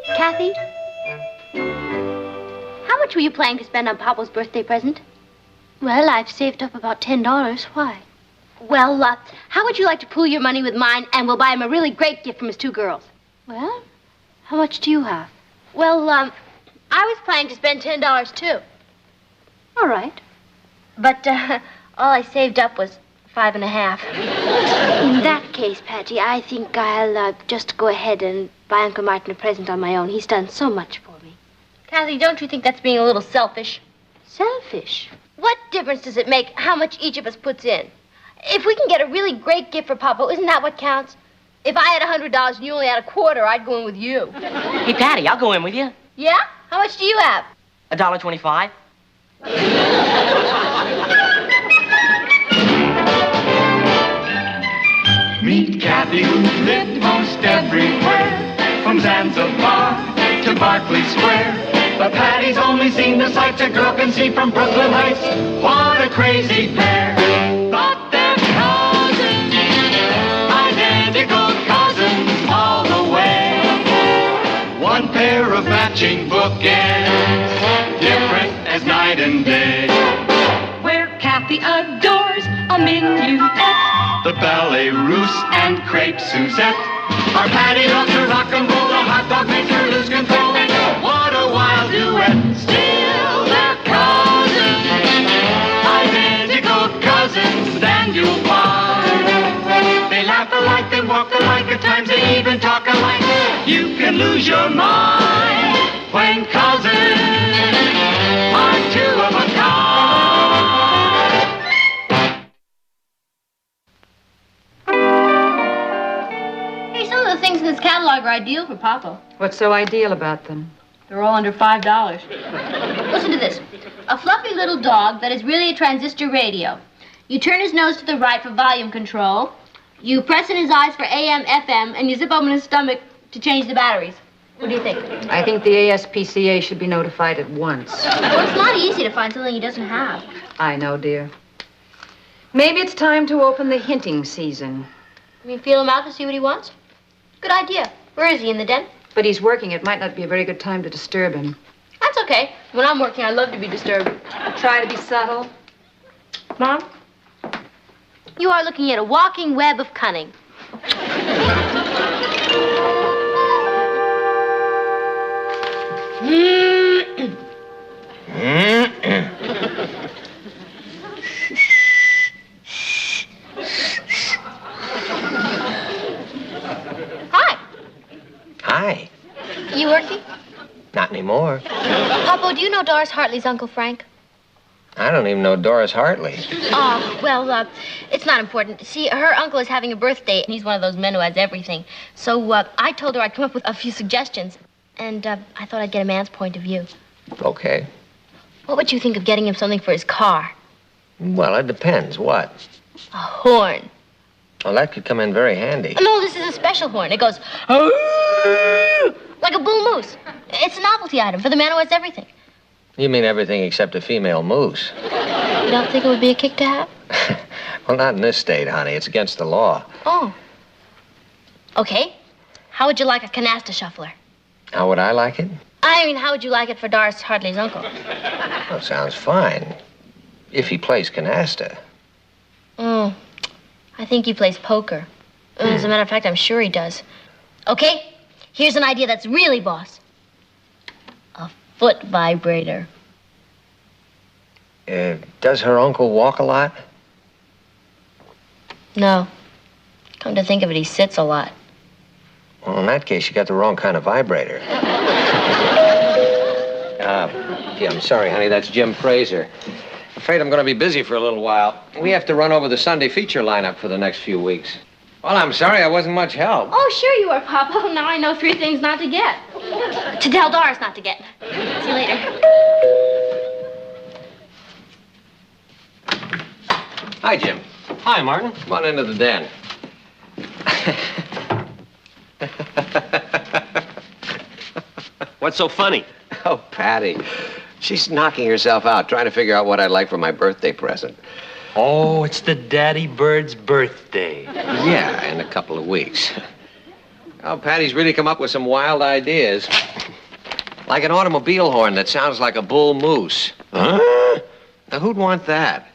Kathy? How much were you planning to spend on Poppo's birthday present? Well, I've saved up about $10. Why? Well, how would you like to pool your money with mine and we'll buy him a really great gift from his two girls? Well, how much do you have? Well, I was planning to spend $10 too. All right. But all I saved up was $5.50. In that case, Patty, I think I'll just go ahead and buy Uncle Martin a present on my own. He's done so much for me. Kathy, don't you think that's being a little selfish? Selfish? What difference does it make how much each of us puts in? If we can get a really great gift for Poppo, isn't that what counts? If I had $100 and you only had a quarter, I'd go in with you. Hey, Patty, I'll go in with you. Yeah? How much do you have? $1.25. Meet Kathy, who lived most everywhere, from Zanzibar to Berkeley Square. But Patty's only seen the sights a girl can see from Brooklyn Heights. What a crazy pair. But they're cousins, identical cousins all the way. One pair of matching bookends, different as night and day. Where Kathy adores a minuet, the ballet russe and crepe Suzette. Our Patty loves to rock and roll, the hot dog makes her lose control. What a wild duet, still they're cousins, identical cousins, and you'll find they laugh alike, they walk alike, at times they even talk alike. You can lose your mind when cousins are two of a kind. Hey, some of the things in this catalog are ideal for Poppo. What's so ideal about them? They're all under $5. Listen to this. A fluffy little dog that is really a transistor radio. You turn his nose to the right for volume control. You press in his eyes for AM, FM, and you zip open his stomach to change the batteries. What do you think? I think the ASPCA should be notified at once. Well, it's not easy to find something he doesn't have. I know, dear. Maybe it's time to open the hinting season. You mean feel him out to see what he wants? Good idea. Where is he, in the den? But he's working. It might not be a very good time to disturb him. That's okay. When I'm working, I love to be disturbed. Try to be subtle. Mom? You are looking at a walking web of cunning. Hi. Hi. You working? Not anymore. Poppo, do you know Doris Hartley's Uncle Frank? I don't even know Doris Hartley. Oh, well, it's not important. See, her uncle is having a birthday, and he's one of those men who has everything. So I told her I'd come up with a few suggestions, and I thought I'd get a man's point of view. Okay. What would you think of getting him something for his car? Well, it depends. What? A horn. Well, that could come in very handy. No, this is a special horn. It goes like a bull moose. It's a novelty item for the man who has everything. You mean everything except a female moose? You don't think it would be a kick to have? Well, not in this state, honey. It's against the law. Oh. Okay. How would you like a canasta shuffler? How would I like it? I mean, how would you like it for Doris Hartley's uncle? Well, sounds fine. If he plays canasta. Oh. I think he plays poker. As a matter of fact, I'm sure he does. Okay, here's an idea that's really boss. A foot vibrator. Does her uncle walk a lot? No. Come to think of it, he sits a lot. Well, in that case, you got the wrong kind of vibrator. Gee, I'm sorry, honey. That's Jim Fraser. Afraid I'm going to be busy for a little while. We have to run over the Sunday feature lineup for the next few weeks. Well, I'm sorry I wasn't much help. Oh, sure you are, Poppo. Now I know 3 things not to get. To tell Doris not to get. See you later. Hi, Jim. Hi, Martin. Come on into the den. What's so funny? Oh, Patty. She's knocking herself out trying to figure out what I'd like for my birthday present. Oh, it's the daddy bird's birthday. Yeah, in a couple of weeks. Oh, Patty's really come up with some wild ideas. Like an automobile horn that sounds like a bull moose. Huh? Now, who'd want that?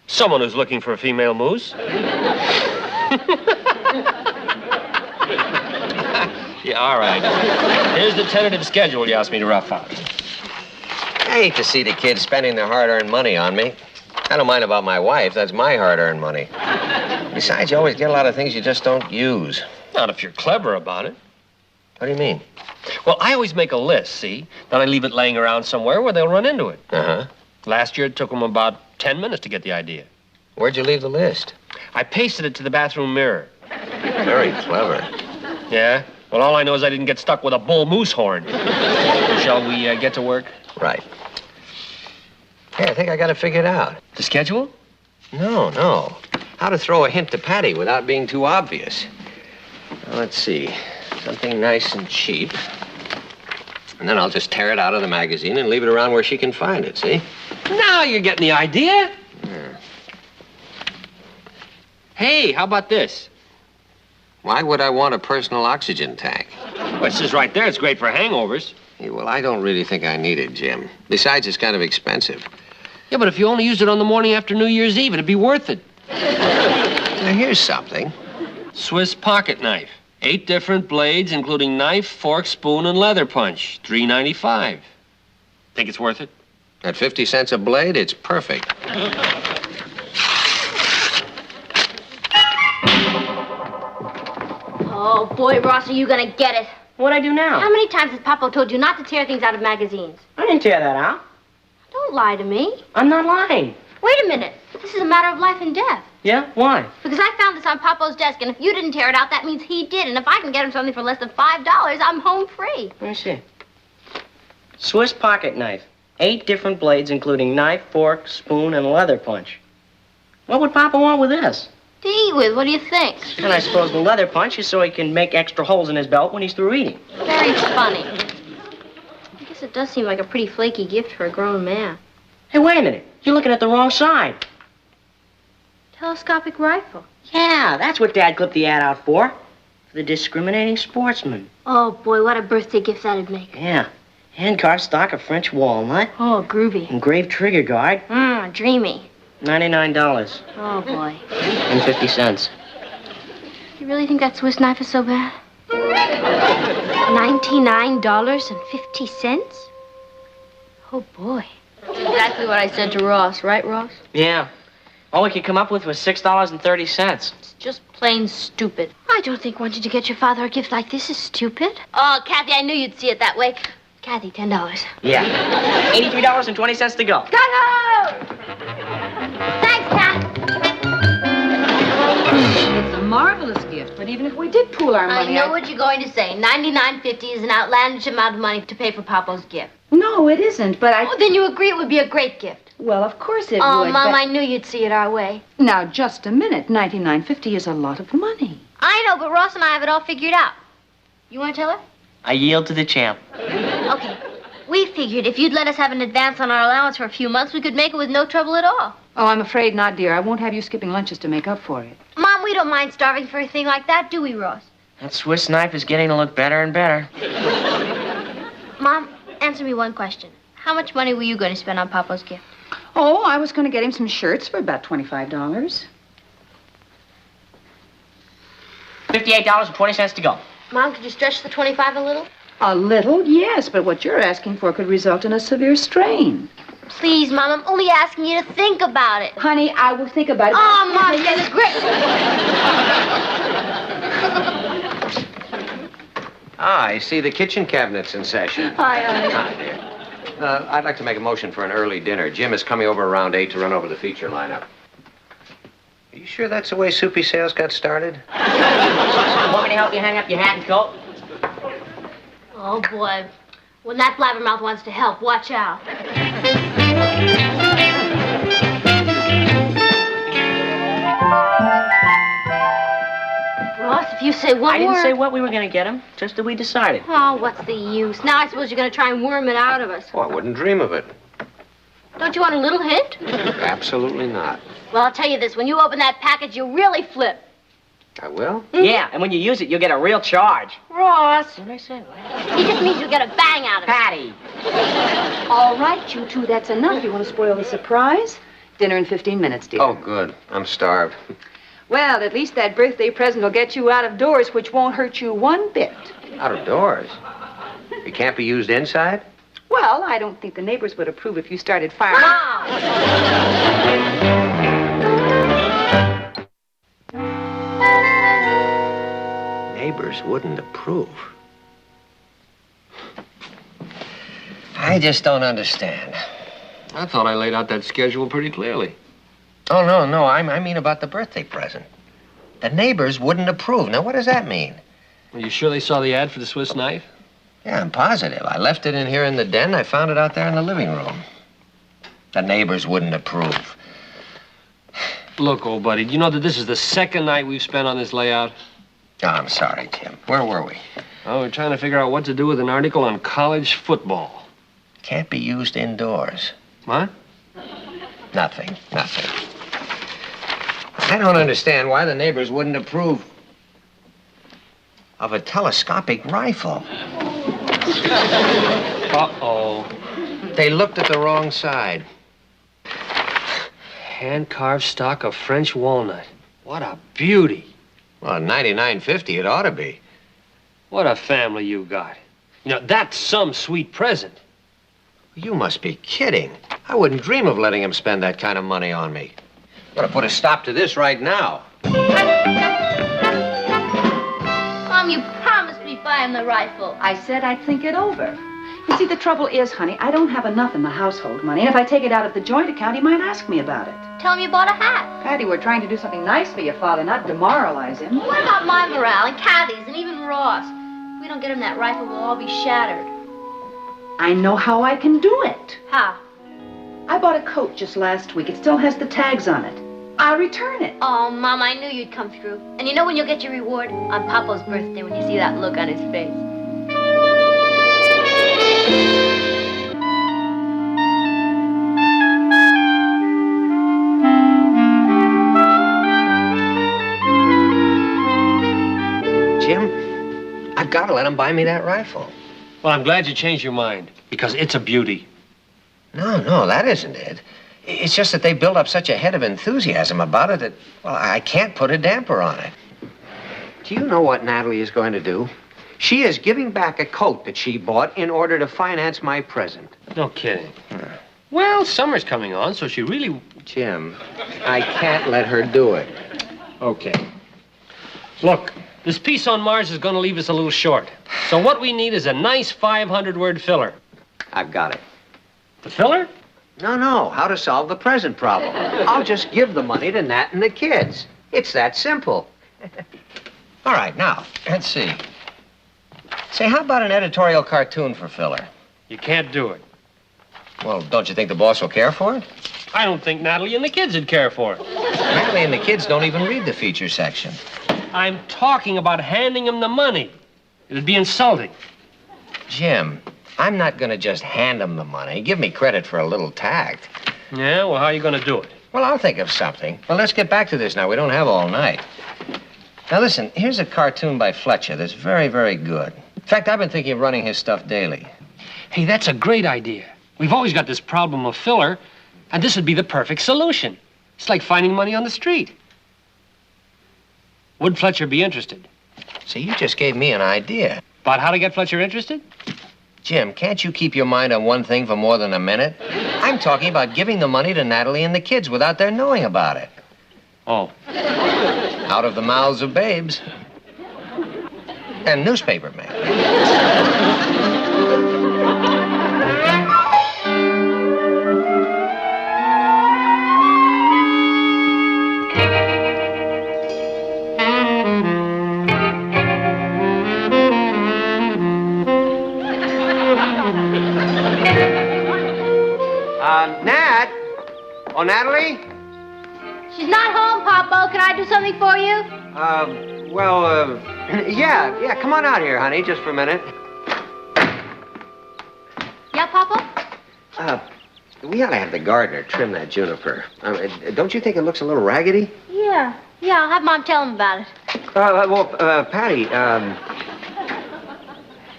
Someone who's looking for a female moose. Yeah, all right. Here's the tentative schedule you asked me to rough out. I hate to see the kids spending their hard-earned money on me. I don't mind about my wife. That's my hard-earned money. Besides, you always get a lot of things you just don't use. Not if you're clever about it. What do you mean? Well, I always make a list, see? Then I leave it laying around somewhere where they'll run into it. Uh-huh. Last year, it took them about 10 minutes to get the idea. Where'd you leave the list? I pasted it to the bathroom mirror. Very clever. Yeah? Well, all I know is I didn't get stuck with a bull moose horn. Shall we get to work? Right. Hey, I think I got it figured out. The schedule? No. How to throw a hint to Patty without being too obvious. Now, let's see. Something nice and cheap. And then I'll just tear it out of the magazine and leave it around where she can find it, see? Now you're getting the idea. Yeah. Hey, how about this? Why would I want a personal oxygen tank? Well, it says right there it's great for hangovers. Yeah, well, I don't really think I need it, Jim. Besides, it's kind of expensive. Yeah, but if you only used it on the morning after New Year's Eve, it'd be worth it. Now, here's something. Swiss pocket knife. 8 different blades, including knife, fork, spoon, and leather punch. $3.95. Think it's worth it? At 50 cents a blade, it's perfect. Oh, boy, Ross, are you gonna get it? What'd I do now? How many times has Poppo told you not to tear things out of magazines? I didn't tear that out. Don't lie to me. I'm not lying. Wait a minute. This is a matter of life and death. Yeah? Why? Because I found this on Poppo's desk, and if you didn't tear it out, that means he did. And if I can get him something for less than $5, I'm home free. Let me see. Swiss pocket knife. 8 different blades, including knife, fork, spoon, and leather punch. What would Papa want with this? To eat with, what do you think? And I suppose the leather punch is so he can make extra holes in his belt when he's through eating. Very funny. I guess it does seem like a pretty flaky gift for a grown man. Hey, wait a minute. You're looking at the wrong side. Telescopic rifle. Yeah, that's what Dad clipped the ad out for. For the discriminating sportsman. Oh, boy, what a birthday gift that'd make. Yeah. Hand-carved stock of French walnut. Oh, groovy. Engraved trigger guard. Dreamy. $99. Oh, boy. And 50 cents. You really think that Swiss knife is so bad? $99.50? Oh, boy. Exactly what I said to Ross, right, Ross? Yeah. All we could come up with was $6.30. It's just plain stupid. I don't think wanting to get your father a gift like this is stupid. Oh, Kathy, I knew you'd see it that way. Kathy, $10. Yeah. $83.20 to go. Go! Thanks, Kath. It's a marvelous gift, but even if we did pool our I money... know what you're going to say. $99.50 is an outlandish amount of money to pay for Poppo's gift. No, it isn't, but Oh, then you agree it would be a great gift. Well, of course it Oh, would, Mom, but... I knew you'd see it our way. Now, just a minute. $99.50 is a lot of money. I know, but Ross and I have it all figured out. You want to tell her? I yield to the champ. Okay. We figured if you'd let us have an advance on our allowance for a few months, we could make it with no trouble at all. Oh, I'm afraid not, dear. I won't have you skipping lunches to make up for it. Mom, we don't mind starving for a thing like that, do we, Ross? That Swiss knife is getting to look better and better. Mom, answer me one question. How much money were you going to spend on Poppo's gift? Oh, I was going to get him some shirts for about $25. $58.20 to go. Mom, could you stretch the 25 a little? A little, yes, but what you're asking for could result in a severe strain. Please, Mom, I'm only asking you to think about it. Honey, I will think about it. Oh, Mom, that's great. I see the kitchen cabinet's in session. Hi, honey. Hi, dear. I'd like to make a motion for an early dinner. Jim is coming over around 8 to run over the feature lineup. Are you sure that's the way Soupy sales got started? Want me to help you hang up your hat and coat? Oh, boy. When that blabbermouth wants to help, watch out. Ross, if you say one word... I didn't say what we were going to get him, just that we decided. Oh, what's the use? Now I suppose you're going to try and worm it out of us. Oh, I wouldn't dream of it. Don't you want a little hint? Absolutely not. Well, I'll tell you this. When you open that package, you'll really flip. I will? Yeah, and when you use it, you'll get a real charge. Ross. What did I say? He just means you get a bang out of it. Patty! All right, you two, that's enough. You want to spoil the surprise? Dinner in 15 minutes, dear. Oh, good. I'm starved. Well, at least that birthday present will get you out of doors, which won't hurt you one bit. Out of doors? It can't be used inside? Well, I don't think the neighbors would approve if you started firing. Neighbors wouldn't approve. I just don't understand. I thought I laid out that schedule pretty clearly. Oh, no, I mean about the birthday present. The neighbors wouldn't approve. Now, what does that mean? Are you sure they saw the ad for the Swiss knife? Yeah, I'm positive. I left it in here in the den. I found it out there in the living room. The neighbors wouldn't approve. Look, old buddy, do you know that this is the second night we've spent on this layout? Oh, I'm sorry, Jim. Where were we? Oh, we're trying to figure out what to do with an article on college football. Can't be used indoors. What? Nothing. I don't understand why the neighbors wouldn't approve of a telescopic rifle. Uh-oh. They looked at the wrong side. Hand-carved stock of French walnut. What a beauty. Well, at $99.50 it ought to be. What a family you got. You know, that's some sweet present. You must be kidding. I wouldn't dream of letting him spend that kind of money on me. Gotta put a stop to this right now. Mom, you promised we'd buy him the rifle. I said I'd think it over. You see, the trouble is, honey, I don't have enough in the household money, and if I take it out of the joint account, he might ask me about it. Tell him you bought a hat. Patty, we're trying to do something nice for your father, not demoralize him. What about my morale and Kathy's and even Ross? If we don't get him that rifle, we'll all be shattered. I know how I can do it. How? I bought a coat just last week. It still has the tags on it. I'll return it. Oh, Mom, I knew you'd come through. And you know when you'll get your reward? On Poppo's birthday, when you see that look on his face. Jim, I've got to let him buy me that rifle. Well, I'm glad you changed your mind, because it's a beauty. No, that isn't it. It's just that they built up such a head of enthusiasm about it that, well, I can't put a damper on it. Do you know what Natalie is going to do? She is giving back a coat that she bought in order to finance my present. No kidding. Well, summer's coming on, so she really... Jim, I can't let her do it. Okay. Look, this piece on Mars is going to leave us a little short. So what we need is a nice 500-word filler. I've got it. The filler? No, how to solve the present problem. I'll just give the money to Nat and the kids. It's that simple. All right, now, let's see. Say, how about an editorial cartoon for filler? You can't do it. Well, don't you think the boss will care for it? I don't think Natalie and the kids would care for it. Natalie and the kids don't even read the feature section. I'm talking about handing them the money. It'd be insulting. Jim, I'm not going to just hand them the money. Give me credit for a little tact. Yeah, well, how are you going to do it? Well, I'll think of something. Well, let's get back to this now. We don't have all night. Now, listen, here's a cartoon by Fletcher that's very, very good. In fact, I've been thinking of running his stuff daily. Hey, that's a great idea. We've always got this problem of filler, and this would be the perfect solution. It's like finding money on the street. Would Fletcher be interested? See, you just gave me an idea. About how to get Fletcher interested? Jim, can't you keep your mind on one thing for more than a minute? I'm talking about giving the money to Natalie and the kids without their knowing about it. Oh. Out of the mouths of babes. And newspaper men. Nat? Oh, Natalie? She's not home, Poppo. Can I do something for you? Yeah, come on out here, honey, just for a minute. Yeah, Poppo? We ought to have the gardener trim that juniper. Don't you think it looks a little raggedy? Yeah, I'll have Mom tell him about it. Patty,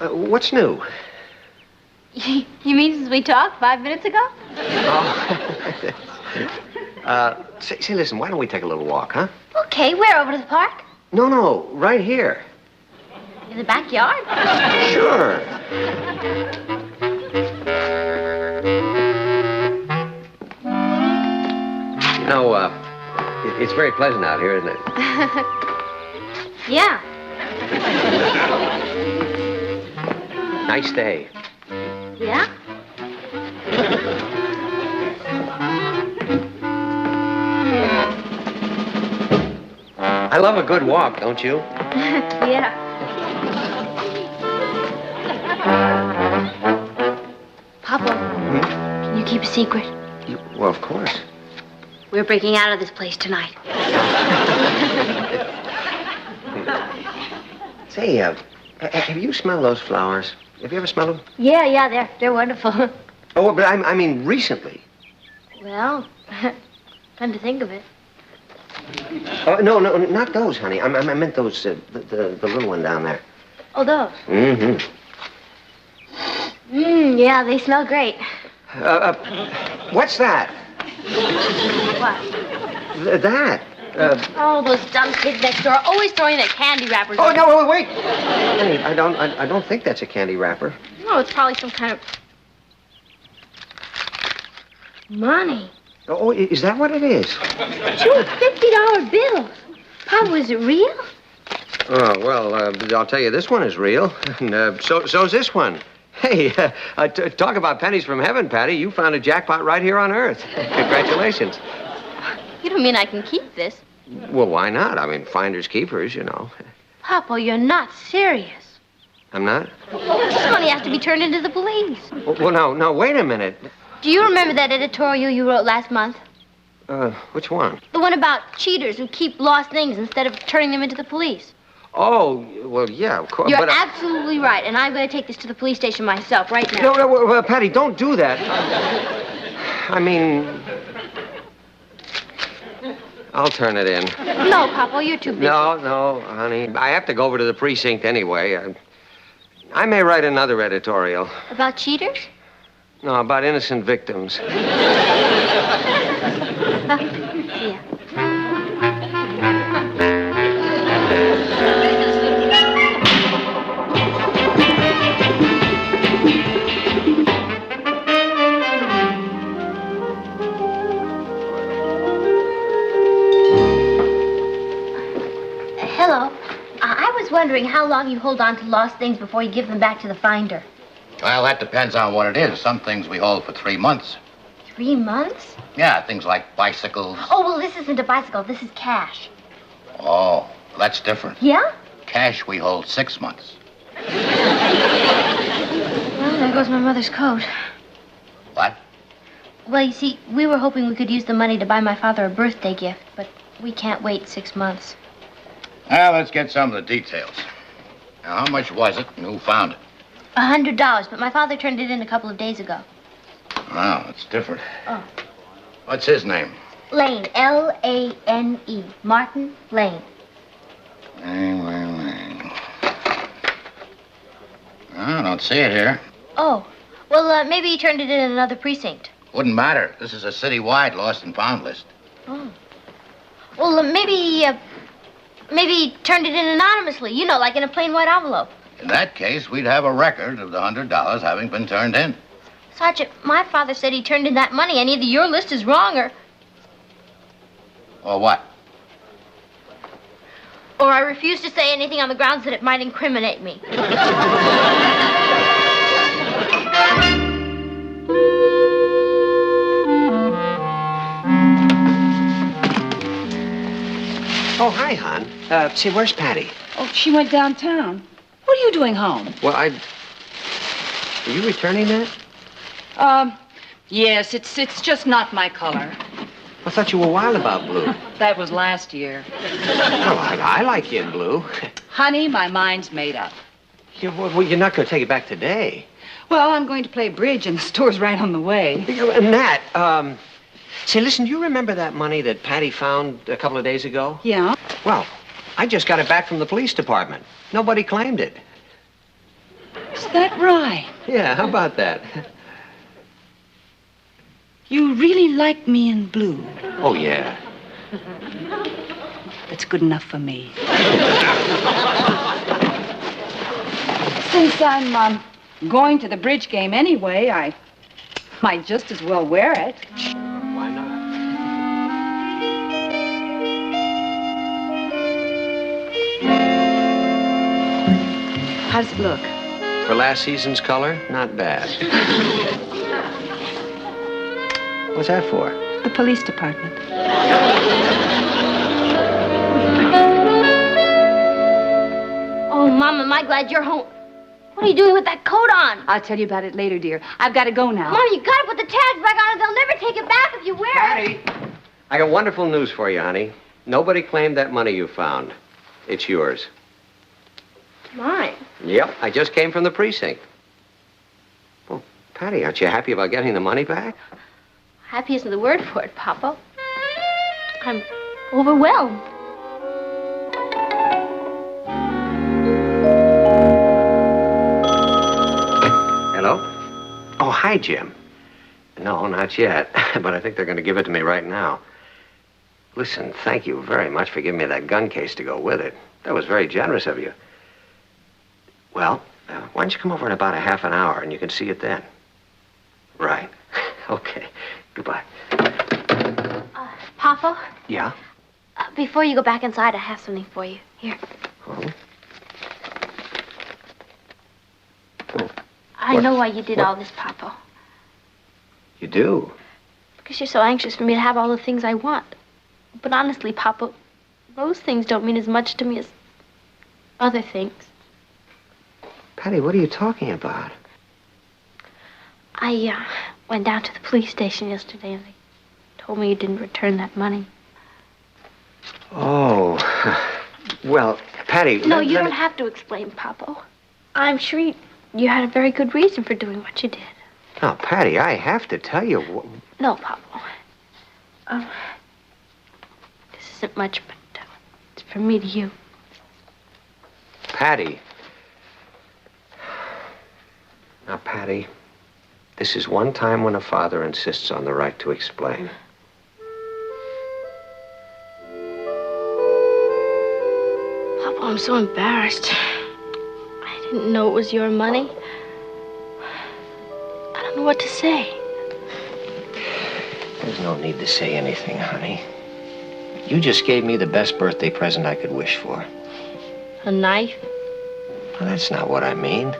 what's new? You mean since we talked 5 minutes ago? Oh. Say, listen, why don't we take a little walk, huh? Okay, where? Over to the park? No, right here. In the backyard? Sure. You know, it's very pleasant out here, isn't it? Yeah. Nice day. Yeah? I love a good walk, don't you? Yeah. Poppo, can you keep a secret? Well, of course. We're breaking out of this place tonight. Say, have you smelled those flowers? Have you ever smelled them? Yeah, they're wonderful. Oh, but I mean recently. Well, come to think of it. Oh, no, not those, honey. I meant those, the little one down there. Oh, those? Mm-hmm. Yeah, they smell great. What's that? What? That. Oh, those dumb kids next door are always throwing their candy wrappers. Oh, no, wait. Honey, I don't think that's a candy wrapper. No, it's probably some kind of money. Oh, is that what it is? Two $50 bills. Pop, was it real? Oh, well, I'll tell you, this one is real. And so's this one. Hey, talk about pennies from heaven, Patty. You found a jackpot right here on Earth. Congratulations. You don't mean I can keep this? Well, why not? I mean, finders keepers, you know. Poppo, you're not serious. I'm not? This money has to be turned into the police. Well, no, wait a minute. Do you remember that editorial you wrote last month? Which one? The one about cheaters who keep lost things instead of turning them into the police. Oh, well, yeah, of course. You're but, absolutely right, and I'm going to take this to the police station myself right now. No, Patty, don't do that. I mean, I'll turn it in. No, Poppo, you're too busy. No, honey. I have to go over to the precinct anyway. I may write another editorial. About cheaters? No, about innocent victims. Yeah. Hello. I was wondering how long you hold on to lost things before you give them back to the finder. Well, that depends on what it is. Some things we hold for 3 months. 3 months? Yeah, things like bicycles. Oh, well, this isn't a bicycle. This is cash. Oh, that's different. Yeah? Cash we hold 6 months. Well, there goes my mother's coat. What? Well, you see, we were hoping we could use the money to buy my father a birthday gift, but we can't wait 6 months. Well, let's get some of the details. Now, how much was it and who found it? $100, but my father turned it in a couple of days ago. Wow, that's different. Oh. What's his name? Lane, L-A-N-E. Martin Lane. Lane. I don't see it here. Oh, well, maybe he turned it in another precinct. Wouldn't matter. This is a citywide lost and found list. Oh. Well, maybe he turned it in anonymously, you know, like in a plain white envelope. In that case, we'd have a record of the $100 having been turned in. Sergeant, my father said he turned in that money, and either your list is wrong Or what? or I refuse to say anything on the grounds that it might incriminate me. Oh, hi, hon. Say, where's Patty? Oh, she went downtown. What are you doing home? Well, Are you returning that? Yes, it's just not my color. I thought you were wild about blue. That was last year. Well, I like you in blue. Honey, my mind's made up. Well, you're not going to take it back today. Well, I'm going to play bridge, and the store's right on the way. Nat, say, listen, do you remember that money that Patty found a couple of days ago? Yeah? Well, I just got it back from the police department. Nobody claimed it. Is that right? Yeah, how about that? You really like me in blue. Oh, yeah. That's good enough for me. Since I'm going to the bridge game anyway, I might just as well wear it. Why not? How does it look? For last season's color, not bad. What's that for? The police department. Oh, Mom, am I glad you're home. What are you doing with that coat on? I'll tell you about it later, dear. I've got to go now. Mom, you gotta put the tags back on or they'll never take it back if you wear it. Patty! I got wonderful news for you, honey. Nobody claimed that money you found. It's yours. Mine. Yep, I just came from the precinct. Well, Patty, aren't you happy about getting the money back? Happy isn't the word for it, Poppo. I'm overwhelmed. Hello? Oh, hi, Jim. No, not yet, but I think they're going to give it to me right now. Listen, thank you very much for giving me that gun case to go with it. That was very generous of you. Well, why don't you come over in about a half an hour and you can see it then? Right. Okay. Goodbye. Poppo, Yeah? before you go back inside, I have something for you. Here. Oh? I know why you did all this, Poppo. You do? Because you're so anxious for me to have all the things I want. But honestly, Poppo, those things don't mean as much to me as other things. Patty, what are you talking about? I went down to the police station yesterday and they told me you didn't return that money. Oh. Well, Patty... No, let- you let don't me- have to explain, Poppo. I'm sure you had a very good reason for doing what you did. Now, Patty, I have to tell you... No, Poppo. This isn't much, but it's from me to you. Patty. Now, Patty, this is one time when a father insists on the right to explain. Poppo, I'm so embarrassed. I didn't know it was your money. I don't know what to say. There's no need to say anything, honey. You just gave me the best birthday present I could wish for. A knife? Well, that's not what I mean.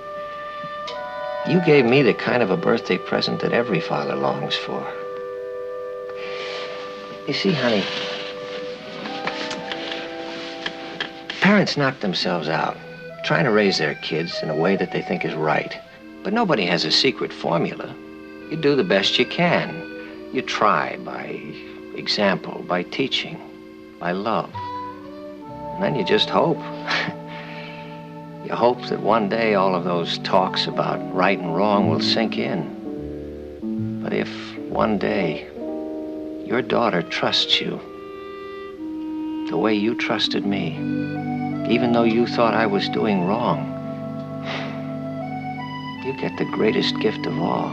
You gave me the kind of a birthday present that every father longs for. You see, honey, parents knock themselves out trying to raise their kids in a way that they think is right. But nobody has a secret formula. You do the best you can. You try by example, by teaching, by love. And then you just hope. You hope that one day all of those talks about right and wrong will sink in. But if one day your daughter trusts you the way you trusted me, even though you thought I was doing wrong, you get the greatest gift of all.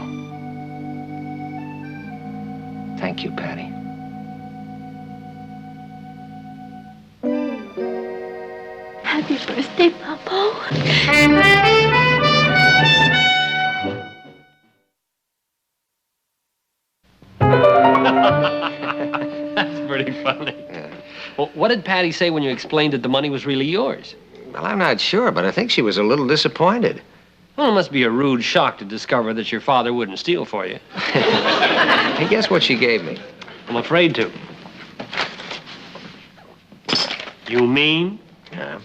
Thank you, Patty. Happy birthday, Poppo. That's pretty funny. Well, what did Patty say when you explained that the money was really yours? Well, I'm not sure, but I think she was a little disappointed. Well, it must be a rude shock to discover that your father wouldn't steal for you. Hey, guess what she gave me? I'm afraid to. You mean? Yeah.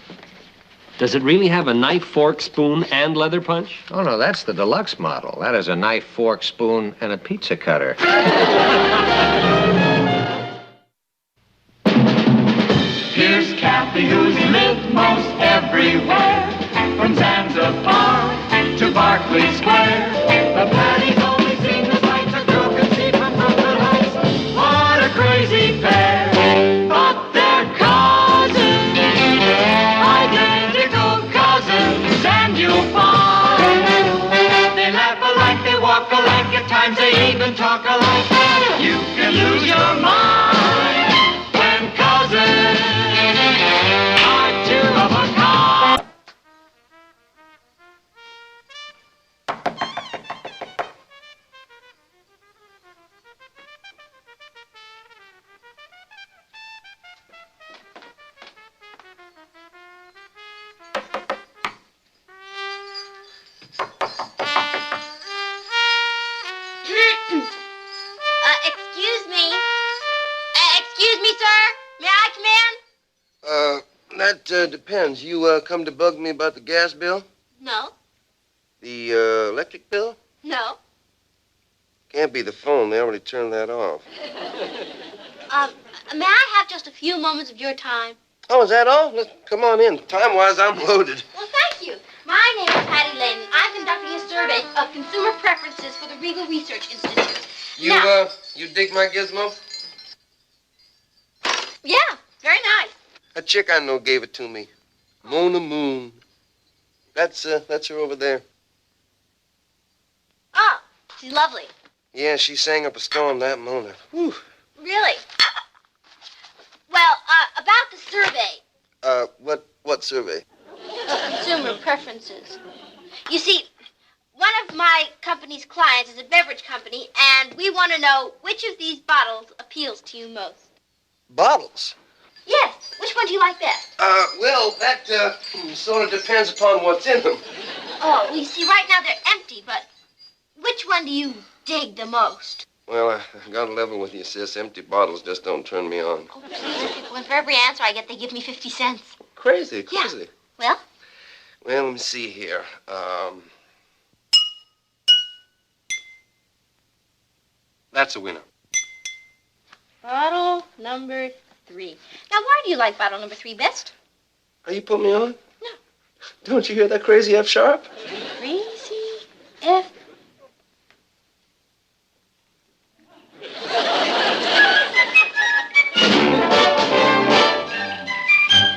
Does it really have a knife, fork, spoon, and leather punch? Oh, no, that's the deluxe model. That is a knife, fork, spoon, and a pizza cutter. Here's Kathy, who's lived most everywhere, from Zanzibar to Berkeley Square. The Patty's only seen the sights a girl can see from Brooklyn Heights. What a crazy pair, but they're cousins. that depends. You come to bug me about the gas bill? No. The electric bill? No. Can't be the phone. They already turned that off. May I have just a few moments of your time? Oh, is that all? Come on in. Time-wise, I'm loaded. Well, thank you. My name is Hattie Layden. I'm conducting a survey of consumer preferences for the Regal Research Institute. You dig my gizmo? Yeah, very nice. A chick I know gave it to me. Mona Moon. That's her over there. Oh, she's lovely. Yeah, she sang up a storm, that Mona. Whew. Really? Well, about the survey. What survey? Consumer preferences. You see, one of my company's clients is a beverage company, and we want to know which of these bottles appeals to you most. Bottles? Yes. Which one do you like best? Well, that sort of depends upon what's in them. Oh, well, you see, right now they're empty, but which one do you dig the most? Well, I got to level with you, sis. Empty bottles just don't turn me on. Oh, please. Well, for every answer I get, they give me 50 cents. Crazy. Yeah. Well? Well, let me see here. That's a winner. Bottle number 3. Now, why do you like bottle number 3 best? Are you putting me on? No. Don't you hear that crazy F sharp? Crazy F.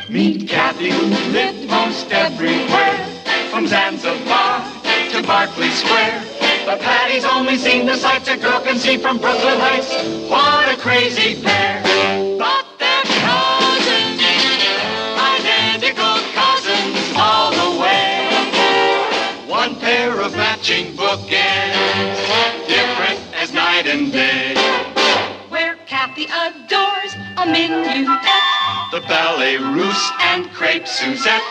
Meet Kathy, who lived most everywhere, from Zanzibar to Berkeley Square. But Patty's only seen the sights a girl can see from Brooklyn Heights. What a crazy pair! But they're cousins, identical cousins all the way. One pair of matching bookends, different as night and day. Where Kathy adores a minuet. The ballet russe and crepe Suzette.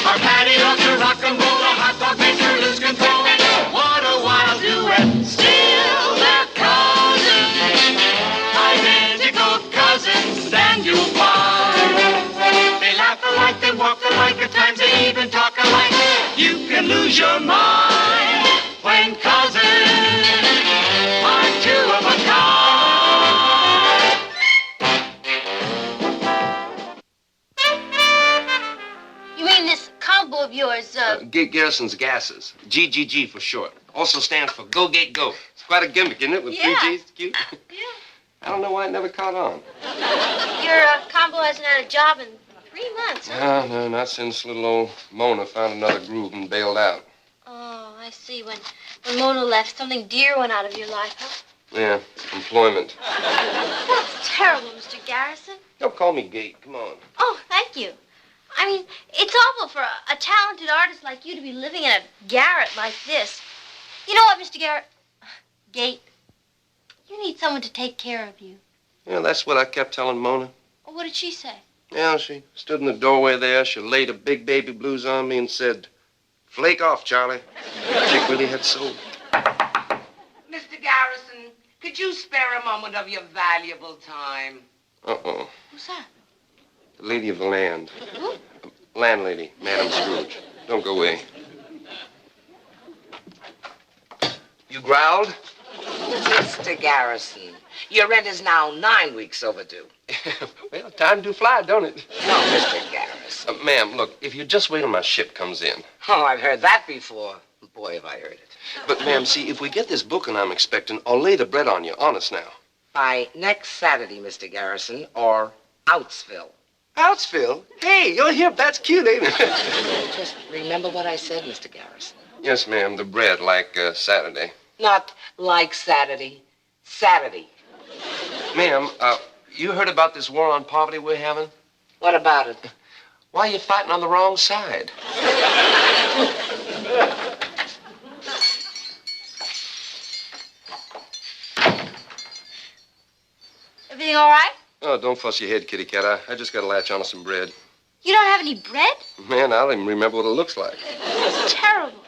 Our Patty loves to rock and roll. The hot dog makes her lose control. What a wild duet. Still they're cousins. Identical cousins, and you'll find. They laugh alike, they walk alike, at times they even talk alike. You can lose your mind when cousins are two of a kind. You mean this combo of yours, Garrison's Gases. GGG for short. Also stands for Go Gate Go. It's quite a gimmick, isn't it? With Yeah. 3 G's. It's cute. Yeah. I don't know why it never caught on. Your combo hasn't had a job in 3 months, huh? No, not since little old Mona found another groove and bailed out. Oh, I see. When Mona left, something dear went out of your life, huh? Yeah, employment. That's terrible, Mr. Garrison. Don't call me Gate. Come on. Oh, thank you. I mean, it's awful for a talented artist like you to be living in a garret like this. You know what, Mr. Gate? You need someone to take care of you. Yeah, that's what I kept telling Mona. Oh, what did she say? Yeah, she stood in the doorway there. She laid a big baby blues on me and said, "Flake off, Charlie." Chick really had soul. Mr. Garrison, could you spare a moment of your valuable time? Uh-oh. Who's that? The lady of the land. Who? Landlady, Madam Scrooge. Don't go away. You growled? Mr. Garrison, your rent is now 9 weeks overdue. Well, time do fly, don't it? No, Mr. Garrison. Ma'am, look, if you just wait till my ship comes in. Oh, I've heard that before. Boy, have I heard it. But, ma'am, see, if we get this booking I'm expecting, I'll lay the bread on you, honest now. By next Saturday, Mr. Garrison, or Outsville. Outsville? Hey, you're here. That's cute, ain't it? Just remember what I said, Mr. Garrison. Yes, ma'am, the bread, like Saturday. Not like Saturday. Saturday. Ma'am, you heard about this war on poverty we're having? What about it? Why are you fighting on the wrong side? Everything all right? Oh, don't fuss your head, kitty cat. I just got to latch onto some bread. You don't have any bread? Man, I don't even remember what it looks like. That's terrible.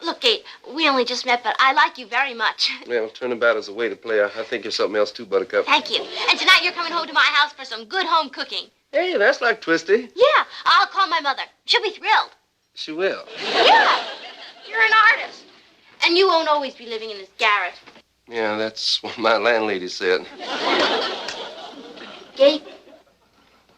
Look, Kate, we only just met, but I like you very much. Well, turnabout is a way to play. I think you're something else too, Buttercup. Thank you. And tonight you're coming home to my house for some good home cooking. Hey, that's like Twisty. Yeah, I'll call my mother. She'll be thrilled. She will. Yeah, you're an artist. And you won't always be living in this garret. Yeah, that's what my landlady said. Gabe,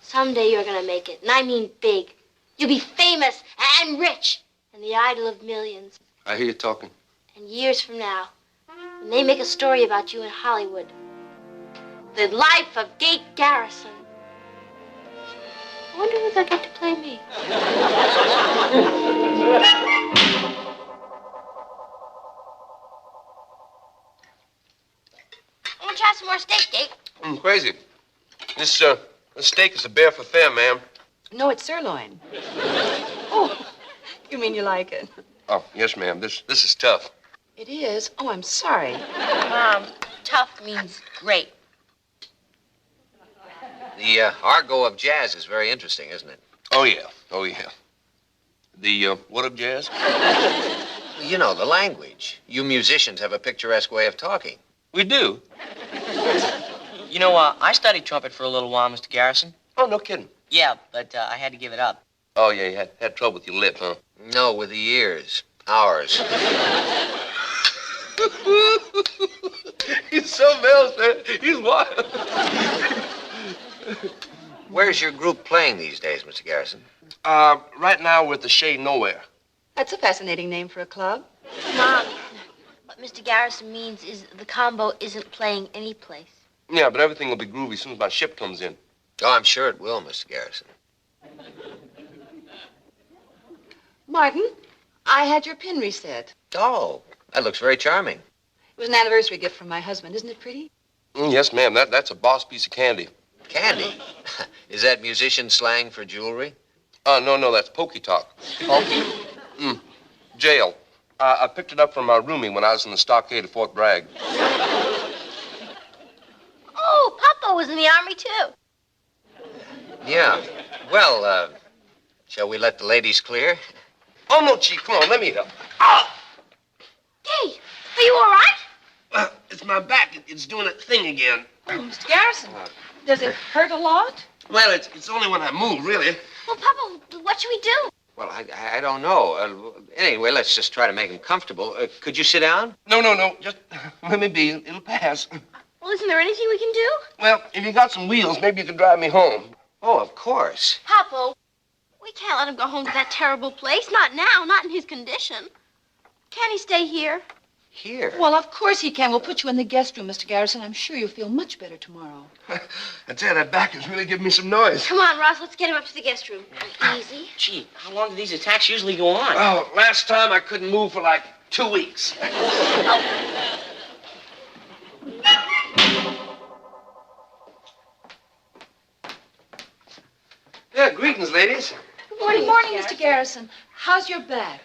someday you're gonna make it, and I mean big. You'll be famous and rich and the idol of millions. I hear you talking. And years from now, when they make a story about you in Hollywood, the life of Gate Garrison, I wonder who's going to play me. I want to try some more steak, Gate. Crazy. This steak is a bear for fair, ma'am. No, it's sirloin. Oh, you mean you like it? Oh, yes, ma'am. This is tough. It is? Oh, I'm sorry. Mom, tough means great. The argot of jazz is very interesting, isn't it? Oh, yeah. Oh, yeah. The, what of jazz? You know, the language. You musicians have a picturesque way of talking. We do. You know, I studied trumpet for a little while, Mr. Garrison. Oh, no kidding. Yeah, but I had to give it up. Oh, yeah, you had trouble with your lip, huh? No, with the ears. Ours. He's something else, man. He's wild. Where's your group playing these days, Mr. Garrison? Right now we're at the Shade Nowhere. That's a fascinating name for a club. Mom, what Mr. Garrison means is the combo isn't playing any place. Yeah, but everything will be groovy as soon as my ship comes in. Oh, I'm sure it will, Mr. Garrison. Martin, I had your pin reset. Oh, that looks very charming. It was an anniversary gift from my husband. Isn't it pretty? Yes, ma'am. That's a boss piece of candy. Candy? Is that musician slang for jewelry? No, that's pokey talk. Pokey? Jail. I picked it up from my roomie when I was in the stockade at Fort Bragg. Oh, Poppo was in the army, too. Yeah. Well, shall we let the ladies clear? Oh, no, Chief. Come on, let me help. Hey, are you all right? It's my back. It's doing that thing again. Oh, Mr. Garrison, does it hurt a lot? Well, it's only when I move, really. Well, Poppo, what should we do? Well, I don't know. Anyway, let's just try to make him comfortable. Could you sit down? No. Just let me be. It'll pass. Well, isn't there anything we can do? Well, if you got some wheels, maybe you could drive me home. Oh, of course. Poppo, we can't let him go home to that terrible place. Not now, not in his condition. Can he stay here? Here? Well, of course he can. We'll put you in the guest room, Mr. Garrison. I'm sure you'll feel much better tomorrow. I tell you, that back is really giving me some noise. Come on, Ross, let's get him up to the guest room. Easy. Gee, how long do these attacks usually go on? Oh, last time I couldn't move for like 2 weeks. Yeah, greetings, ladies. Good morning, Mr. Garrison. How's your back?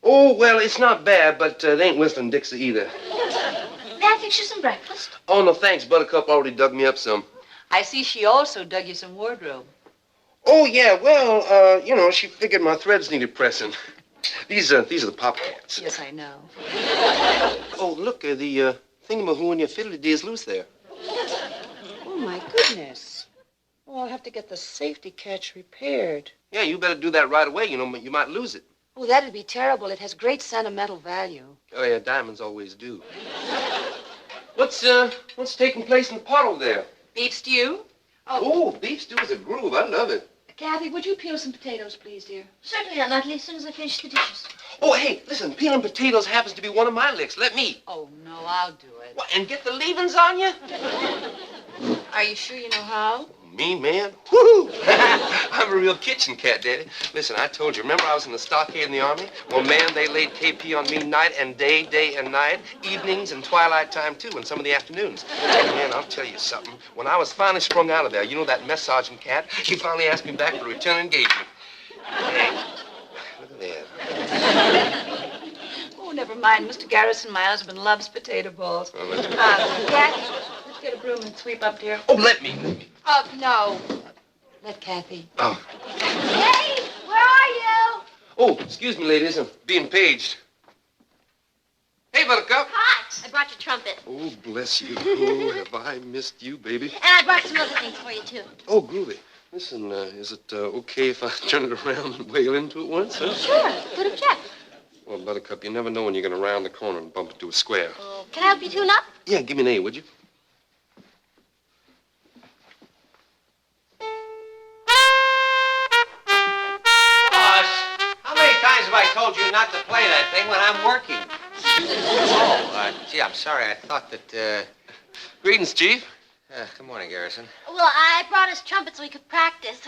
Oh, well, it's not bad, but they ain't whistling Dixie either. May I fix you some breakfast? Oh, no, thanks. Buttercup already dug me up some. I see she also dug you some wardrobe. Oh, yeah, well, she figured my threads needed pressing. These are the pop cats. Yes, I know. Oh, look, the thingamahoo in your fiddly-dee is loose there. Oh, my goodness. Oh, I'll have to get the safety catch repaired. Yeah, you better do that right away. You might lose it. Oh, that'd be terrible. It has great sentimental value. Oh, yeah, diamonds always do. What's taking place in the pot over there? Beef stew? Oh, beef stew is a groove. I love it. Kathy, would you peel some potatoes, please, dear? Certainly, Aunt Natalie, as soon as I finish the dishes. Oh, hey, listen, peeling potatoes happens to be one of my licks. Let me. Oh, no, I'll do it. What, and get the leavings on you? Are you sure you know how? Me, man? Woo! I'm a real kitchen cat, Daddy. Listen, I told you, remember I was in the stockade in the Army? Well, man, they laid KP on me night and day and night, evenings and twilight time, too, and some of the afternoons. And, man, I'll tell you something. When I was finally sprung out of there, you know that mess sergeant cat? He finally asked me back for a return engagement. Hey, look at that. Oh, never mind, Mr. Garrison. My husband loves potato balls. Well, let's- Kathy, let's get a broom and sweep up here. Oh, let me. Oh, no. Let Kathy. Oh. Hey, where are you? Oh, excuse me, ladies. I'm being paged. Hey, Buttercup. Hi. I brought your trumpet. Oh, bless you. Oh, have I missed you, baby. And I brought some other things for you, too. Oh, groovy. Listen, is it okay if I turn it around and wail into it once? Huh? Sure. Who'd object? Well, Buttercup, you never know when you're going to round the corner and bump into a square. Can I help you tune up? Yeah, give me an A, would you? Boss, how many times have I told you not to play that thing when I'm working? Gee, I'm sorry. I thought that, Greetings, Chief. Good morning, Garrison. Well, I brought us trumpets so we could practice.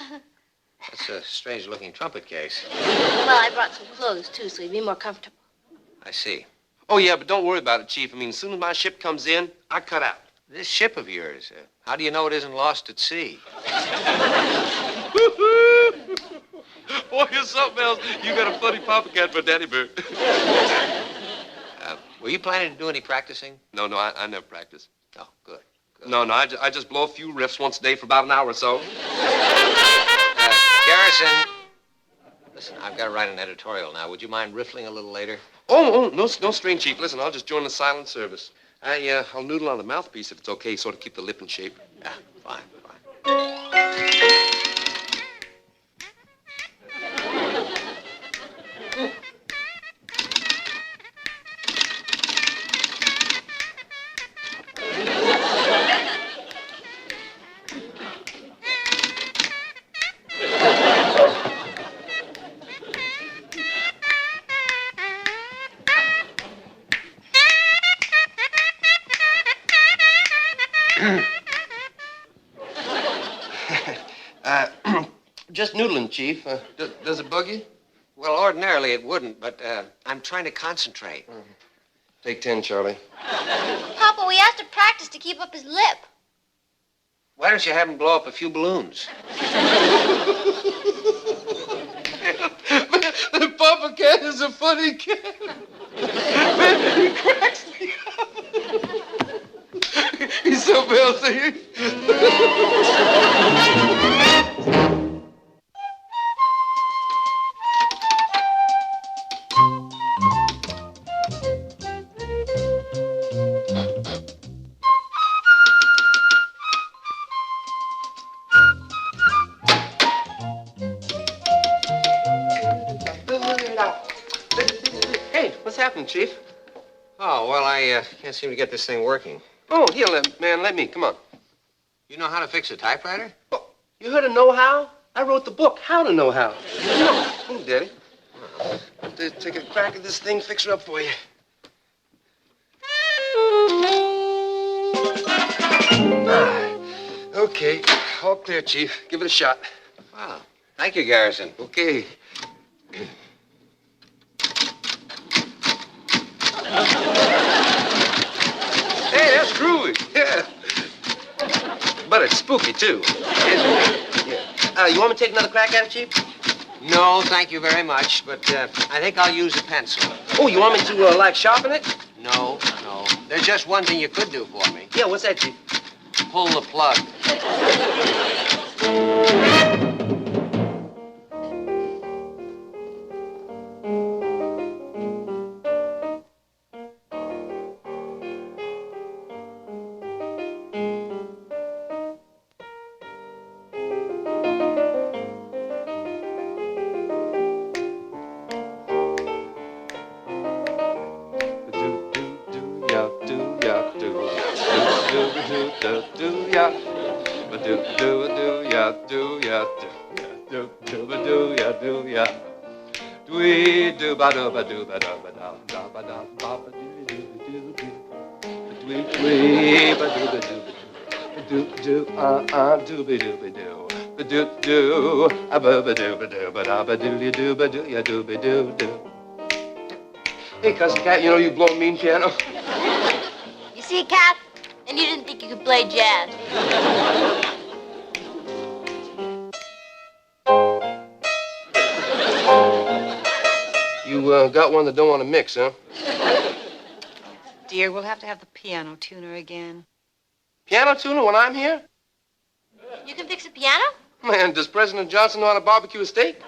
That's a strange-looking trumpet case. Well, I brought some clothes, too, so you'd be more comfortable. I see. Oh, yeah, but don't worry about it, Chief. I mean, as soon as my ship comes in, I cut out. This ship of yours, how do you know it isn't lost at sea? Boy, you're something else. You got a funny papa cat for Daddy Bird. Were you planning to do any practicing? No, I never practice. Oh, good. No, I just blow a few riffs once a day for about an hour or so. Garrison, listen, I've got to write an editorial now. Would you mind riffling a little later? Oh, no strain, Chief. Listen, I'll just join the silent service. I'll noodle on the mouthpiece if it's okay, sort of keep the lip in shape. Yeah, fine. Just noodling, Chief. Does it bug you? Well, ordinarily it wouldn't, but I'm trying to concentrate. Take 10, Charlie. Papa, we asked to practice to keep up his lip. Why don't you have him blow up a few balloons? The Papa Cat is a funny cat. Man, he cracks me up. He's so healthy. Hey, what's happening, Chief? Oh, well, I can't seem to get this thing working. Oh, here, man, let me. Come on. You know how to fix a typewriter? Oh, you heard of Know How? I wrote the book, How to Know How. Move, Daddy. I'll take a crack at this thing, fix her up for you. Okay, all clear, Chief. Give it a shot. Wow. Thank you, Garrison. Okay. Hey, that's groovy. Yeah. But it's spooky, too. Yeah. You want me to take another crack at it, Chief? No, thank you very much, but I think I'll use a pencil. Oh, you want me to, sharpen it? No. There's just one thing you could do for me. Yeah, what's that, Chief? Pull the plug. Hey, Cousin Cat, you know you blow a mean piano. You see, Cat? And you didn't think you could play jazz. You got one that don't want to mix, huh? Dear, we'll have to have the piano tuner again. Piano tuner when I'm here? You can fix a piano? Man, does President Johnson know how to barbecue a steak?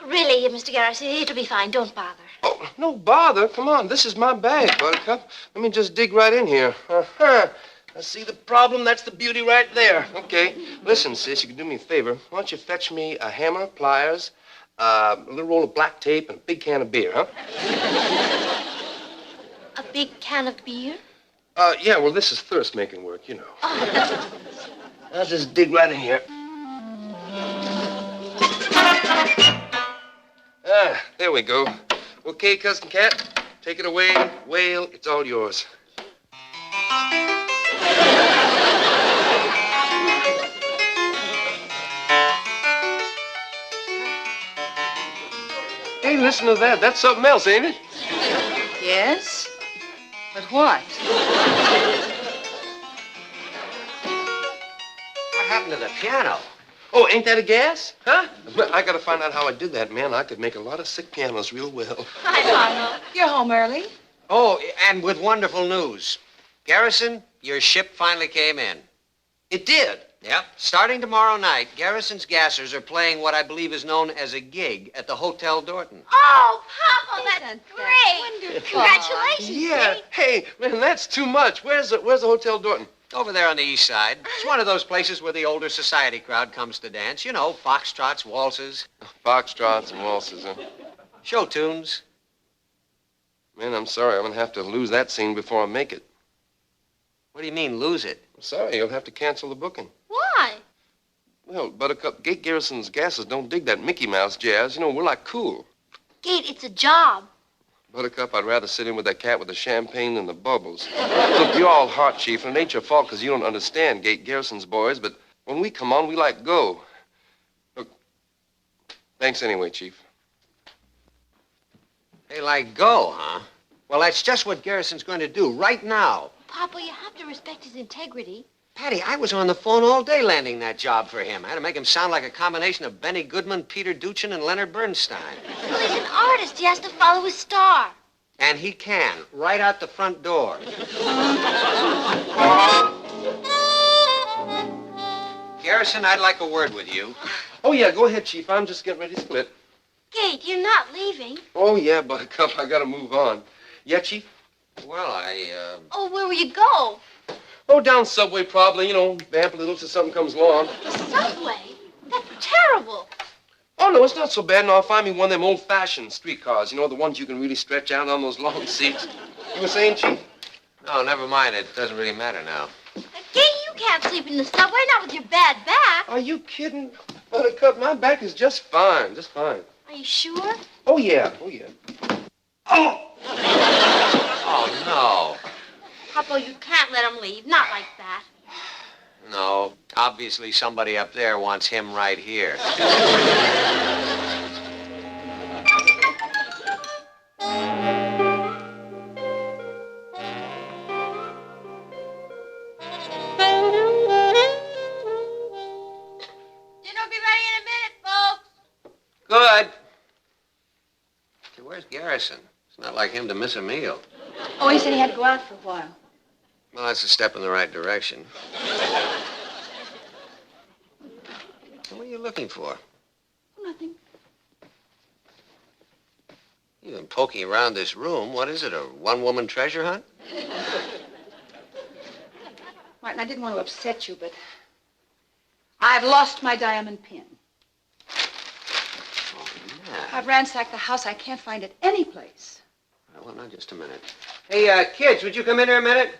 Really, Mr. Garrison, it'll be fine. Don't bother. Oh, no bother. Come on, this is my bag, Buttercup. Let me just dig right in here. Uh-huh. I see the problem. That's the beauty right there. Okay. Listen, sis, you can do me a favor. Why don't you fetch me a hammer, pliers, a little roll of black tape, and a big can of beer, huh? A big can of beer? Yeah, well, this is thirst-making work, you know. I'll just dig right in here. Ah, there we go. Okay, Cousin Cat, take it away. Whale, it's all yours. Hey, listen to that. That's something else, ain't it? Yes? But what? What happened to the piano? Oh, ain't that a gas? Huh? I gotta find out how I did that, man. I could make a lot of sick pianos real well. Hi, Poppo. You're home early? Oh, and with wonderful news. Garrison, your ship finally came in. It did? Yep. Starting tomorrow night, Garrison's Gassers are playing what I believe is known as a gig at the Hotel Dorton. Oh, Poppo, that's great. Wonderful. Congratulations, Yeah. Kate. Hey, man, that's too much. Where's the Hotel Dorton? Over there on the east side. It's one of those places where the older society crowd comes to dance. You know, foxtrots, waltzes. Foxtrots and waltzes, huh? Show tunes. Man, I'm sorry. I'm gonna have to lose that scene before I make it. What do you mean, lose it? I'm sorry. You'll have to cancel the booking. Why? Well, Buttercup, Gate Garrison's Gases don't dig that Mickey Mouse jazz. You know, we're like cool. Kate, it's a job. Buttercup, I'd rather sit in with that cat with the champagne than the bubbles. Look, you're all heart, Chief, and it ain't your fault because you don't understand Gate Garrison's boys, but when we come on, we like go. Look, thanks anyway, Chief. They like go, huh? Well, that's just what Garrison's going to do right now. Poppo, you have to respect his integrity. Patty, I was on the phone all day landing that job for him. I had to make him sound like a combination of Benny Goodman, Peter Duchin, and Leonard Bernstein. Well, he's an artist. He has to follow his star. And he can, right out the front door. Garrison, I'd like a word with you. Oh, yeah, go ahead, Chief. I'm just getting ready to split. Kate, you're not leaving. Oh, yeah, Buttercup, I gotta move on. Yeah, Chief? Well, Oh, where will you go? Oh, down Subway, probably. You know, vamp a little till something comes along. The subway? That's terrible. Oh, no, it's not so bad. No, I'll find me one of them old-fashioned streetcars. You know, the ones you can really stretch out on those long seats. You were saying, Chief? No, never mind. It doesn't really matter now. Kate, you can't sleep in the subway, not with your bad back. Are you kidding? Buttercup, my back is just fine, just fine. Are you sure? Oh, yeah, oh, yeah. Oh! Oh, no. Poppo, you can't let him leave. Not like that. No. Obviously, somebody up there wants him right here. Dinner will be ready in a minute, folks. Good. Hey, where's Garrison? It's not like him to miss a meal. Oh, he said he had to go out for a while. Well, that's a step in the right direction. What are you looking for? Nothing. You've been poking around this room. What is it, a one-woman treasure hunt? Martin, I didn't want to upset you, but I've lost my diamond pin. Oh, yeah. I've ransacked the house. I can't find it any place. Well, now, just a minute. Hey, kids, would you come in here a minute?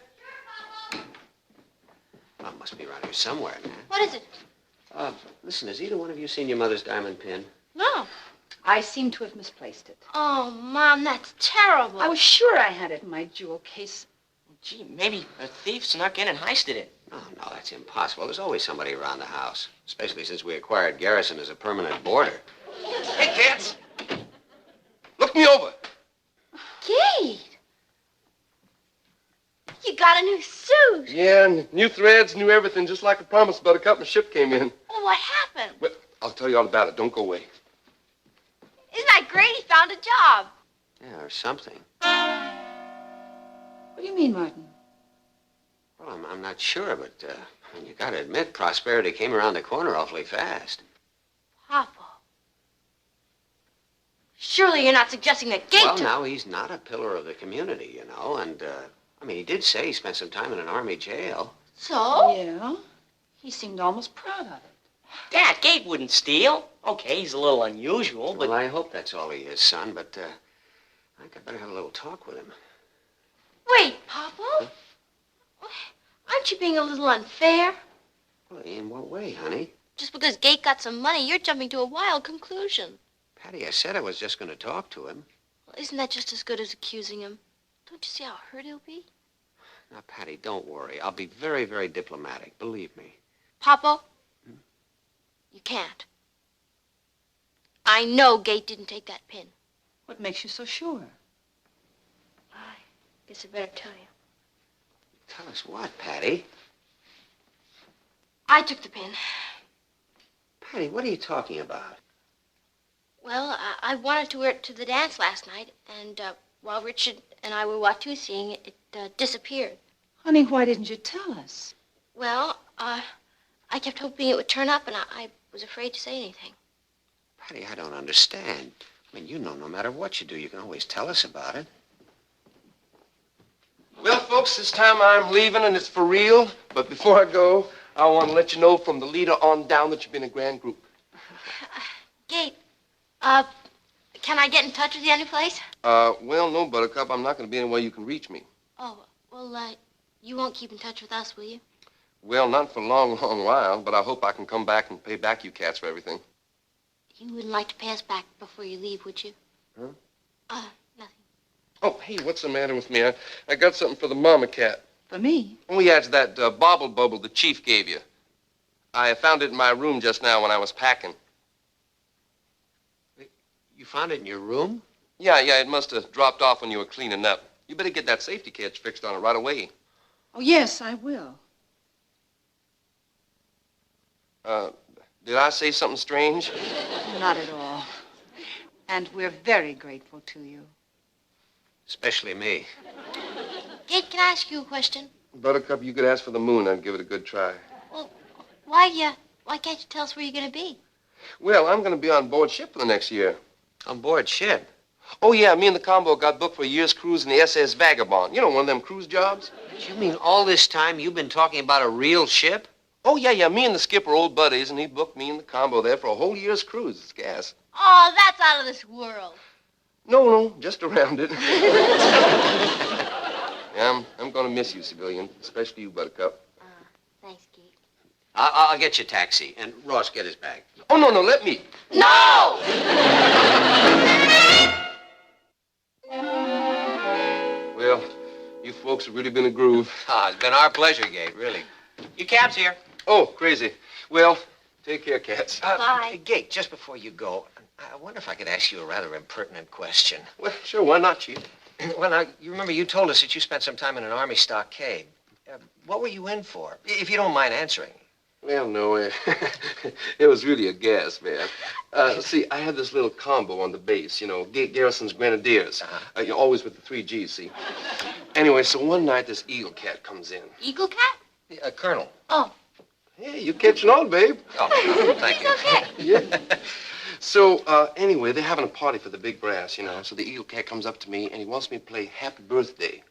Well, it must be around here somewhere, man. What is it? Listen, has either one of you seen your mother's diamond pin? No. I seem to have misplaced it. Oh, Mom, that's terrible. I was sure I had it in my jewel case. Gee, maybe a thief snuck in and heisted it. Oh, no, that's impossible. There's always somebody around the house, especially since we acquired Garrison as a permanent boarder. Hey, cats! Look me over. Kate! You got a new suit. Yeah, new threads, new everything, just like I promised, Buttercup. My ship came in. Oh, what happened? Well, I'll tell you all about it. Don't go away. Isn't that great? He found a job. Yeah, or something. What do you mean, Martin? Well, I'm not sure, but you gotta admit, prosperity came around the corner awfully fast. Poppo. Surely you're not suggesting that Kate Well, took... now, he's not a pillar of the community, you know, and, I mean, he did say he spent some time in an army jail. So? Yeah. He seemed almost proud of it. Dad, Gate wouldn't steal. Okay, he's a little unusual, but... Well, I hope that's all he is, son, but I think I better have a little talk with him. Wait, Poppo. Aren't you being a little unfair? Well, in what way, honey? Just because Gate got some money, you're jumping to a wild conclusion. Patty, I said I was just going to talk to him. Well, isn't that just as good as accusing him? Don't you see how hurt he'll be? Now, Patty, don't worry. I'll be very, very diplomatic, believe me. Poppo, you can't. I know Gate didn't take that pin. What makes you so sure? I guess I better tell you. Tell us what, Patty? I took the pin. Patty, what are you talking about? Well, I wanted to wear it to the dance last night, and while Richard and I were Watusiing, it disappeared. Honey, why didn't you tell us? Well, I kept hoping it would turn up, and I was afraid to say anything. Patty, I don't understand. I mean, you know, no matter what you do, you can always tell us about it. Well, folks, this time I'm leaving, and it's for real. But before I go, I want to let you know from the leader on down that you've been a grand group. Gate, can I get in touch with you any place? Well, no, Buttercup. I'm not going to be anywhere you can reach me. Oh, well, you won't keep in touch with us, will you? Well, not for a long, long while, but I hope I can come back and pay back you cats for everything. You wouldn't like to pay us back before you leave, would you? Huh? Nothing. Oh, hey, what's the matter with me? I got something for the mama cat. For me? Oh, yeah, it's that bobble bubble the chief gave you. I found it in my room just now when I was packing. You found it in your room? Yeah, it must have dropped off when you were cleaning up. You better get that safety catch fixed on it right away. Oh, yes, I will. Did I say something strange? Not at all. And we're very grateful to you. Especially me. Gate, can I ask you a question? Buttercup, you could ask for the moon. I'd give it a good try. Well, why can't you tell us where you're going to be? Well, I'm going to be on board ship for the next year. On board ship? Oh, yeah, me and the combo got booked for a year's cruise in the SS Vagabond. You know, one of them cruise jobs? You mean all this time you've been talking about a real ship? Oh, yeah, me and the skipper are old buddies, and he booked me and the combo there for a whole year's cruise. It's gas. Oh, that's out of this world. No, just around it. Yeah, I'm going to miss you, civilian, especially you, Buttercup. Thanks, Gate. I'll get you a taxi, and Ross, get his bag. Oh, no, let me. No! Well, you folks have really been a groove. It's been our pleasure, Gate, really. Your cab's here. Oh, crazy. Well, take care, cats. Bye. Gate, just before you go, I wonder if I could ask you a rather impertinent question. Well, sure, why not, Chief? Well, now, you remember you told us that you spent some time in an Army stockade. What were you in for, if you don't mind answering? Well, no, it was really a gas, man. See, I had this little combo on the base, you know, Garrison's Grenadiers. Always with the 3 Gs, see. Anyway, so one night this Eagle Cat comes in. Eagle Cat? Colonel. Oh. Hey, you catching on, babe. Oh, thank you. Okay. Yeah. So, anyway, they're having a party for the big brass, you know. So the Eagle Cat comes up to me, and he wants me to play Happy Birthday.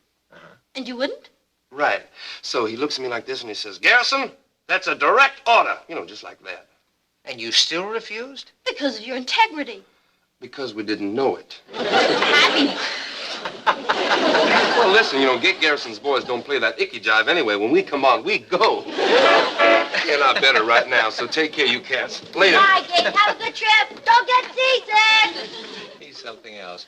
And you wouldn't? Right. So he looks at me like this, and he says, Garrison, that's a direct order. You know, just like that. And you still refused? Because of your integrity. Because we didn't know it. Happy. Well, listen, you know, Garrison's boys don't play that icky jive anyway. When we come on, we go. And I better right now, so take care, you cats. Later. Bye, Gate. Have a good trip. Don't get seasick. He's something else.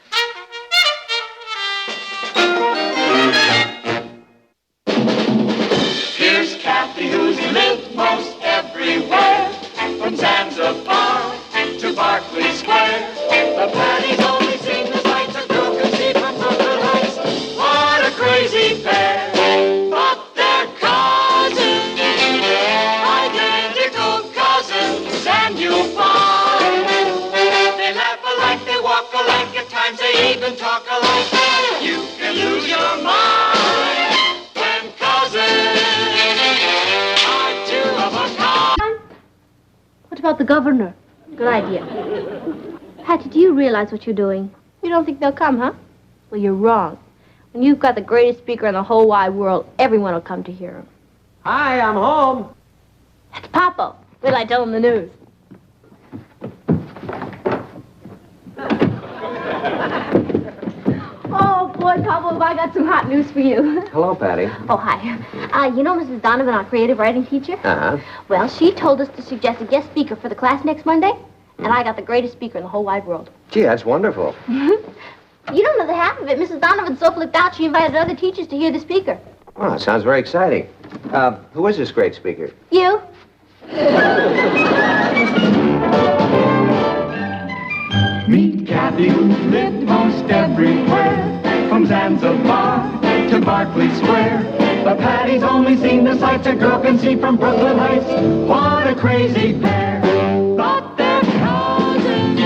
Here's Kathy, who's lived most everywhere, from Zanzibar to Berkeley Square. The Patties only seen the sights a girl can see from Brooklyn Heights. What a crazy pair! But they're cousins, identical cousins, and you'll find they laugh alike, they walk alike, at times they even talk alike. You can lose your mind when cousins are two of a kind. What about the governor? Good idea. Patty, do you realize what you're doing? You don't think they'll come, huh? Well, you're wrong. When you've got the greatest speaker in the whole wide world, everyone will come to hear him. Hi, I'm home. That's Poppo. Wait till I tell him the news. Oh, boy, Poppo, I got some hot news for you. Hello, Patty. Oh, hi. You know Mrs. Donovan, our creative writing teacher? Uh-huh. Well, she told us to suggest a guest speaker for the class next Monday, and I got the greatest speaker in the whole wide world. Gee, that's wonderful. You don't know the half of it. Mrs. Donovan's so flipped out, she invited other teachers to hear the speaker. Well, it sounds very exciting. Who is this great speaker? You? Meet Kathy, who lived most everywhere, from Zanzibar to Berkeley Square. But Patty's only seen the sights a girl can see from Brooklyn Heights. What a crazy pair! Thought they're cousins,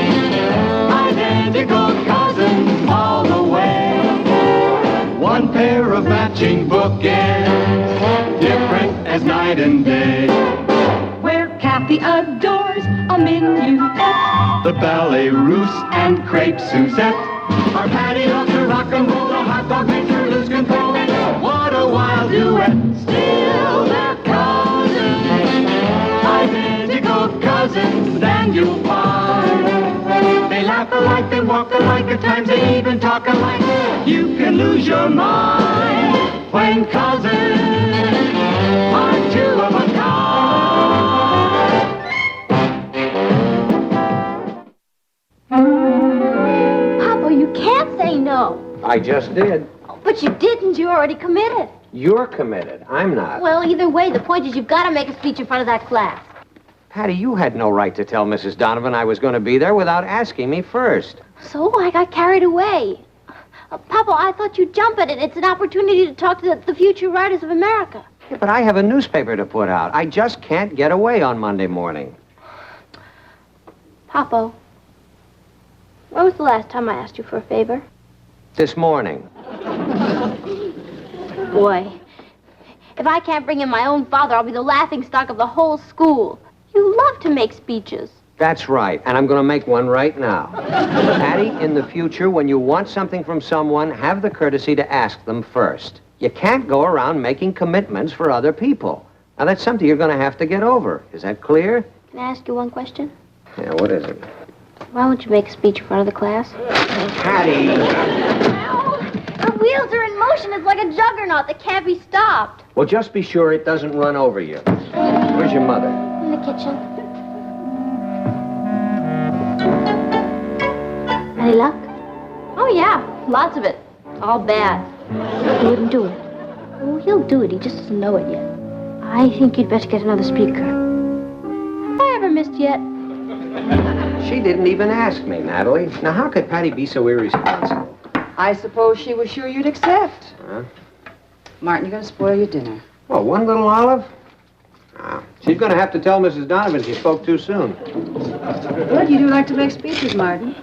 identical cousins all the way. One pair of matching bookends, different as night and day. Where Kathy adores a minuet. The ballet russe and crepe Suzette. Our Patty loves to rock and roll, the hot dog makes her lose control. What a wild duet! Still they're cousins, identical cousins, and you'll find they laugh alike, they walk alike, at times they even talk alike. You can lose your mind when cousins are two of a kind. Poppo, you can't say no. I just did. But you didn't. You already committed. You're committed. I'm not. Well, either way, the point is you've got to make a speech in front of that class. Patty, you had no right to tell Mrs. Donovan I was going to be there without asking me first. So I got carried away. Poppo, I thought you'd jump at it. It's an opportunity to talk to the future writers of America. Yeah, but I have a newspaper to put out. I just can't get away on Monday morning. Poppo, when was the last time I asked you for a favor? This morning. Boy, if I can't bring in my own father, I'll be the laughingstock of the whole school. You love to make speeches. That's right, and I'm going to make one right now. Patty, in the future, when you want something from someone, have the courtesy to ask them first. You can't go around making commitments for other people. Now, that's something you're going to have to get over. Is that clear? Can I ask you one question? Yeah, what is it? Why won't you make a speech in front of the class? Patty! The wheels are in motion. It's like a juggernaut that can't be stopped. Well, just be sure it doesn't run over you. Where's your mother? In the kitchen. Any luck? Oh, yeah. Lots of it. All bad. He wouldn't do it. Oh, he'll do it. He just doesn't know it yet. I think you'd better get another speaker. Have I ever missed yet? She didn't even ask me, Natalie. Now, how could Patty be so irresponsible? I suppose she was sure you'd accept. Huh? Martin, you're going to spoil your dinner. Well, one little olive? Ah, she's going to have to tell Mrs. Donovan she spoke too soon. But you do like to make speeches, Martin.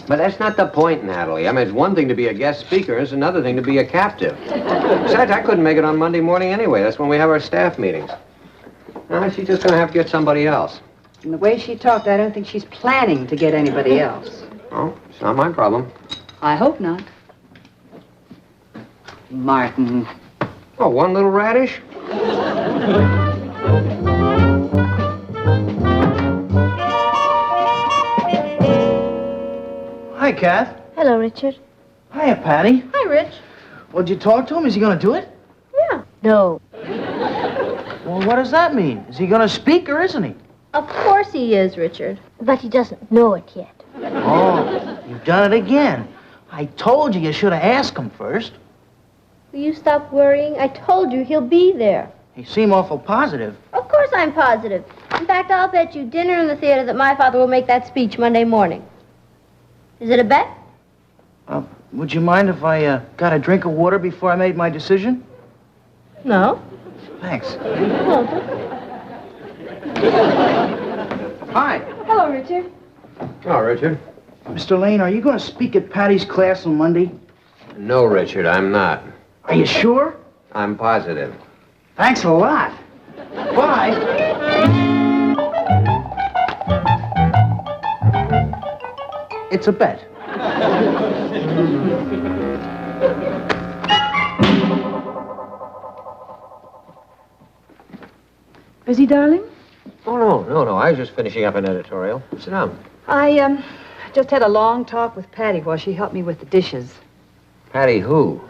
But that's not the point, Natalie. I mean, it's one thing to be a guest speaker, it's another thing to be a captive. Besides, I couldn't make it on Monday morning anyway. That's when we have our staff meetings. She's just going to have to get somebody else. From the way she talked, I don't think she's planning to get anybody else. Oh, it's not my problem. I hope not. Martin. Oh, one little radish? Hi, Kath. Hello, Richard. Hiya, Patty. Hi, Rich. Well, did you talk to him? Is he going to do it? Yeah. No. Well, what does that mean? Is he going to speak or isn't he? Of course he is, Richard. But he doesn't know it yet. Oh, you've done it again. I told you you should have asked him first. Will you stop worrying? I told you he'll be there. You seem awful positive. Of course I'm positive. In fact, I'll bet you dinner in the theater that my father will make that speech Monday morning. Is it a bet? Would you mind if I got a drink of water before I made my decision? No. Thanks. Oh. Hi. Hello, Richard. Oh, Richard. Mr. Lane, are you going to speak at Patty's class on Monday? No, Richard, I'm not. Are you sure? I'm positive. Thanks a lot. Bye. It's a bet. Busy, darling? Oh, no. I was just finishing up an editorial. Sit down. I, just had a long talk with Patty while she helped me with the dishes. Patty who?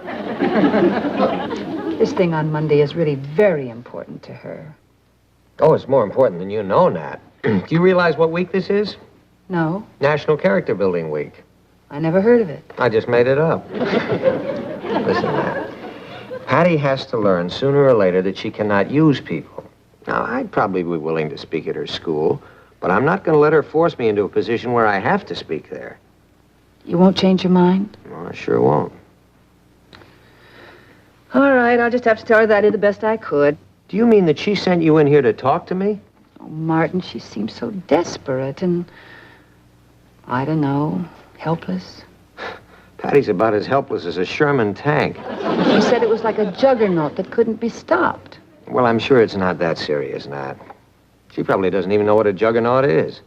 This thing on Monday is really very important to her. Oh, it's more important than you know, Nat. Do you realize what week this is? No, National Character Building Week. I never heard of it. I just made it up. Listen, Nat. Patty has to learn sooner or later that she cannot use people. Now, I'd probably be willing to speak at her school, but I'm not going to let her force me into a position where I have to speak there. You won't change your mind? Well, I sure won't. All right, I'll just have to tell her that I did the best I could. Do you mean that she sent you in here to talk to me? Oh, Martin, she seems so desperate and, I don't know, helpless. Patty's about as helpless as a Sherman tank. She said it was like a juggernaut that couldn't be stopped. Well, I'm sure it's not that serious, Nat. She probably doesn't even know what a juggernaut is.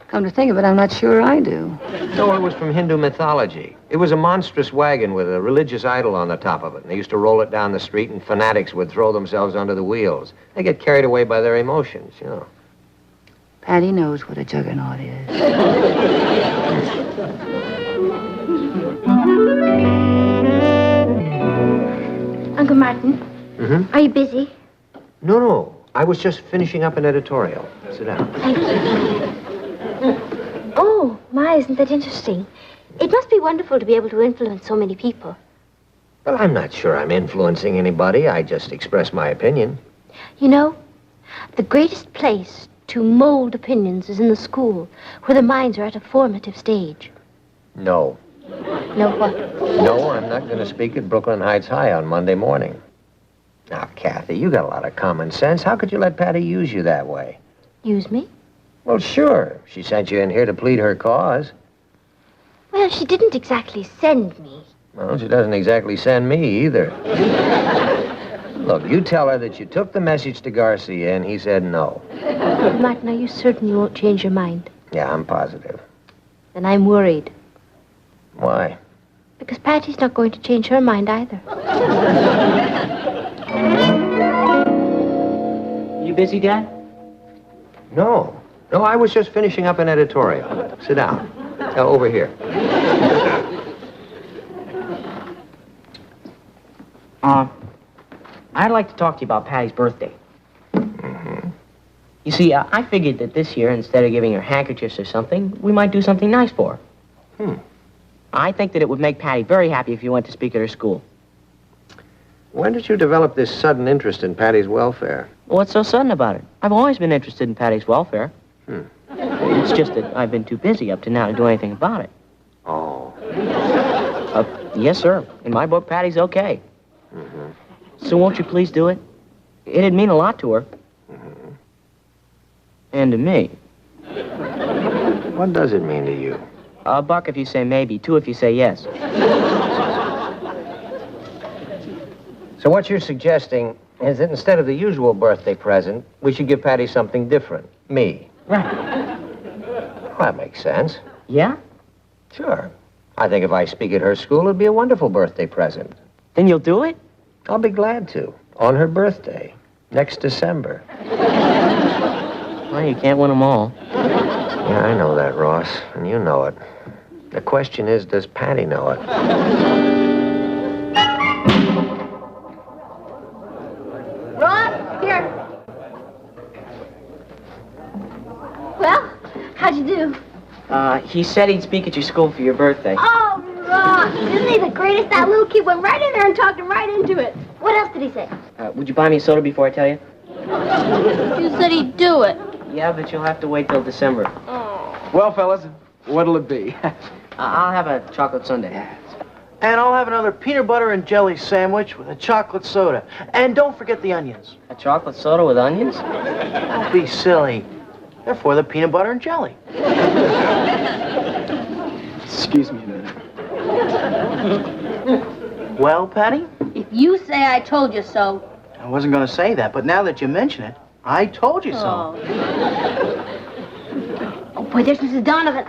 Come to think of it, I'm not sure I do. No, it was from Hindu mythology. It was a monstrous wagon with a religious idol on the top of it. And they used to roll it down the street, and fanatics would throw themselves under the wheels. They get carried away by their emotions, you know. Patty knows what a juggernaut is. Uncle Martin, are you busy? No. I was just finishing up an editorial. Sit down. Thank you. Oh, my, isn't that interesting? It must be wonderful to be able to influence so many people. Well, I'm not sure I'm influencing anybody. I just express my opinion. You know, the greatest place to mold opinions is in the school, where the minds are at a formative stage. No. No what? No, I'm not going to speak at Brooklyn Heights High on Monday morning. Now, Kathy, you got a lot of common sense. How could you let Patty use you that way? Use me? Well, sure. She sent you in here to plead her cause. Well, she didn't exactly send me. Well, she doesn't exactly send me either. Look, you tell her that you took the message to Garcia and he said no. Martin, are you certain you won't change your mind? Yeah, I'm positive. Then I'm worried. Why? Because Patty's not going to change her mind either. You busy, Dad? No, I was just finishing up an editorial. Sit down. Over here. I'd like to talk to you about Patty's birthday. You see, I figured that this year, instead of giving her handkerchiefs or something, we might do something nice for her. I think that it would make Patty very happy if you went to speak at her school. When did you develop this sudden interest in Patty's welfare? Well, what's so sudden about it? I've always been interested in Patty's welfare. It's just that I've been too busy up to now to do anything about it. Oh. Yes, sir. In my book, Patty's okay. So won't you please do it? It'd mean a lot to her. And to me. What does it mean to you? $1 if you say maybe, 2 if you say yes. So what you're suggesting is that instead of the usual birthday present, we should give Patty something different. Me. Right. Well, that makes sense. Yeah? Sure. I think if I speak at her school, it'd be a wonderful birthday present. Then you'll do it? I'll be glad to. On her birthday. Next December. Well, you can't win them all. Yeah, I know that, Ross. And you know it. The question is, does Patty know it? Ross, here. Well, how'd you do? He said he'd speak at your school for your birthday. Oh, Ross, isn't he the greatest? That little kid went right in there and talked him right into it. What else did he say? Would you buy me a soda before I tell you? You said he'd do it. Yeah, but you'll have to wait till December. Well, fellas, what'll it be? I'll have a chocolate sundae. And I'll have another peanut butter and jelly sandwich with a chocolate soda. And don't forget the onions. A chocolate soda with onions? Don't be silly. They're for the peanut butter and jelly. Excuse me a minute. Well, Patty? If you say I told you so. I wasn't going to say that, but now that you mention it, I told you so. Oh, boy, there's Mrs. Donovan.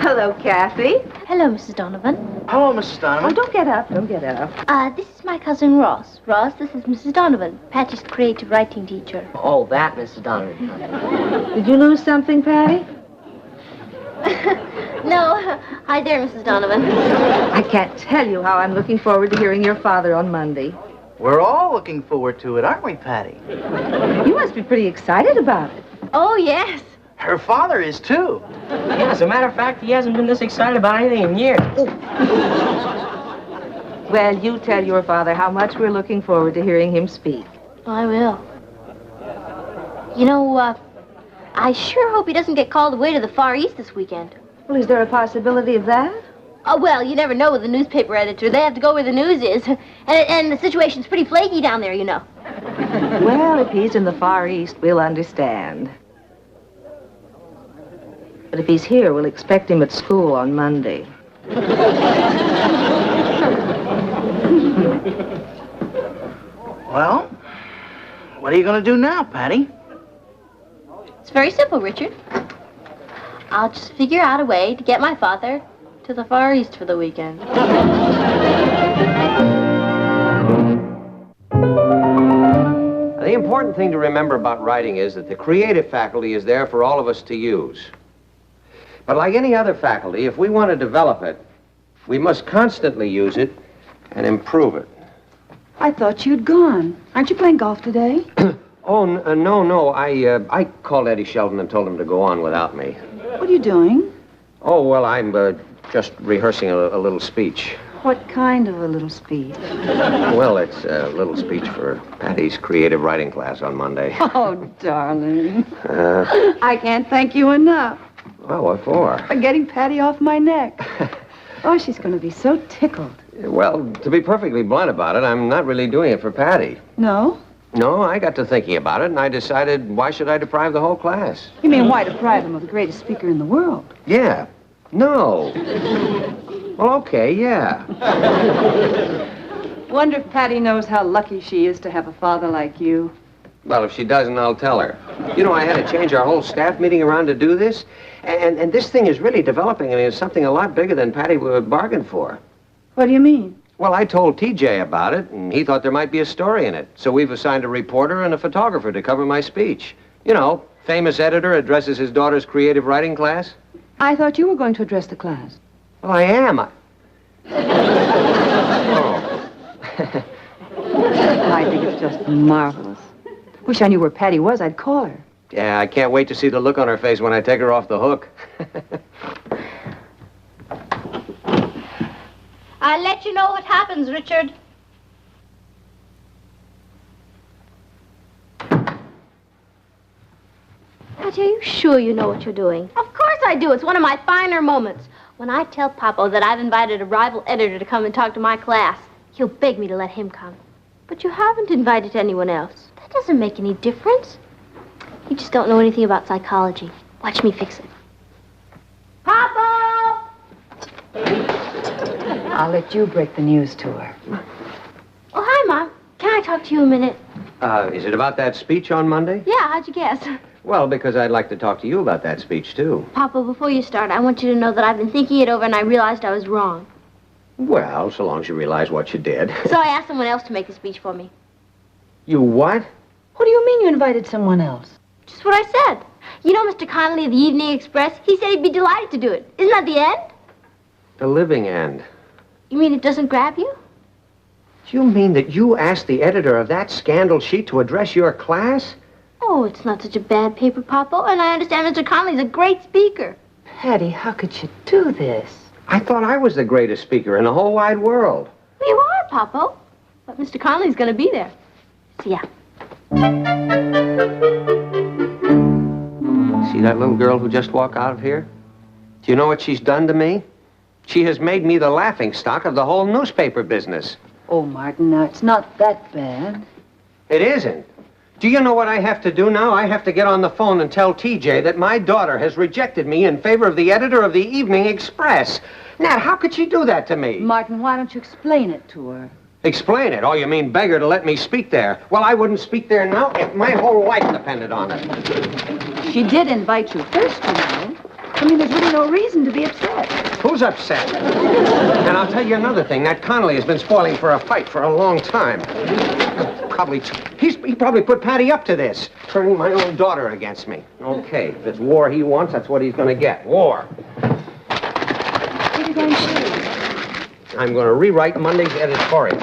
Hello, Kathy. Hello, Mrs. Donovan. Hello, Mrs. Oh, Donovan. don't get up. Don't get up. This is my cousin Ross. Ross, this is Mrs. Donovan, Patty's creative writing teacher. Oh, that, Mrs. Donovan. Did you lose something, Patty? No. Hi there, Mrs. Donovan. I can't tell you how I'm looking forward to hearing your father on Monday. We're all looking forward to it, aren't we, Patty? You must be pretty excited about it. Oh, yes. Her father is, too. Yeah, as a matter of fact, he hasn't been this excited about anything in years. Well, you tell your father how much we're looking forward to hearing him speak. I will. You know, I sure hope he doesn't get called away to the Far East this weekend. Well, is there a possibility of that? Oh, well, you never know with the newspaper editor. They have to go where the news is. And the situation's pretty flaky down there, you know. Well, if he's in the Far East, we'll understand. But if he's here, we'll expect him at school on Monday. Well, what are you going to do now, Patty? It's very simple, Richard. I'll just figure out a way to get my father to the Far East for the weekend. The important thing to remember about writing is that the creative faculty is there for all of us to use. But like any other faculty, if we want to develop it, we must constantly use it and improve it. I thought you'd gone. Aren't you playing golf today? No. I called Eddie Sheldon and told him to go on without me. What are you doing? Oh, well, I'm just rehearsing a little speech. What kind of a little speech? Well, it's a little speech for Patty's creative writing class on Monday. Oh, darling. I can't thank you enough Well, what for? for getting Patty off my neck. Oh, she's going to be so tickled. Well, to be perfectly blunt about it, I'm not really doing it for Patty. No? No, I got to thinking about it, and I decided, why should I deprive the whole class? You mean why deprive him of the greatest speaker in the world? Yeah. No. Well, okay, yeah. Wonder if Patty knows how lucky she is to have a father like you. Well, if she doesn't, I'll tell her. You know, I had to change our whole staff meeting around to do this, and this thing is really developing. I mean, it's something a lot bigger than Patty would bargain for. What do you mean? Well, I told TJ about it, and he thought there might be a story in it. So we've assigned a reporter and a photographer to cover my speech. You know, famous editor addresses his daughter's creative writing class. I thought you were going to address the class. Well, I am. Oh. I think it's just marvelous. Wish I knew where Patty was. I'd call her. Yeah, I can't wait to see the look on her face when I take her off the hook. I'll let you know what happens, Richard. Patty, are you sure you know what you're doing? Of course I do. It's one of my finer moments. When I tell Poppo that I've invited a rival editor to come and talk to my class, he'll beg me to let him come. But you haven't invited anyone else. That doesn't make any difference. You just don't know anything about psychology. Watch me fix it. Poppo! I'll let you break the news to her. Oh, hi, Mom. Can I talk to you a minute? Is it about that speech on Monday? Yeah, how'd you guess? Well, because I'd like to talk to you about that speech, too. Papa, before you start, I want you to know that I've been thinking it over and I realized I was wrong. Well, so long as you realize what you did. So I asked someone else to make a speech for me. You what? What do you mean you invited someone else? Just what I said. You know Mr. Connolly of the Evening Express? He said he'd be delighted to do it. Isn't that the end? The living end. You mean it doesn't grab you? Do you mean that you asked the editor of that scandal sheet to address your class? Oh, it's not such a bad paper, Poppo, and I understand Mr. Connolly's a great speaker. Patty, how could you do this? I thought I was the greatest speaker in the whole wide world. You are, Poppo. But Mr. Connolly's going to be there. See ya. See that little girl who just walked out of here? Do you know what she's done to me? She has made me the laughingstock of the whole newspaper business. Oh, Martin, now, it's not that bad. It isn't. Do you know what I have to do now? I have to get on the phone and tell TJ that my daughter has rejected me in favor of the editor of the Evening Express. Nat, how could she do that to me? Martin, why don't you explain it to her? Explain it? Oh, you mean beg her to let me speak there? Well, I wouldn't speak there now if my whole life depended on it. She did invite you first, you know. I mean, there's really no reason to be upset. Who's upset? And I'll tell you another thing. That Connolly has been spoiling for a fight for a long time. He probably put Patty up to this, turning my own daughter against me. Okay, if it's war he wants, that's what he's going to get. War. What are you going to shoot? I'm going to rewrite Monday's editorial.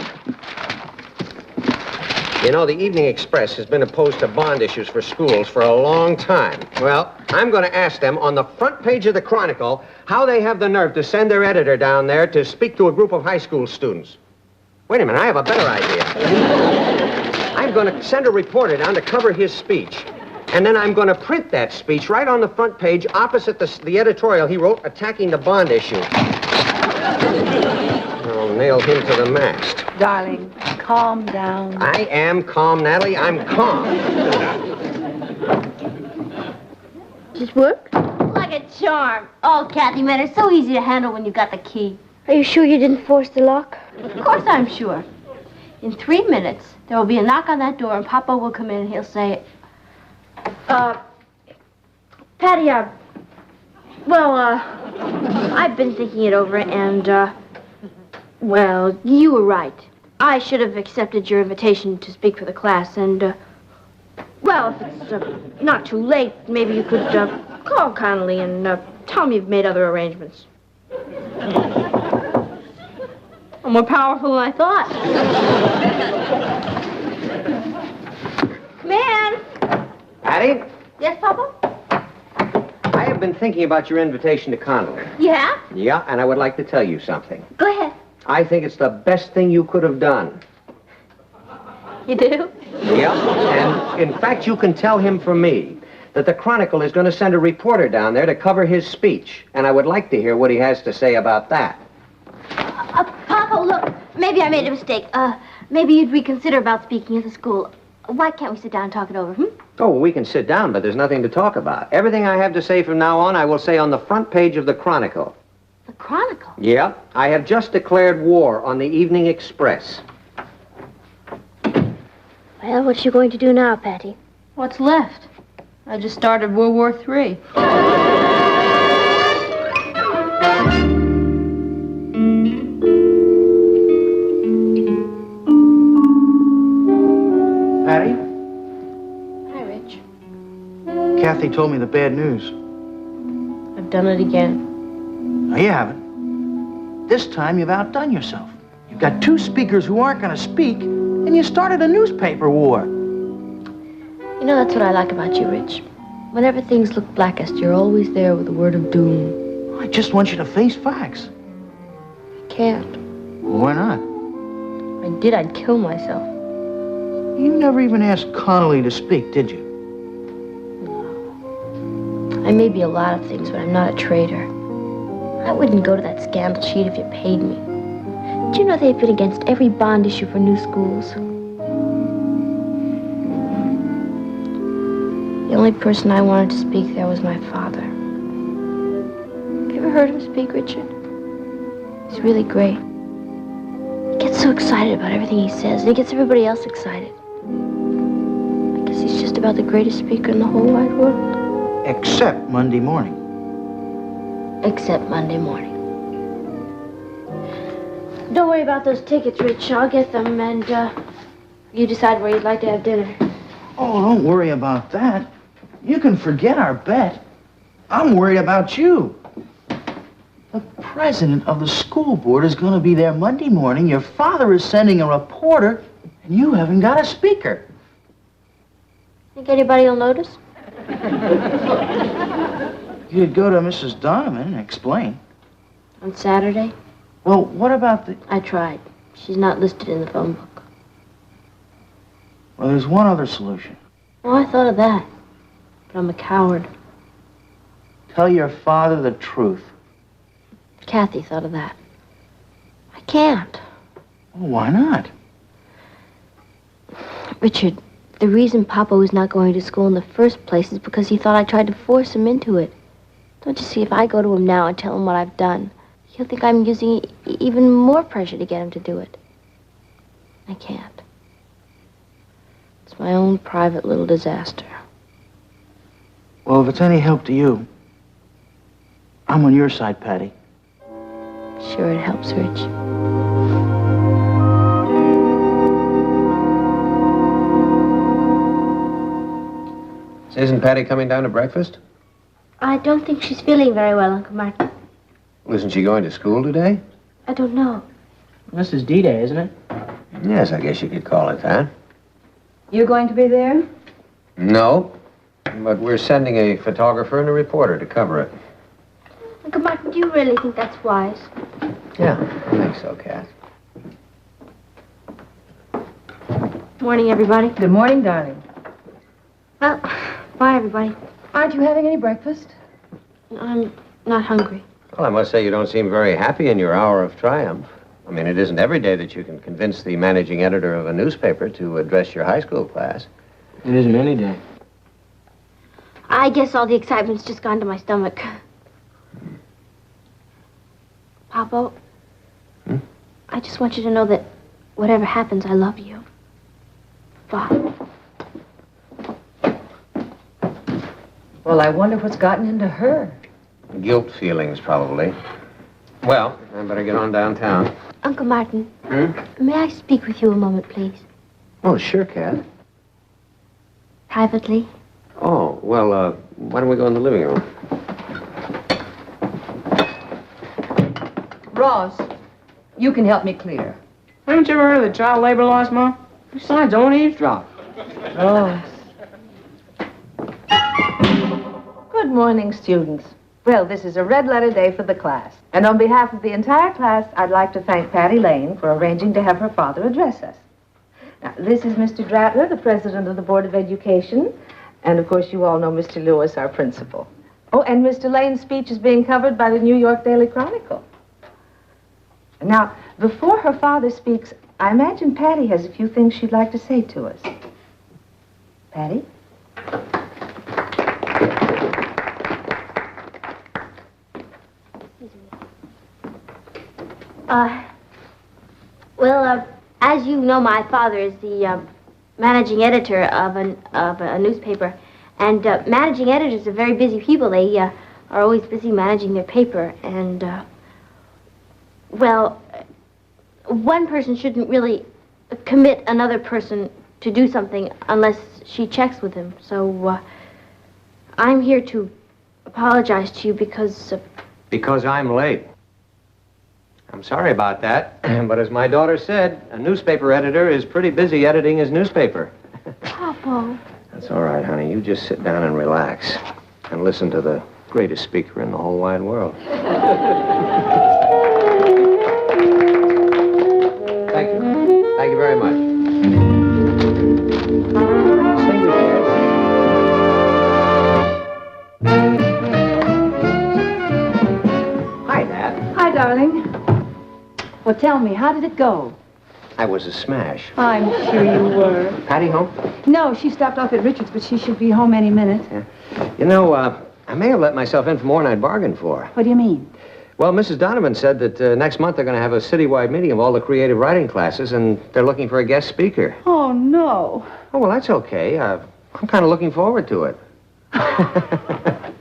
You know, the Evening Express has been opposed to bond issues for schools for a long time. Well, I'm going to ask them on the front page of the Chronicle how they have the nerve to send their editor down there to speak to a group of high school students. Wait a minute, I have a better idea. I'm going to send a reporter down to cover his speech. And then I'm going to print that speech right on the front page opposite the editorial he wrote attacking the bond issue. I'll nail him to the mast. Darling, calm down. I am calm, Natalie. I'm calm. Does this work? Like a charm. Oh, Kathy, man, it's so easy to handle when you've got the key. Are you sure you didn't force the lock? Of course I'm sure. In 3 minutes, there will be a knock on that door, and Papa will come in, and he'll say, Patty, I've been thinking it over, and, well, you were right. I should have accepted your invitation to speak for the class, and, well, if it's not too late, maybe you could call Connolly and tell him you've made other arrangements. I'm more powerful than I thought. Come in. Patty, Yes, Papa? I have been thinking about your invitation to Connolly. Yeah? Yeah, and I would like to tell you something. Go ahead. I think it's the best thing you could have done. You do? Yeah, and in fact, you can tell him from me that the Chronicle is going to send a reporter down there to cover his speech, and I would like to hear what he has to say about that. Papa, look, maybe I made a mistake. Maybe you'd reconsider about speaking at the school. Why can't we sit down and talk it over, Oh, we can sit down, but there's nothing to talk about. Everything I have to say from now on, I will say on the front page of the Chronicle. The Chronicle? Yeah, I have just declared war on the Evening Express. Well, what you going to do now, Patty? What's left? I just started World War III. Patty, Hi, Rich. Kathy told me the bad news. I've done it again. No, you haven't. This time you've outdone yourself. You've got 2 speakers who aren't going to speak, and you started a newspaper war. You know, that's what I like about you, Rich. Whenever things look blackest, you're always there with a word of doom. I just want you to face facts. I can't. Well, why not? If I did, I'd kill myself. You never even asked Connolly to speak, did you? I may be a lot of things, but I'm not a traitor. I wouldn't go to that scandal sheet if you paid me. Do you know they've been against every bond issue for new schools? The only person I wanted to speak there was my father. Have you ever heard him speak, Richard? He's really great. He gets so excited about everything he says, and he gets everybody else excited. I guess he's just about the greatest speaker in the whole wide world. Except Monday morning. Except Monday morning. Don't worry about those tickets, Rich. I'll get them, and you decide where you'd like to have dinner. Oh, don't worry about that. You can forget our bet. I'm worried about you. The president of the school board is going to be there Monday morning. Your father is sending a reporter, and you haven't got a speaker. Think anybody will notice? You could go to Mrs. Donovan and explain. On Saturday? Well, what about the... I tried. She's not listed in the phone book. Well, there's one other solution. Oh, I thought of that. But I'm a coward. Tell your father the truth. Kathy thought of that. I can't. Well, why not? Richard, the reason Poppo is not going to school in the first place is because he thought I tried to force him into it. Don't you see, if I go to him now and tell him what I've done, he'll think I'm using even more pressure to get him to do it. I can't. It's my own private little disaster. Well, if it's any help to you, I'm on your side, Patty. Sure, it helps, Rich. Isn't Patty coming down to breakfast? I don't think she's feeling very well, Uncle Martin. Well, isn't she going to school today? I don't know. This is D-Day, isn't it? Yes, I guess you could call it that. You going to be there? No, but we're sending a photographer and a reporter to cover it. Uncle Martin, do you really think that's wise? Yeah, I think so, Kath. Morning, everybody. Good morning, darling. Well, bye, everybody. Aren't you having any breakfast? I'm not hungry. Well, I must say you don't seem very happy in your hour of triumph. I mean, it isn't every day that you can convince the managing editor of a newspaper to address your high school class. It isn't any day. I guess all the excitement's just gone to my stomach. Poppo, I just want you to know that whatever happens, I love you. Bye. Well, I wonder what's gotten into her. Guilt feelings, probably. Well, I better get on downtown. Uncle Martin, may I speak with you a moment, please? Oh, sure, Kath. Privately? Oh, well, why don't we go in the living room? Ross, you can help me clear. Haven't you ever heard of the child labor laws, Mom? Besides, I won't eavesdrop. Ross. Good morning, students. Well, this is a red letter day for the class. And on behalf of the entire class, I'd like to thank Patty Lane for arranging to have her father address us. Now, this is Mr. Dratler, the president of the Board of Education. And, of course, you all know Mr. Lewis, our principal. Oh, and Mr. Lane's speech is being covered by the New York Daily Chronicle. Now, before her father speaks, I imagine Patty has a few things she'd like to say to us. Patty? As you know, my father is the managing editor of a newspaper, and managing editors are very busy people. They are always busy managing their paper, and one person shouldn't really commit another person to do something unless she checks with him. So I'm here to apologize to you because... Because I'm late. I'm sorry about that, but as my daughter said, a newspaper editor is pretty busy editing his newspaper. Poppo. That's all right, honey. You just sit down and relax and listen to the greatest speaker in the whole wide world. Thank you. Thank you very much. Sing with you. Hi, Dad. Hi, darling. Well, tell me, how did it go? I was a smash. I'm sure you were. Patty home? No, she stopped off at Richard's, but she should be home any minute. Yeah. You know, I may have let myself in for more than I'd bargained for. What do you mean? Well, Mrs. Donovan said that next month they're going to have a citywide meeting of all the creative writing classes, and they're looking for a guest speaker. Oh, no. Oh, well, that's okay. I'm kind of looking forward to it. Hi,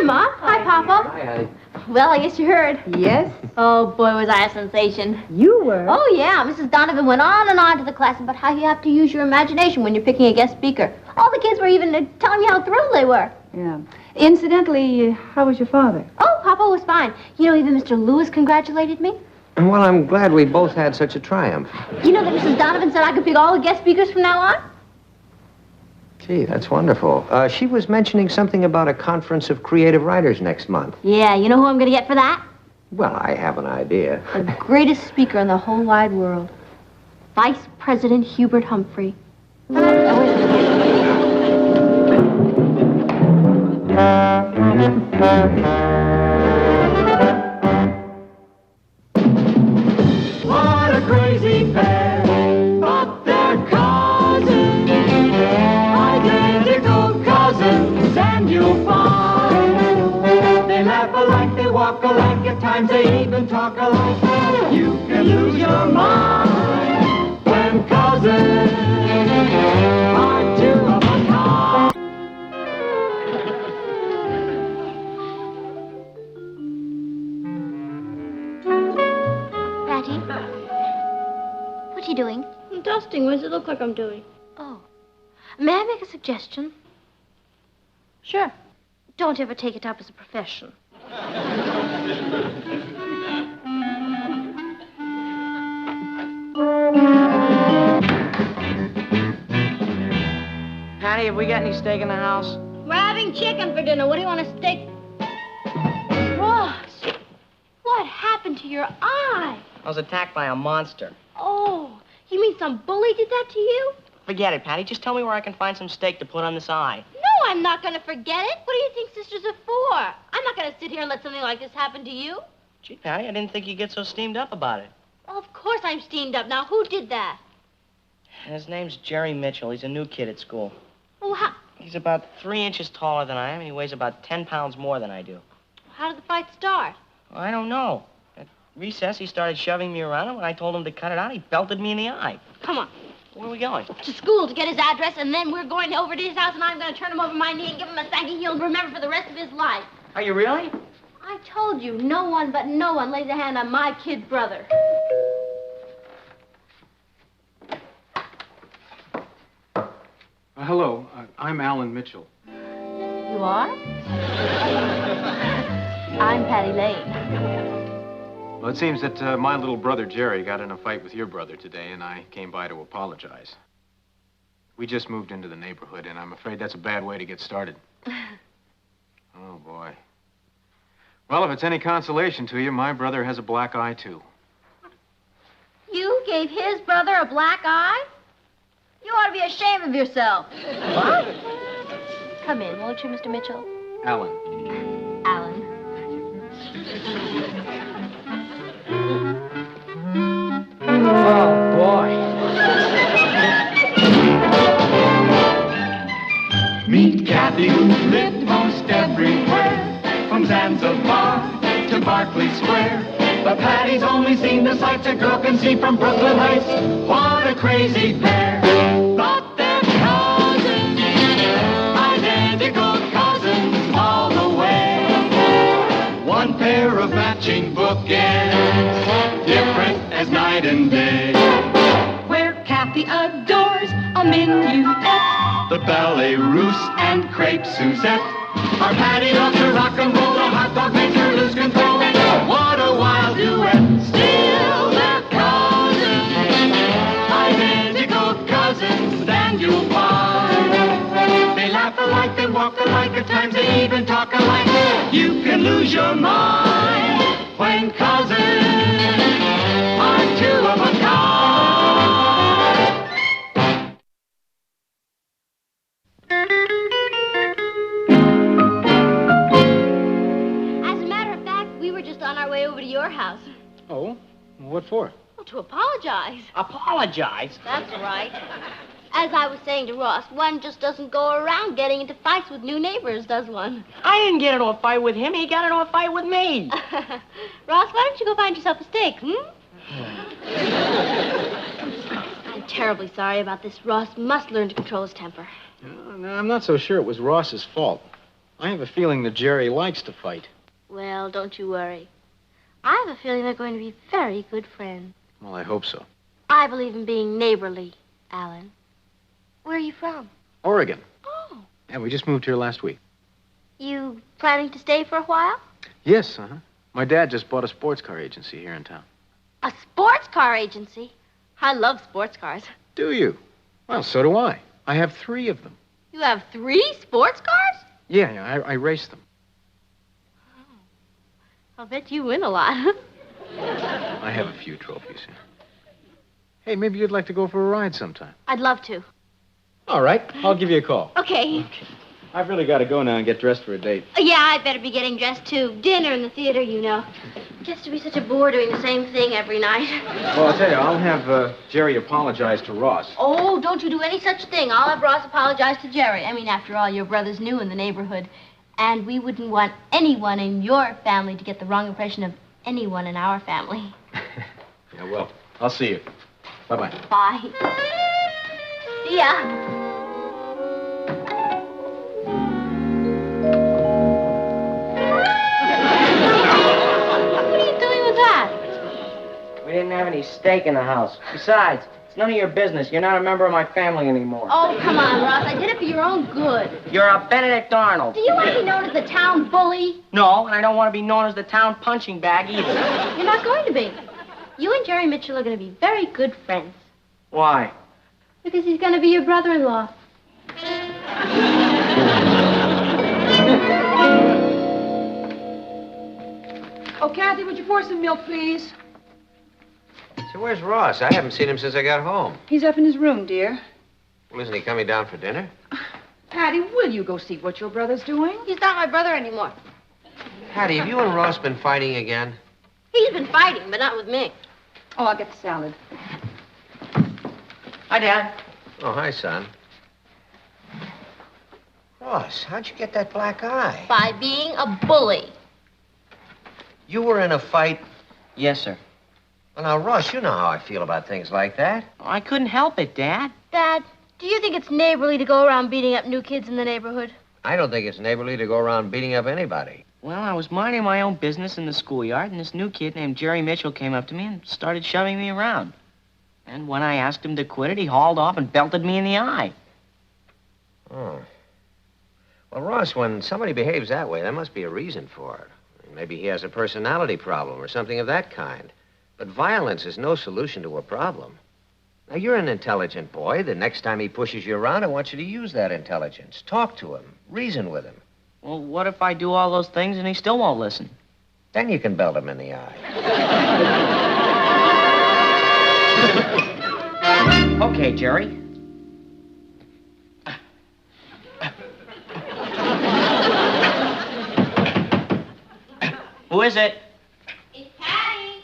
Mom. Hi, Poppo. Hi, honey. Well, I guess you heard. Yes? Oh, boy, was I a sensation. You were? Oh, yeah. Mrs. Donovan went on and on to the class about how you have to use your imagination when you're picking a guest speaker. All the kids were even telling me how thrilled they were. Yeah. Incidentally, how was your father? Oh, Papa was fine. You know, even Mr. Lewis congratulated me. Well, I'm glad we both had such a triumph. You know that Mrs. Donovan said I could pick all the guest speakers from now on? Gee, that's wonderful. She was mentioning something about a conference of creative writers next month. Yeah, you know who I'm going to get for that? Well, I have an idea. The greatest speaker in the whole wide world. Vice President Hubert Humphrey. What a crazy pair, but they're cousins, identical cousins, and you'll find they laugh alike, they walk alike, at times they even talk alike. You can lose your mind when cousins are two of a kind. Patty? What are you doing? I'm dusting. What does it look like I'm doing? Oh. May I make a suggestion? Sure. Don't ever take it up as a profession. Patty, have we got any steak in the house? We're having chicken for dinner. What do you want to steak? Ross, what happened to your eye? I was attacked by a monster. Oh, you mean some bully did that to you? Forget it, Patty. Just tell me where I can find some steak to put on this eye. No, I'm not going to forget it. What do you think sisters are for? I'm not going to sit here and let something like this happen to you. Gee, Patty, I didn't think you'd get so steamed up about it. Well, of course I'm steamed up. Now, who did that? His name's Jerry Mitchell. He's a new kid at school. Well, He's about 3 inches taller than I am, and he weighs about 10 pounds more than I do. how did the fight start? Well, I don't know. At recess, he started shoving me around, and when I told him to cut it out, he belted me in the eye. Come on. Where are we going? To school to get his address, and then we're going over to his house, and I'm going to turn him over my knee and give him a spanking he'll remember for the rest of his life. Are you really? I told you, no one lays a hand on my kid brother. Hello, I'm Alan Mitchell. You are? I'm Patty Lane. Well, it seems that my little brother Jerry got in a fight with your brother today, and I came by to apologize. We just moved into the neighborhood, and I'm afraid that's a bad way to get started. Oh, boy. Well, if it's any consolation to you, my brother has a black eye, too. You gave his brother a black eye? You ought to be ashamed of yourself. What? Come in, won't you, Mr. Mitchell? Alan. Alan. Oh, boy. Meet Kathy, who lived most everywhere, from Zanzibar to Berkeley Square. But Patty's only seen the sights a girl can see from Brooklyn Heights. What a crazy pair. Thought they're cousins, identical cousins all the way. One pair of matching bookends, different as night and day. Where Kathy adores a minuet, The ballet russe and crepe Suzette. Our Patty loves to rock and roll, the hot dog makes her lose control. What a wild duet, still they're cousins, identical cousins, and you'll find they laugh alike, they walk alike, at times they even talk alike. You can lose your mind when cousins are two of a kind. As a matter of fact, we were just on our way over to your house. Oh? What for? Well, to apologize. Apologize? That's right. As I was saying to Ross, one just doesn't go around getting into fights with new neighbors, does one? I didn't get into a fight with him. He got into a fight with me. Ross, why don't you go find yourself a steak, I'm terribly sorry about this. Ross must learn to control his temper. No, I'm not so sure it was Ross's fault. I have a feeling that Jerry likes to fight. Well, don't you worry. I have a feeling they're going to be very good friends. Well, I hope so. I believe in being neighborly, Alan. Where are you from? Oregon. Oh. Yeah, we just moved here last week. You planning to stay for a while? Yes, My dad just bought a sports car agency here in town. A sports car agency? I love sports cars. Do you? Well, so do I. I have 3 of them. You have 3 sports cars? Yeah, I race them. I'll bet you win a lot. I have a few trophies. Yeah. Hey, maybe you'd like to go for a ride sometime. I'd love to. All right, I'll give you a call. Okay. I've really got to go now and get dressed for a date. Yeah, I'd better be getting dressed, too. Dinner in the theater, you know. Gets to be such a bore doing the same thing every night. Well, I'll tell you, I'll have Jerry apologize to Ross. Oh, don't you do any such thing. I'll have Ross apologize to Jerry. I mean, after all, your brother's new in the neighborhood. And we wouldn't want anyone in your family to get the wrong impression of anyone in our family. Yeah, well, I'll see you. Bye-bye. Bye. See ya. We didn't have any steak in the house. Besides, it's none of your business. You're not a member of my family anymore. Oh, come on, Ross. I did it for your own good. You're a Benedict Arnold. Do you want to be known as the town bully? No, and I don't want to be known as the town punching bag either. You're not going to be. You and Jerry Mitchell are going to be very good friends. Why? Because he's going to be your brother-in-law. Oh, Kathy, would you pour some milk, please? So where's Ross? I haven't seen him since I got home. He's up in his room, dear. Well, isn't he coming down for dinner? Patty, will you go see what your brother's doing? He's not my brother anymore. Hattie, have you and Ross been fighting again? He's been fighting, but not with me. Oh, I'll get the salad. Hi, Dad. Oh, hi, son. Ross, how'd you get that black eye? By being a bully. You were in a fight? Yes, sir. Well, now, Ross, you know how I feel about things like that. Oh, I couldn't help it, Dad. Dad, do you think it's neighborly to go around beating up new kids in the neighborhood? I don't think it's neighborly to go around beating up anybody. Well, I was minding my own business in the schoolyard, and this new kid named Jerry Mitchell came up to me and started shoving me around. And when I asked him to quit it, he hauled off and belted me in the eye. Oh. Well, Ross, when somebody behaves that way, there must be a reason for it. Maybe he has a personality problem or something of that kind. But violence is no solution to a problem. Now, you're an intelligent boy. The next time he pushes you around, I want you to use that intelligence. Talk to him. Reason with him. Well, what if I do all those things and he still won't listen? Then you can belt him in the eye. Okay, Jerry. Who is it? It's Patty.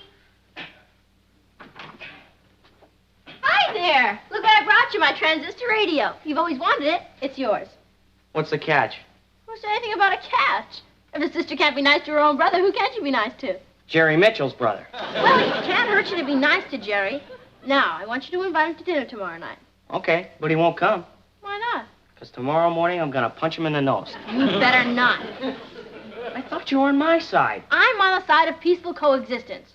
Hi there. Look what I brought you, my transistor radio. You've always wanted it. It's yours. What's the catch? Who said anything about a catch? If a sister can't be nice to her own brother, who can she be nice to? Jerry Mitchell's brother. Well, it can't hurt you to be nice to Jerry. Now, I want you to invite him to dinner tomorrow night. Okay, but he won't come. Why not? Because tomorrow morning I'm going to punch him in the nose. You better not. I thought you were on my side. I'm on the side of peaceful coexistence.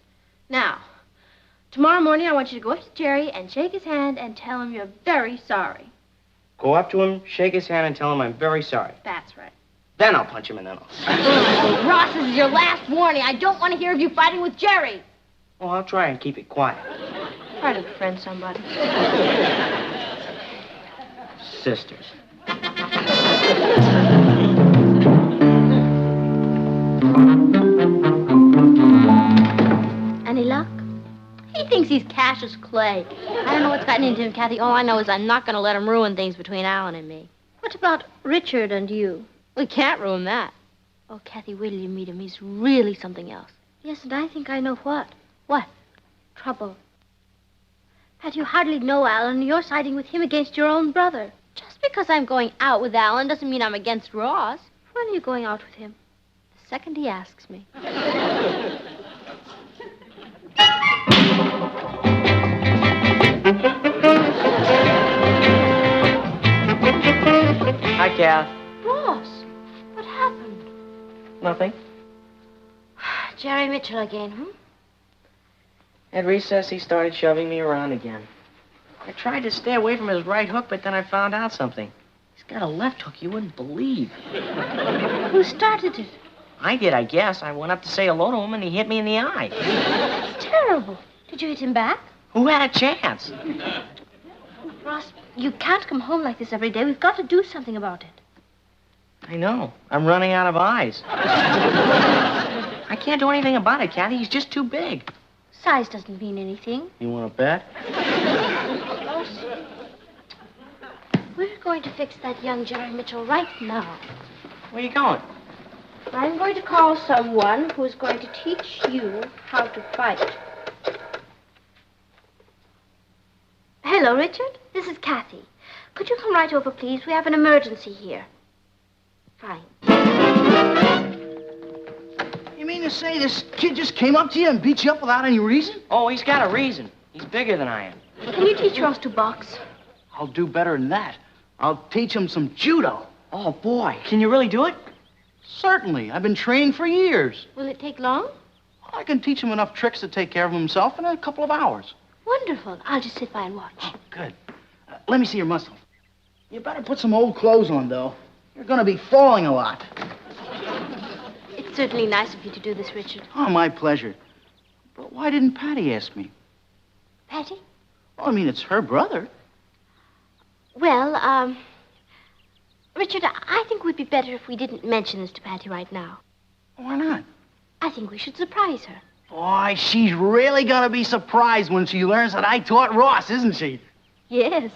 Now, tomorrow morning I want you to go up to Jerry and shake his hand and tell him you're very sorry. Go up to him, shake his hand, and tell him I'm very sorry. That's right. Then I'll punch him in the nose. Ross, this is your last warning. I don't want to hear of you fighting with Jerry. Well, I'll try and keep it quiet. Try to befriend somebody. Sisters. Any luck? He thinks he's Cassius Clay. I don't know what's gotten into him, Kathy. All I know is I'm not going to let him ruin things between Alan and me. What about Richard and you? We can't ruin that. Oh, Kathy, wait till you meet him. He's really something else. Yes, and I think I know what. What? Trouble. Pat, you hardly know Alan, and you're siding with him against your own brother. Just because I'm going out with Alan doesn't mean I'm against Ross. When are you going out with him? The second he asks me. Hi, Kath. Ross, what happened? Nothing. Jerry Mitchell again, hmm? At recess, he started shoving me around again. I tried to stay away from his right hook, but then I found out something. He's got a left hook you wouldn't believe. Who started it? I did, I guess. I went up to say hello to him, and he hit me in the eye. That's terrible. Did you hit him back? Who had a chance? Ross, you can't come home like this every day. We've got to do something about it. I know. I'm running out of eyes. I can't do anything about it, Kathy. He's just too big. Size doesn't mean anything. You want to bet? Ross, we're going to fix that young Jerry Mitchell right now. Where are you going? I'm going to call someone who's going to teach you how to fight. Hello, Richard. This is Kathy. Could you come right over, please? We have an emergency here. Fine. You mean to say this kid just came up to you and beat you up without any reason? Oh, he's got a reason. He's bigger than I am. Can you teach Ross to box? I'll do better than that. I'll teach him some judo. Oh, boy. Can you really do it? Certainly. I've been trained for years. Will it take long? I can teach him enough tricks to take care of himself in a couple of hours. Wonderful. I'll just sit by and watch. Oh, good. Let me see your muscle. You better put some old clothes on, though. You're going to be falling a lot. It's certainly nice of you to do this, Richard. Oh, my pleasure. But why didn't Patty ask me? Patty? Well, I mean, it's her brother. Well, Richard, I think it would be better if we didn't mention this to Patty right now. Why not? I think we should surprise her. Boy, she's really going to be surprised when she learns that I taught Ross, isn't she? Yes.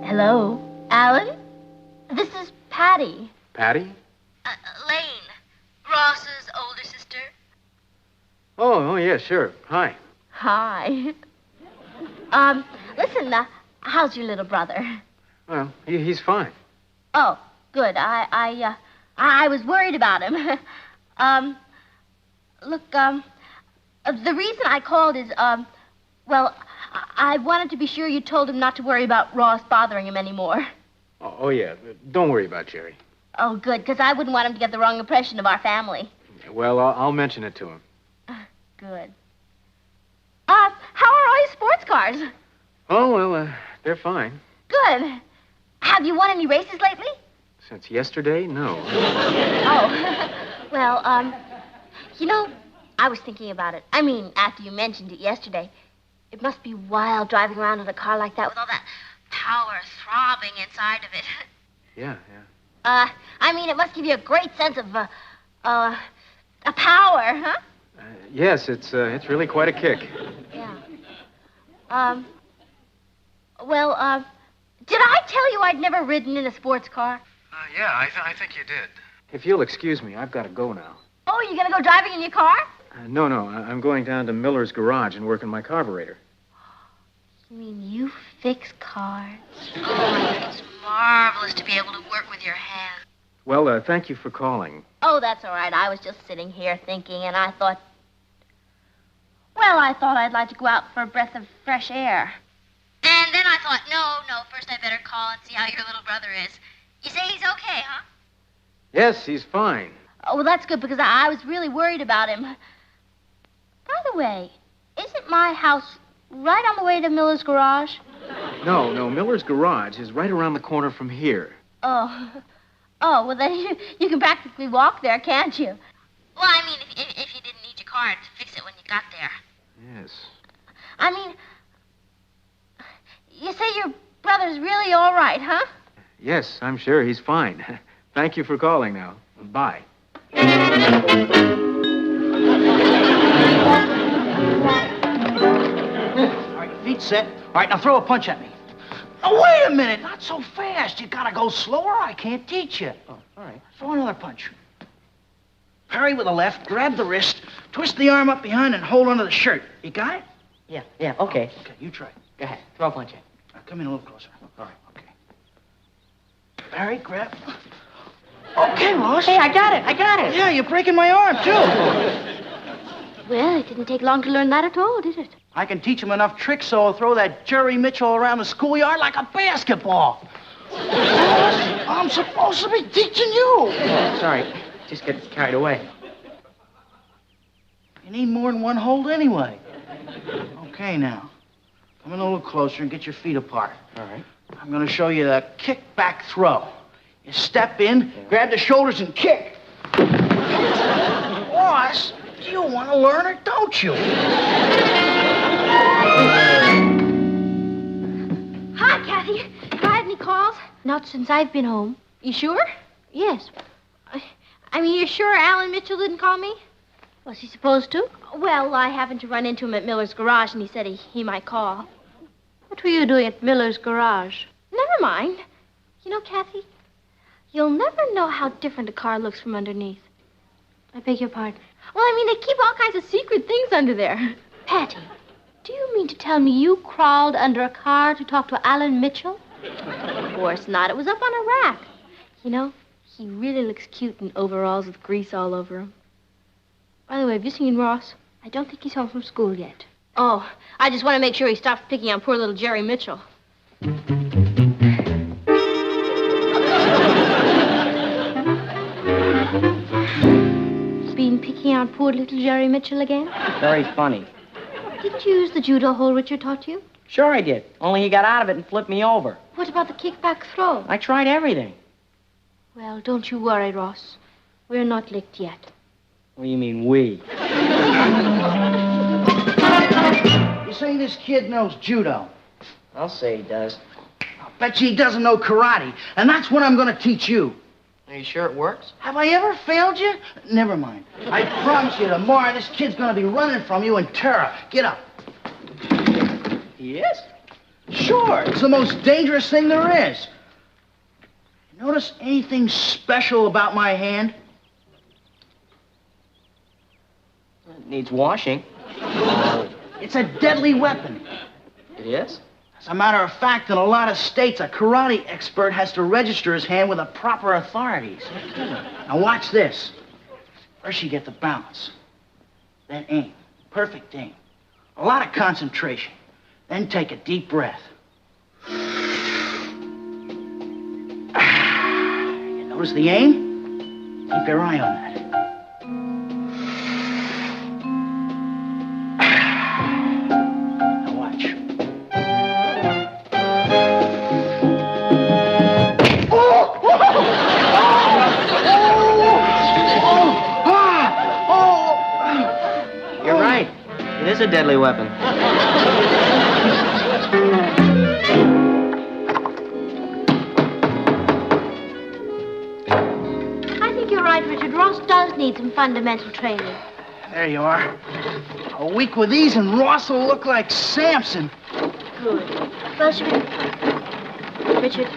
Hello, Alan? This is Patty. Patty? Lane, Ross's older sister. Oh, yeah, sure. Hi. Hi. Listen, how's your little brother? Well, he's fine. Oh, good. I was worried about him. Look, the reason I called is, well, I wanted to be sure you told him not to worry about Ross bothering him anymore. Oh, yeah. Don't worry about Jerry. Oh, good, because I wouldn't want him to get the wrong impression of our family. Well, I'll mention it to him. Good. How are all your sports cars? Oh, well, they're fine. Good. Have you won any races lately? Since yesterday, no. Oh. Well, you know, I was thinking about it. I mean, after you mentioned it yesterday. It must be wild driving around in a car like that with all that power throbbing inside of it. Yeah. I mean, it must give you a great sense of, a power, huh? Yes, it's really quite a kick. Yeah. Well, did I tell you I'd never ridden in a sports car? Yeah, I think you did. If you'll excuse me, I've got to go now. Oh, you gonna go driving in your car? No, I'm going down to Miller's garage and working my carburetor. You mean you fix cars? Oh, I think it's marvelous to be able to work with your hands. Well, thank you for calling. Oh, that's all right. I was just sitting here thinking, and I thought... Well, I thought I'd like to go out for a breath of fresh air. And then I thought, no, first I better call and see how your little brother is. You say he's okay, huh? Yes, he's fine. Oh, well, that's good, because I was really worried about him. By the way, isn't my house right on the way to Miller's garage? No, Miller's garage is right around the corner from here. Oh, well, then you can practically walk there, can't you? Well, I mean, if you didn't need your car to fix it when you got there. Yes. I mean, you say your brother's really all right, huh? Yes, I'm sure he's fine. Thank you for calling now. Bye. All right, feet set. All right, now throw a punch at me. Oh, wait a minute. Not so fast. You gotta go slower. I can't teach you. Oh, all right. Throw another punch. Parry with the left, grab the wrist, twist the arm up behind, and hold onto the shirt. You got it? Yeah, okay. Okay, you try. Go ahead. Throw a punch in. Now, come in a little closer. All right, okay. Parry, grab. Okay, Ross. Hey, I got it. Yeah, you're breaking my arm, too. Well, it didn't take long to learn that at all, did it? I can teach him enough tricks so he'll throw that Jerry Mitchell around the schoolyard like a basketball. Ross, I'm supposed to be teaching you. Oh, sorry. Just get carried away. You need more than one hold anyway. Okay, now. Come in a little closer and get your feet apart. All right. I'm going to show you the kick-back throw. You step in, grab the shoulders, and kick. Ross, you want to learn it, don't you? Hi, Kathy. Have I had any calls? Not since I've been home. You sure? Yes. I mean, you're sure Alan Mitchell didn't call me? Was he supposed to? Well, I happened to run into him at Miller's garage, and he said he might call. What were you doing at Miller's garage? Never mind. You know, Kathy, you'll never know how different a car looks from underneath. I beg your pardon. Well, I mean, they keep all kinds of secret things under there. Patty, do you mean to tell me you crawled under a car to talk to Alan Mitchell? Of course not. It was up on a rack. You know, he really looks cute in overalls with grease all over him. By the way, have you seen Ross? I don't think he's home from school yet. Oh, I just want to make sure he stops picking on poor little Jerry Mitchell. Been picking on poor little Jerry Mitchell again? Very funny. Didn't you use the judo hold Richard taught you? Sure I did. Only he got out of it and flipped me over. What about the kickback throw? I tried everything. Well, don't you worry, Ross. We're not licked yet. What do you mean, we? You say this kid knows judo? I'll say he does. I'll bet you he doesn't know karate, and that's what I'm going to teach you. Are you sure it works? Have I ever failed you? Never mind. I promise you, tomorrow this kid's going to be running from you in terror. Get up. He is? Sure, it's the most dangerous thing there is. Notice anything special about my hand? It needs washing. It's a deadly weapon. It is? As a matter of fact, in a lot of states, a karate expert has to register his hand with the proper authorities. Now watch this. First you get the balance. Then aim. Perfect aim. A lot of concentration. Then take a deep breath. You notice the aim? Keep your eye on that. Now watch. You're right. It is a deadly weapon. I think you're right, Richard. Ross does need some fundamental training. There you are. A week with these and Ross will look like Samson. Good. Well, should we... Richard.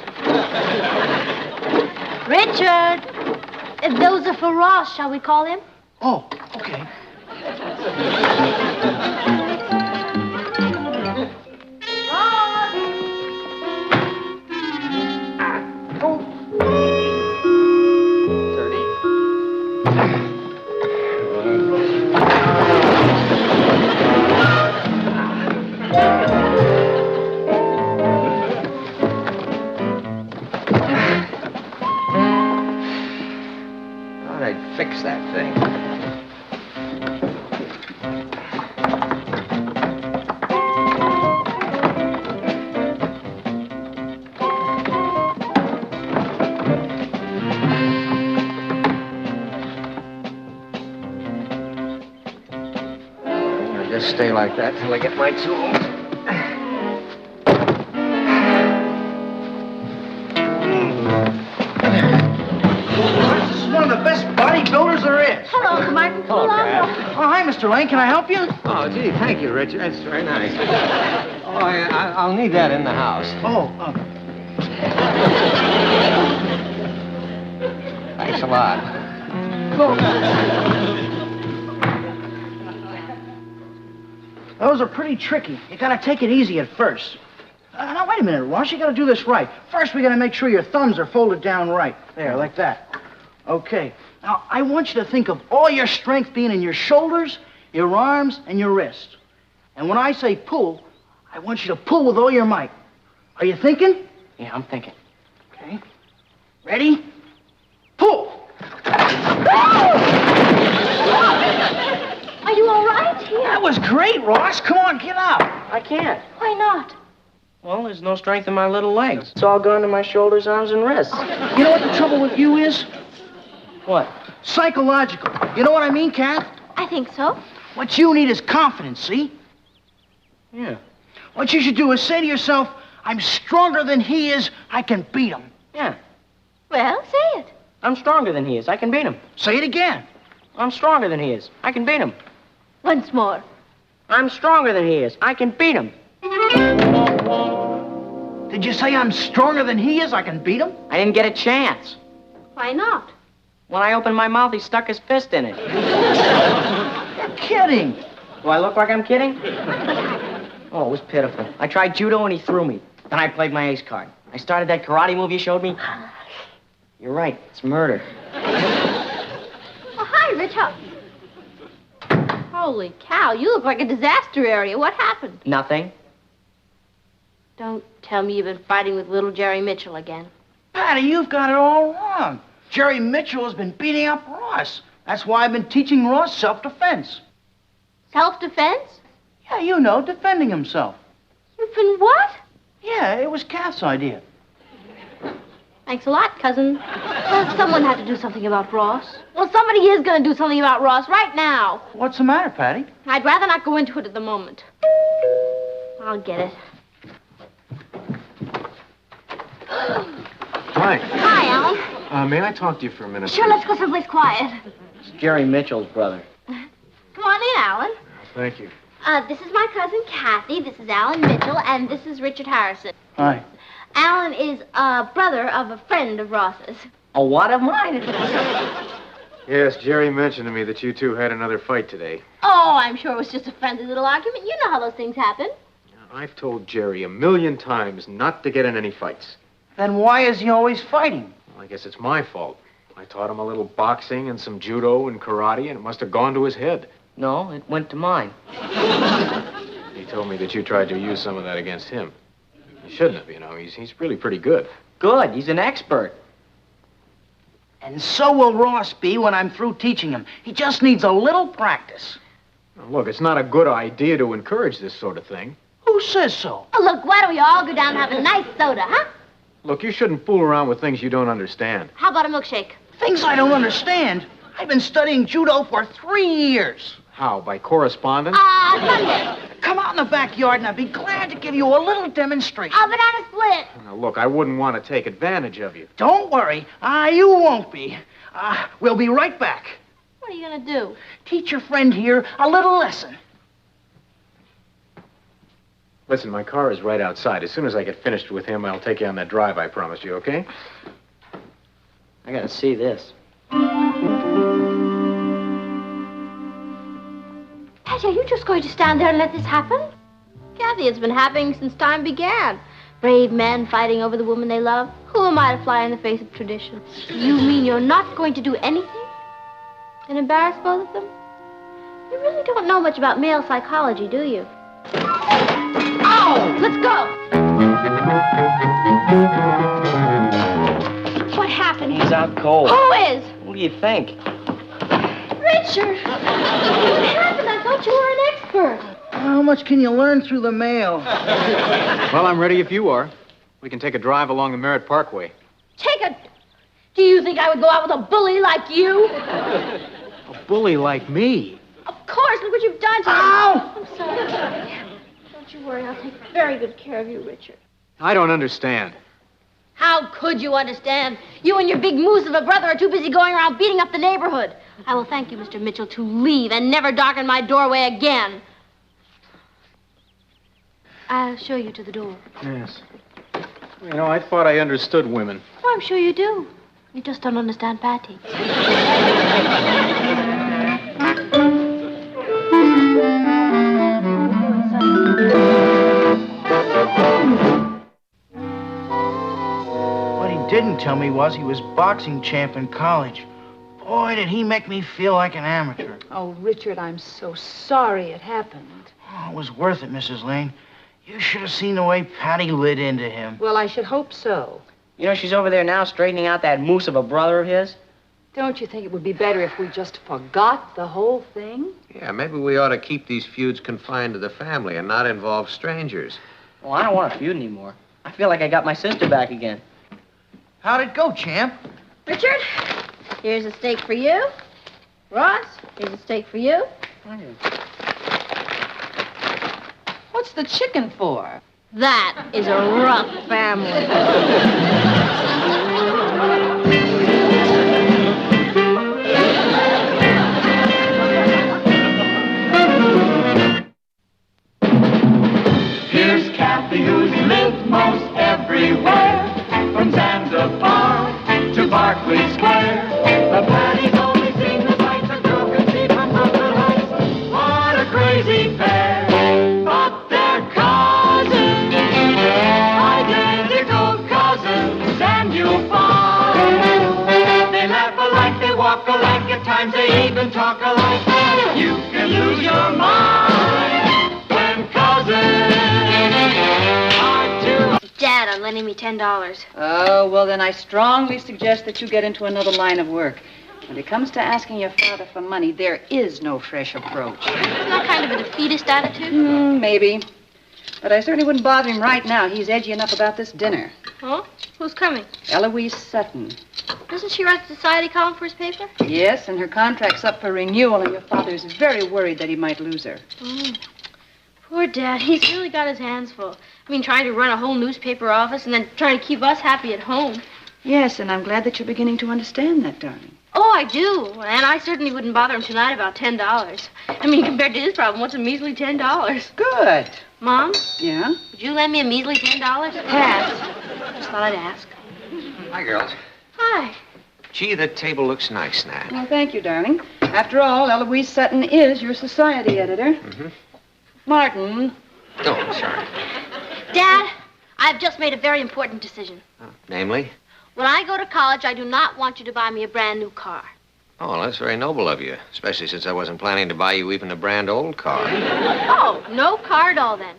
Richard! Those are for Ross, shall we call him? Oh, okay. Thought I'd fix that thing. I'll just stay like that till I get my tools. This is one of the best bodybuilders there is. Hello, Uncle Martin. Hello, Dad. Oh, hi, Mr. Lane. Can I help you? Oh, gee, thank you, Richard. That's very nice. Oh, I'll need that in the house. Oh, Thanks a lot. those are pretty tricky. You gotta take it easy at first. Now, wait a minute, Ross. You gotta do this right. First, we gotta make sure your thumbs are folded down right. There, like that. Okay. Now, I want you to think of all your strength being in your shoulders, your arms, and your wrists. And when I say pull, I want you to pull with all your might. Are you thinking? Yeah, I'm thinking. Okay. Ready? Pull! Are you all right? Here. That was great, Ross. Come on, get up. I can't. Why not? Well, there's no strength in my little legs. It's all gone to my shoulders, arms, and wrists. You know what the trouble with you is? What? Psychological. You know what I mean, Kath? I think so. What you need is confidence, see? Yeah. What you should do is say to yourself, I'm stronger than he is, I can beat him. Yeah. Well, say it. I'm stronger than he is. I can beat him. Say it again. I'm stronger than he is. I can beat him. Once more. I'm stronger than he is. I can beat him. Did you say I'm stronger than he is, I can beat him? I didn't get a chance. Why not? When I opened my mouth, he stuck his fist in it. You're kidding. Do I look like I'm kidding? Oh, it was pitiful. I tried judo and he threw me. Then I played my ace card. I started that karate move you showed me. You're right. It's murder. Oh, hi, Rich. How Holy cow, you look like a disaster area. What happened? Nothing. Don't tell me you've been fighting with little Jerry Mitchell again. Patty, you've got it all wrong. Jerry Mitchell has been beating up Ross. That's why I've been teaching Ross self-defense. Self-defense? Yeah, you know, defending himself. You've been what? Yeah, it was Kath's idea. Thanks a lot, cousin. Well, someone had to do something about Ross. Well, somebody is going to do something about Ross right now. What's the matter, Patty? I'd rather not go into it at the moment. I'll get it. Hi. Hi, Alan. May I talk to you for a minute? Sure, let's go someplace quiet. It's Jerry Mitchell's brother. Come on in, Alan. Thank you. This is my cousin Kathy, this is Alan Mitchell, and this is Richard Harrison. Hi. Alan is a brother of a friend of Ross's. A what of mine? Yes, Jerry mentioned to me that you two had another fight today. Oh, I'm sure it was just a friendly little argument. You know how those things happen. I've told Jerry 1,000,000 times not to get in any fights. Then why is he always fighting? Well, I guess it's my fault. I taught him a little boxing and some judo and karate, and it must have gone to his head. No, it went to mine. He told me that you tried to use some of that against him. You shouldn't have, you know. He's really pretty good. Good. He's an expert. And so will Ross be when I'm through teaching him. He just needs a little practice. Now, look, it's not a good idea to encourage this sort of thing. Who says so? Oh, look, why don't we all go down and have a nice soda, huh? Look, you shouldn't fool around with things you don't understand. How about a milkshake? Things I don't understand. I've been studying judo for 3 years. How, by correspondence? Sunday. Come out in the backyard and I'd be glad to give you a little demonstration. A banana split. Now, look, I wouldn't want to take advantage of you. Don't worry. You won't be. We'll be right back. What are you going to do? Teach your friend here a little lesson. Listen, my car is right outside. As soon as I get finished with him, I'll take you on that drive I promised you, okay? I gotta see this. Patty, are you just going to stand there and let this happen? Kathy, it's been happening since time began. Brave men fighting over the woman they love. Who am I to fly in the face of tradition? You mean you're not going to do anything? And embarrass both of them? You really don't know much about male psychology, do you? Oh! Let's go! What happened? He's out cold. Who is? What do you think? Richard! What happened? I thought you were an expert. How much can you learn through the mail? Well, I'm ready if you are. We can take a drive along the Merritt Parkway. Do you think I would go out with a bully like you? A bully like me? Of course, look what you've done to me. Ow! I'm sorry. Don't you worry, I'll take very good care of you, Richard. I don't understand. How could you understand? You and your big moose of a brother are too busy going around beating up the neighborhood. I will thank you, Mr. Mitchell, to leave and never darken my doorway again. I'll show you to the door. Yes. You know, I thought I understood women. Oh, I'm sure you do. You just don't understand Patty. What he didn't tell me was he was boxing champ in college. Boy, did he make me feel like an amateur. Oh, Richard, I'm so sorry it happened. Oh, it was worth it, Mrs. Lane. You should have seen the way Patty lit into him. Well, I should hope so. You know, she's over there now straightening out that moose of a brother of his. Don't you think it would be better if we just forgot the whole thing? Yeah, maybe we ought to keep these feuds confined to the family and not involve strangers. Well, I don't want to feud anymore. I feel like I got my sister back again. How'd it go, champ? Richard, here's a steak for you. Ross, here's a steak for you. What's the chicken for? That is a rough family. Here's Kathy, who's lived most everywhere, from Zanzibar to Berkeley Square. The Patty's only seen the sights a girl can see from Brooklyn Heights. What a crazy pair! But they're cousins, identical cousins, and you'll find they laugh alike, they walk alike, at times they even talk alike. You can lose your your mind when cousins are two. Dad, I'm lending me $10. Oh, well, then I strongly suggest that you get into another line of work. When it comes to asking your father for money, there is no fresh approach. Isn't that kind of a defeatist attitude? Maybe. But I certainly wouldn't bother him right now. He's edgy enough about this dinner. Huh? Who's coming? Eloise Sutton. Doesn't she write the society column for his paper? Yes, and her contract's up for renewal, and your father's very worried that he might lose her. Poor Dad. He's really got his hands full. I mean, trying to run a whole newspaper office and then trying to keep us happy at home. Yes, and I'm glad that you're beginning to understand that, darling. Oh, I do. And I certainly wouldn't bother him tonight about $10. I mean, compared to his problem, what's a measly $10? Good. Mom? Yeah? Would you lend me a measly $10? Pass. Just thought I'd ask. Hi, girls. Hi. Gee, the table looks nice, Nat. Well, thank you, darling. After all, Eloise Sutton is your society editor. Martin. Oh, I'm sorry. Dad, I've just made a very important decision. Namely? When I go to college, I do not want you to buy me a brand new car. Oh, well, that's very noble of you, especially since I wasn't planning to buy you even a brand old car. Oh, no car at all then.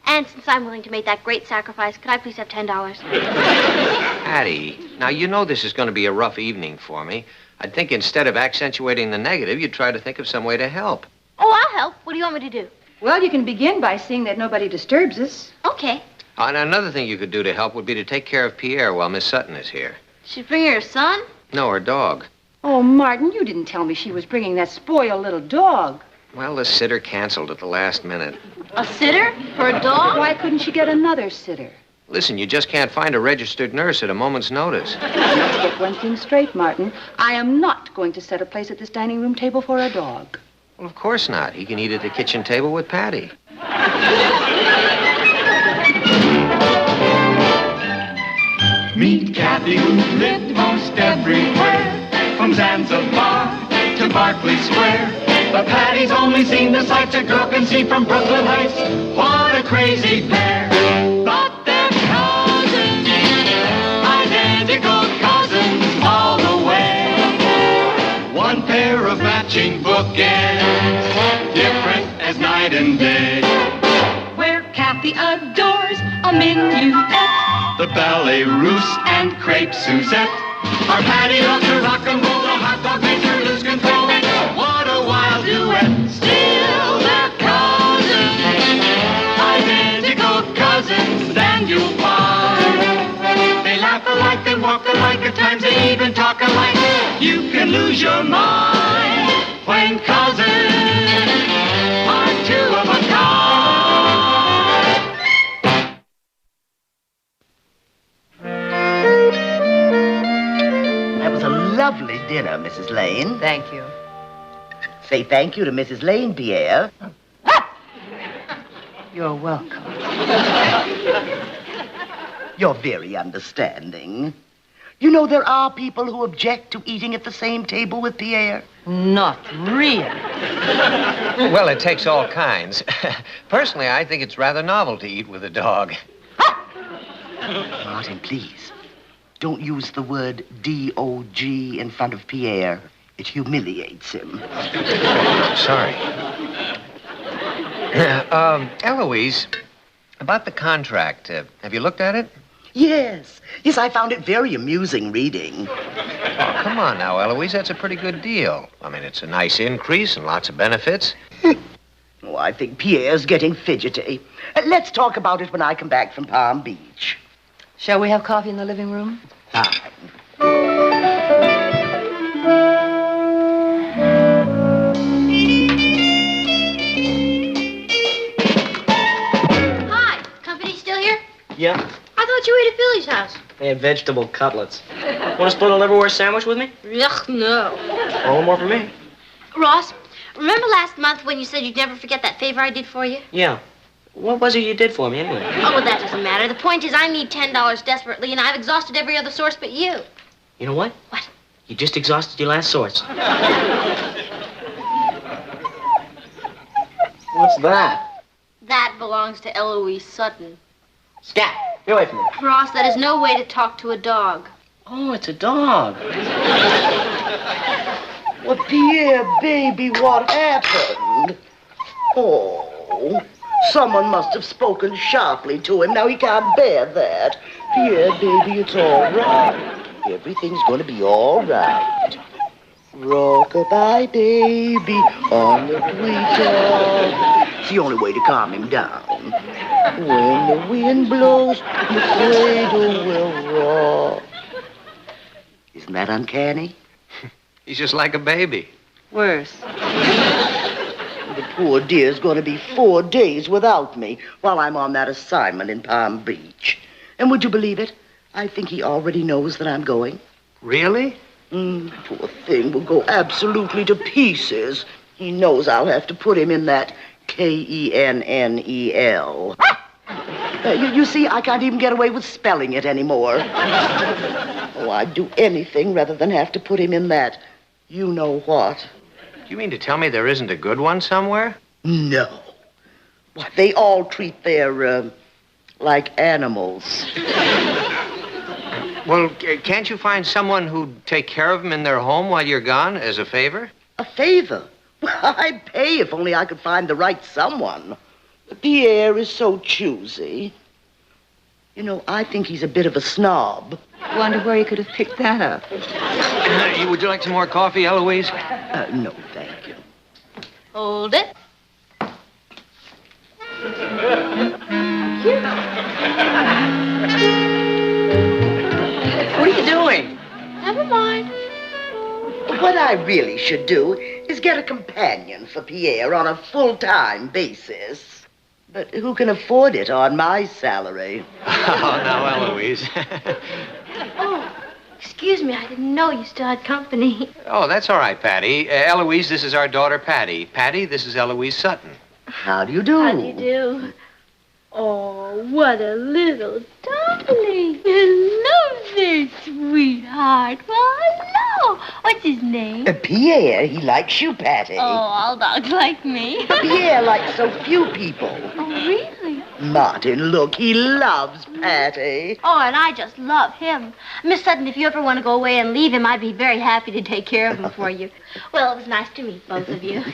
And since I'm willing to make that great sacrifice, could I please have $10? Patty, now you know this is going to be a rough evening for me. I'd think instead of accentuating the negative, you'd try to think of some way to help. Oh, I'll help. What do you want me to do? Well, you can begin by seeing that nobody disturbs us. Okay. And another thing you could do to help would be to take care of Pierre while Miss Sutton is here. She's bringing her son? No, her dog. Oh, Martin, you didn't tell me she was bringing that spoiled little dog. Well, the sitter canceled at the last minute. A sitter? For a dog? Why couldn't she get another sitter? Listen, you just can't find a registered nurse at a moment's notice. Let's get one thing straight, Martin. I am not going to set a place at this dining room table for a dog. Well, of course not. He can eat at the kitchen table with Patty. Meet Kathy, who lived most everywhere, from Zanzibar to Berkeley Square. But Patty's only seen the sights a girl can see from Brooklyn Heights. What a crazy pair. But they're cousins, identical cousins all the way. One pair of matching bookends, different as night and day. Where Kathy adores a minuet, The ballet russe and crepe Suzette. Our Patty loves her rock and roll, the hot dog makes her lose control. What a wild duet. Still they're cousins, identical cousins, and you'll find they laugh alike, they walk alike, at times they even talk alike. You can lose your mind when cousins are two of a kind. That was a lovely dinner, Mrs. Lane. Thank you. Say thank you to Mrs. Lane, Pierre. You're welcome. You're very understanding. You know, there are people who object to eating at the same table with Pierre. Not really. Well, it takes all kinds. Personally, I think it's rather novel to eat with a dog. Martin, please, don't use the word D-O-G in front of Pierre. It humiliates him. Sorry. Eloise, about the contract, have you looked at it? Yes. Yes, I found it very amusing reading. Oh, come on now, Eloise, that's a pretty good deal. I mean, it's a nice increase and lots of benefits. Oh, I think Pierre's getting fidgety. Let's talk about it when I come back from Palm Beach. Shall we have coffee in the living room? Hi. Company still here? Yeah, I thought you ate at Billy's house. they had vegetable cutlets. Want to split a liverwurst sandwich with me? Ugh, no. Roll more for me. Ross, remember last month when you said you'd never forget that favor I did for you? Yeah. What was it you did for me, anyway? Oh, well, that doesn't matter. The point is I need $10 desperately, and I've exhausted every other source but you. You know what? What? You just exhausted your last source. What's that? That belongs to Eloise Sutton. Scat! Get away from me. Ross, that is no way to talk to a dog. Oh, it's a dog. Well, Pierre, baby, what happened? Oh, someone must have spoken sharply to him. Now he can't bear that. Pierre, baby, it's all right. Everything's going to be all right. Rock-a-bye, baby, on the treetop. It's the only way to calm him down. When the wind blows, the cradle will rock. Isn't that uncanny? He's just like a baby. Worse. The poor dear's going to be 4 days without me while I'm on that assignment in Palm Beach. And would you believe it? I think he already knows that I'm going. Really? Poor thing will go absolutely to pieces. He knows I'll have to put him in that Kennel. You see, I can't even get away with spelling it anymore. Oh, I'd do anything rather than have to put him in that you-know-what. You mean to tell me there isn't a good one somewhere? No. Why, they all treat their, like animals. Well, can't you find someone who'd take care of them in their home while you're gone as a favor? A favor? Well, I'd pay if only I could find the right someone. Pierre is so choosy. You know, I think he's a bit of a snob. Wonder where you could have picked that up. Would you like some more coffee, Eloise? No, thank you. Hold it. What are you doing? Never mind. What I really should do is get a companion for Pierre on a full-time basis. But who can afford it on my salary? Oh, now, Eloise. Oh, excuse me. I didn't know you still had company. Oh, that's all right, Patty. Eloise, this is our daughter, Patty. Patty, this is Eloise Sutton. How do you do? How do you do? Oh, what a little darling. Hello there, sweetheart. Well, hello. What's his name? Pierre, he likes you, Patty. Oh, all dogs like me. Pierre likes so few people. Oh, really? Martin, look, he loves Patty. Oh, and I just love him. Miss Sutton, if you ever want to go away and leave him, I'd be very happy to take care of him for you. Well, it was nice to meet both of you.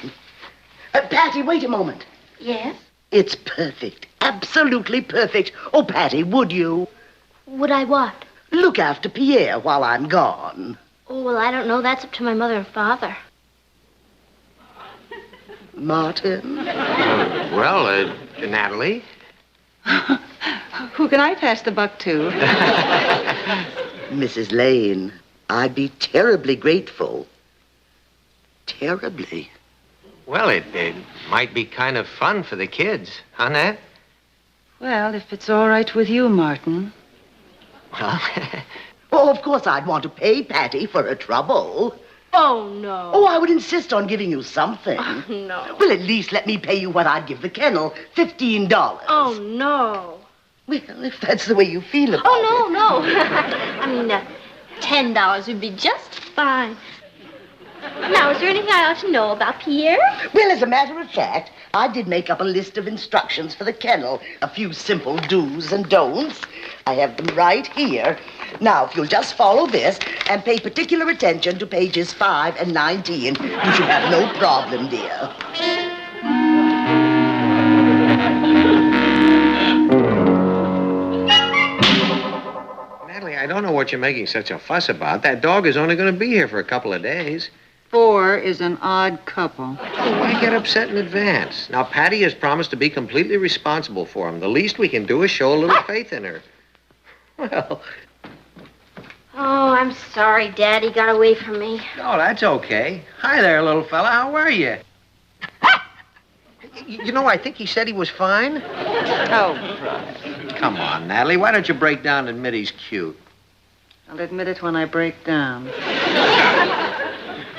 Patty, wait a moment. Yes? It's perfect. Absolutely perfect. Oh, Patty, would you? Would I what? Look after Pierre while I'm gone. Oh, well, I don't know. That's up to my mother and father. Martin? Natalie? Who can I pass the buck to? Mrs. Lane, I'd be terribly grateful. Terribly. Well, it might be kind of fun for the kids, huh, Nat? Well, if it's all right with you, Martin. Well, Oh, of course I'd want to pay Patty for her trouble. Oh, no. Oh, I would insist on giving you something. Oh, no. Well, at least let me pay you what I'd give the kennel, $15. Oh, no. Well, if that's the way you feel about it. Oh, no. I mean, $10 would be just fine. Now, is there anything I ought to know about Pierre? Well, as a matter of fact, I did make up a list of instructions for the kennel. A few simple do's and don'ts. I have them right here. Now, if you'll just follow this and pay particular attention to pages 5 and 19, you should have no problem, dear. Natalie, I don't know what you're making such a fuss about. That dog is only going to be here for a couple of days. 4 is an odd couple. Why get upset in advance? Now, Patty has promised to be completely responsible for him. The least we can do is show a little faith in her. Well... Oh, I'm sorry, Daddy got away from me. Oh, that's okay. Hi there, little fella. How are you? You know, I think he said he was fine. Oh, Come on, Natalie. Why don't you break down and admit he's cute? I'll admit it when I break down.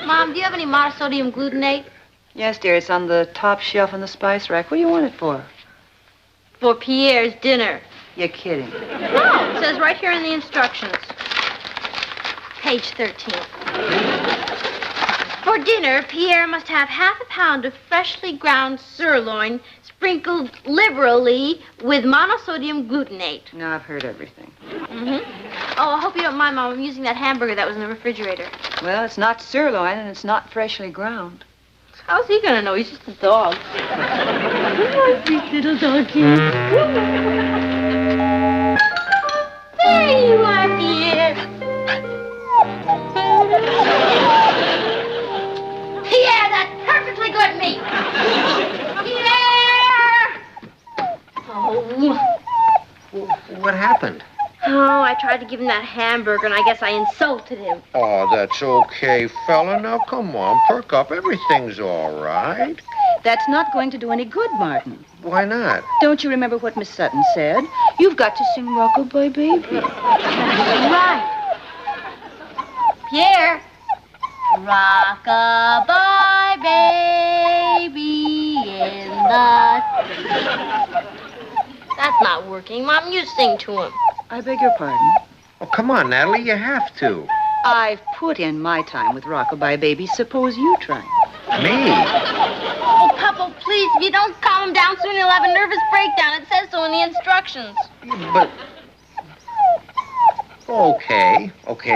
Mom, do you have any monosodium glutamate? Yes, dear, it's on the top shelf in the spice rack. What do you want it for? For Pierre's dinner. You're kidding. No, it says right here in the instructions. Page 13. For dinner, Pierre must have half a pound of freshly ground sirloin sprinkled liberally with monosodium glutamate. No, I've heard everything. Mm-hmm. Oh, I hope you don't mind, Mom. I'm using that hamburger that was in the refrigerator. Well, it's not sirloin and it's not freshly ground. How's he gonna know? He's just a dog. Oh, sweet little doggy. There you are, Pierre. Pierre, that's perfectly good meat. Pierre! Oh. What happened? Oh, I tried to give him that hamburger, and I guess I insulted him. Oh, that's okay, fella. Now, come on, perk up. Everything's all right. That's not going to do any good, Martin. Why not? Don't you remember what Miss Sutton said? You've got to sing Rockabye Baby. Right. Pierre. Rockabye baby in the... That's not working. Mom, you sing to him. I beg your pardon? Oh, come on, Natalie, you have to. I've put in my time with Rockabye Baby. Suppose you try. Me? Oh, Poppo, please, if you don't calm him down soon, he'll have a nervous breakdown. It says so in the instructions. But... Okay,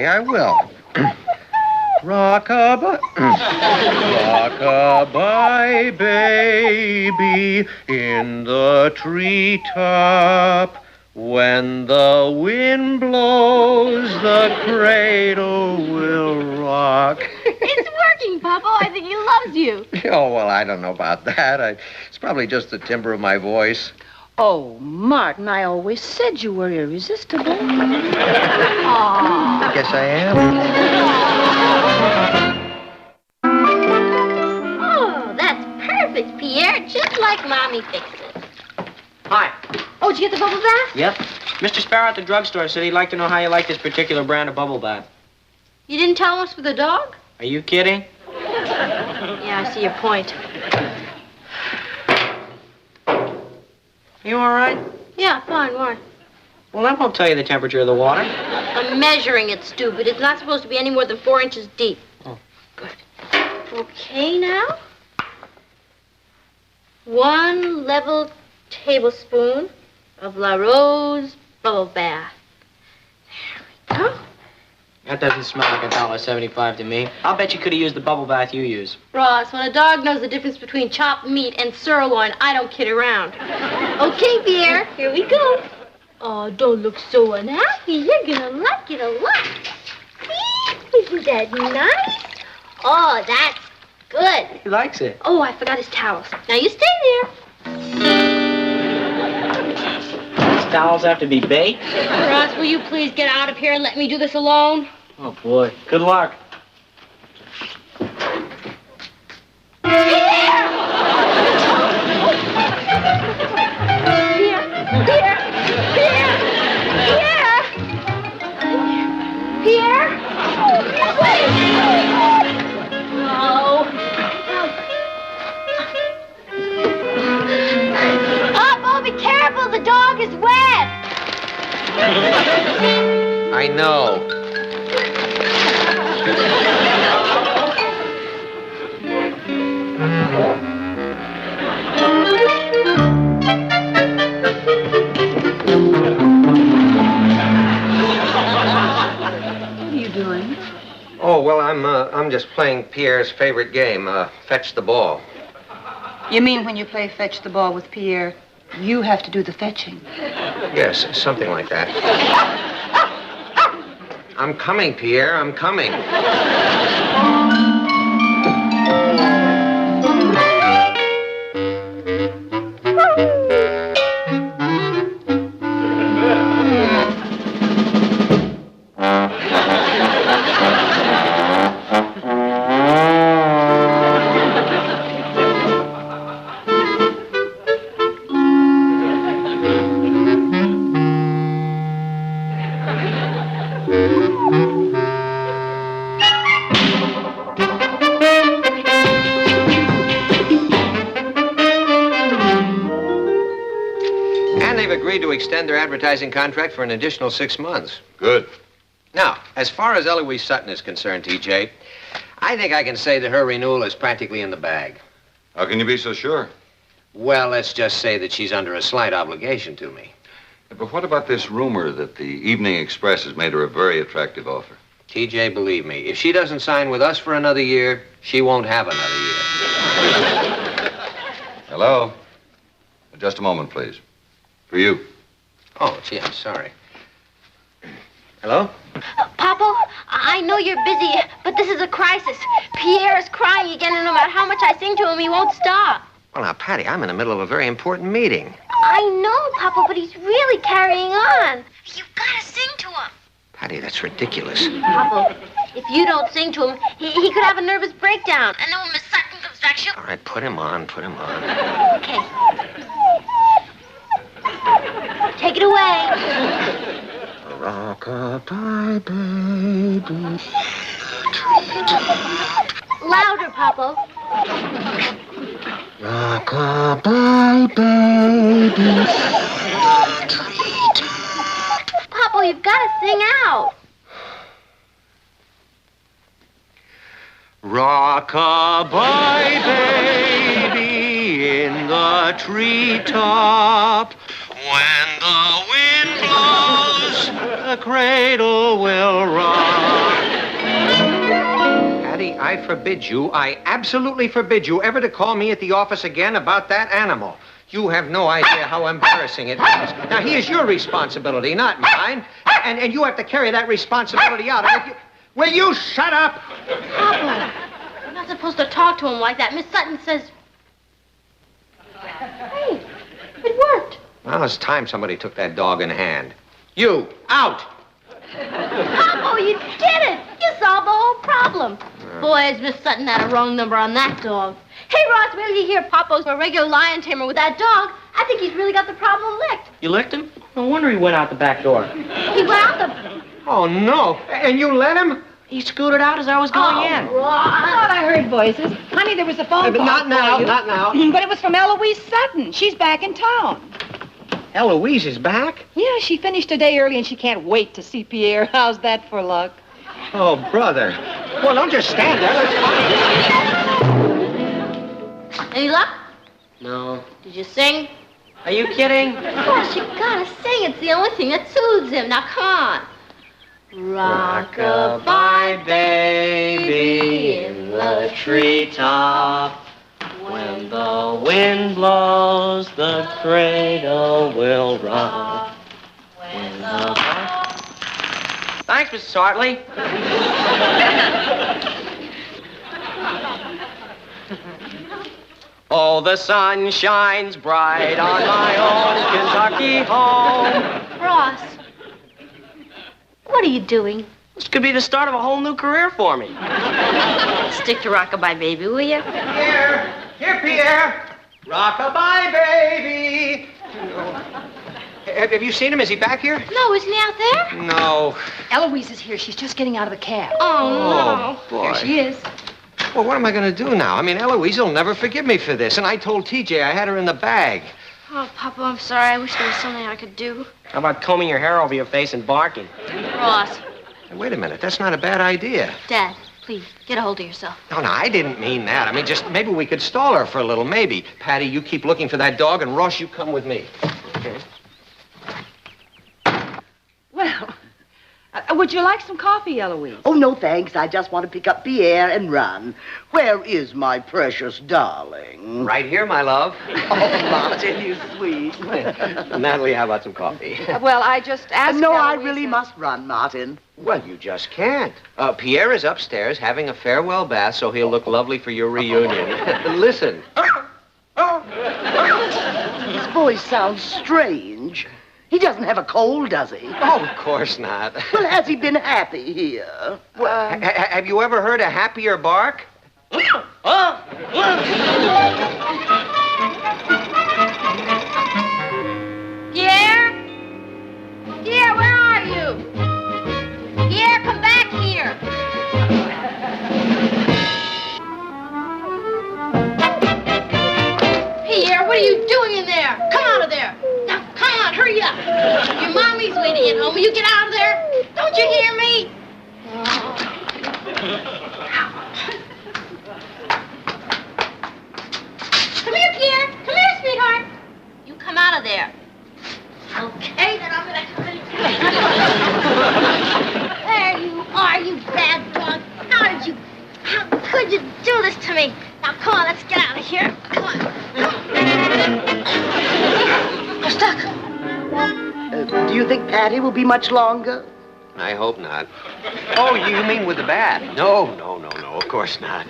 I will. Rockabye, rockabye baby in the treetop. When the wind blows, the cradle will rock. It's working, Poppo. I think he loves you. Oh, well, I don't know about that. It's probably just the timbre of my voice. Oh, Martin, I always said you were irresistible. I guess I am. Oh, that's perfect, Pierre. Just like Mommy fixed it. Hi. Oh, did you get the bubble bath? Yep. Mr. Sparrow at the drugstore said he'd like to know how you like this particular brand of bubble bath. You didn't tell us for the dog? Are you kidding? Yeah, I see your point. You all right? Yeah, fine. Why? Well, that won't tell you the temperature of the water. I'm measuring it, stupid. It's not supposed to be any more than 4 inches deep. Oh, good. Okay, now. 1 level tablespoon of La Rose bubble bath. There we go. That doesn't smell like $1.75 to me. I'll bet you could have used the bubble bath you use. Ross, when a dog knows the difference between chopped meat and sirloin, I don't kid around. Okay, Pierre, here we go. Oh, don't look so unhappy. You're gonna like it a lot. Isn't that nice? Oh, that's good. He likes it. Oh, I forgot his towels. Now you stay there. These towels have to be baked? Ross, will you please get out of here and let me do this alone? Oh, boy. Good luck. Pierre? Oh. Oh, be careful. The dog is wet. I know. What are you doing? Oh, well, I'm just playing Pierre's favorite game, fetch the ball. You mean when you play fetch the ball with Pierre, you have to do the fetching? Yes, something like that. I'm coming, Pierre, I'm coming. Extend their advertising contract for an additional 6 months. Good. Now, as far as Eloise Sutton is concerned, TJ, I think I can say that her renewal is practically in the bag. How can you be so sure? Well, let's just say that she's under a slight obligation to me. But what about this rumor that the Evening Express has made her a very attractive offer? TJ, believe me, if she doesn't sign with us for another year, she won't have another year. Hello? Just a moment, please. For you. Oh, gee, I'm sorry. Hello? Poppo, I know you're busy, but this is a crisis. Pierre is crying again, and no matter how much I sing to him, he won't stop. Well, now, Patty, I'm in the middle of a very important meeting. I know, Poppo, but he's really carrying on. You've got to sing to him. Patty, that's ridiculous. Poppo, if you don't sing to him, he could have a nervous breakdown. And then when Miss Sutton comes back, she'll... All right, put him on. Okay. Take it away. Rock-a-bye, baby. Louder, Poppo. Rock-a-bye, baby. Poppo, you've got to sing out. Rock-a-bye, baby, in the treetop. When the wind blows, the cradle will rock. Patty, I forbid you, I absolutely forbid you ever to call me at the office again about that animal. You have no idea how embarrassing it is. Now, he is your responsibility, not mine. And you have to carry that responsibility out. And if you... Will you shut up? Poppo, you're not supposed to talk to him like that. Miss Sutton says... Hey, it worked. Well, it's time somebody took that dog in hand. You, out! Poppo, you did it! You solved the whole problem. Boys, Miss Sutton had a wrong number on that dog. Hey, Ross, wait till you hear Poppo's a regular lion tamer with that dog. I think he's really got the problem licked. You licked him? No wonder he went out the back door. He went out the... Oh, no. And you let him? He scooted out as I was going in. I thought I heard voices. Honey, there was a phone call. Not now, for you. not now. But it was from Eloise Sutton. She's back in town. Eloise is back? Yeah, she finished a day early and she can't wait to see Pierre. How's that for luck? Oh, brother. Well, don't just stand there. Any luck? No. Did you sing? Are you kidding? Of course, you gotta sing. It's the only thing that soothes him. Now, come on. Rock-a-bye, baby, in the treetop. When the wind blows, the cradle will rock. When the... Thanks, Mrs. Hartley. Oh, the sun shines bright on my own Kentucky home. Ross, what are you doing? This could be the start of a whole new career for me. Stick to Rock-a-bye, baby, will you? Pierre! Here, Pierre! Rock-a-bye, baby! Have you seen him? Is he back here? No, isn't he out there? No. Eloise is here. She's just getting out of the cab. Oh, boy. Here she is. Well, what am I going to do now? I mean, Eloise will never forgive me for this. And I told TJ I had her in the bag. Oh, Poppo, I'm sorry. I wish there was something I could do. How about combing your hair over your face and barking? Ross. Hey, wait a minute. That's not a bad idea. Dad, please, get a hold of yourself. No, I didn't mean that. I mean, just maybe we could stall her for a little. Maybe. Patty, you keep looking for that dog, and Ross, you come with me. Okay. Well, would you like some coffee, Eloise? Oh, no, thanks. I just want to pick up Pierre and run. Where is my precious darling? Right here, my love. Oh, Martin, you sweet. Natalie, how about some coffee? Well, I just asked No, I Eloise really and- must run, Martin. Well, you just can't. Pierre is upstairs having a farewell bath, so he'll look lovely for your reunion. Listen. His voice sounds strange. He doesn't have a cold, does he? Oh, of course not. Well, has he been happy here? Have you ever heard a happier bark? Pierre? Pierre, where are you? Pierre, come back here. Pierre, what are you doing in there? Come out of there. Now, come on, hurry up. Your mommy's waiting at home. Will you get out of there? Don't you hear me? Come here, Pierre. Come here, sweetheart. You come out of there. Okay, then I'm gonna come in. There you are, you bad dog. How could you do this to me? Now, come on, let's get out of here. Do you think Patty will be much longer? I hope not. Oh, you mean with the bat? No, of course not.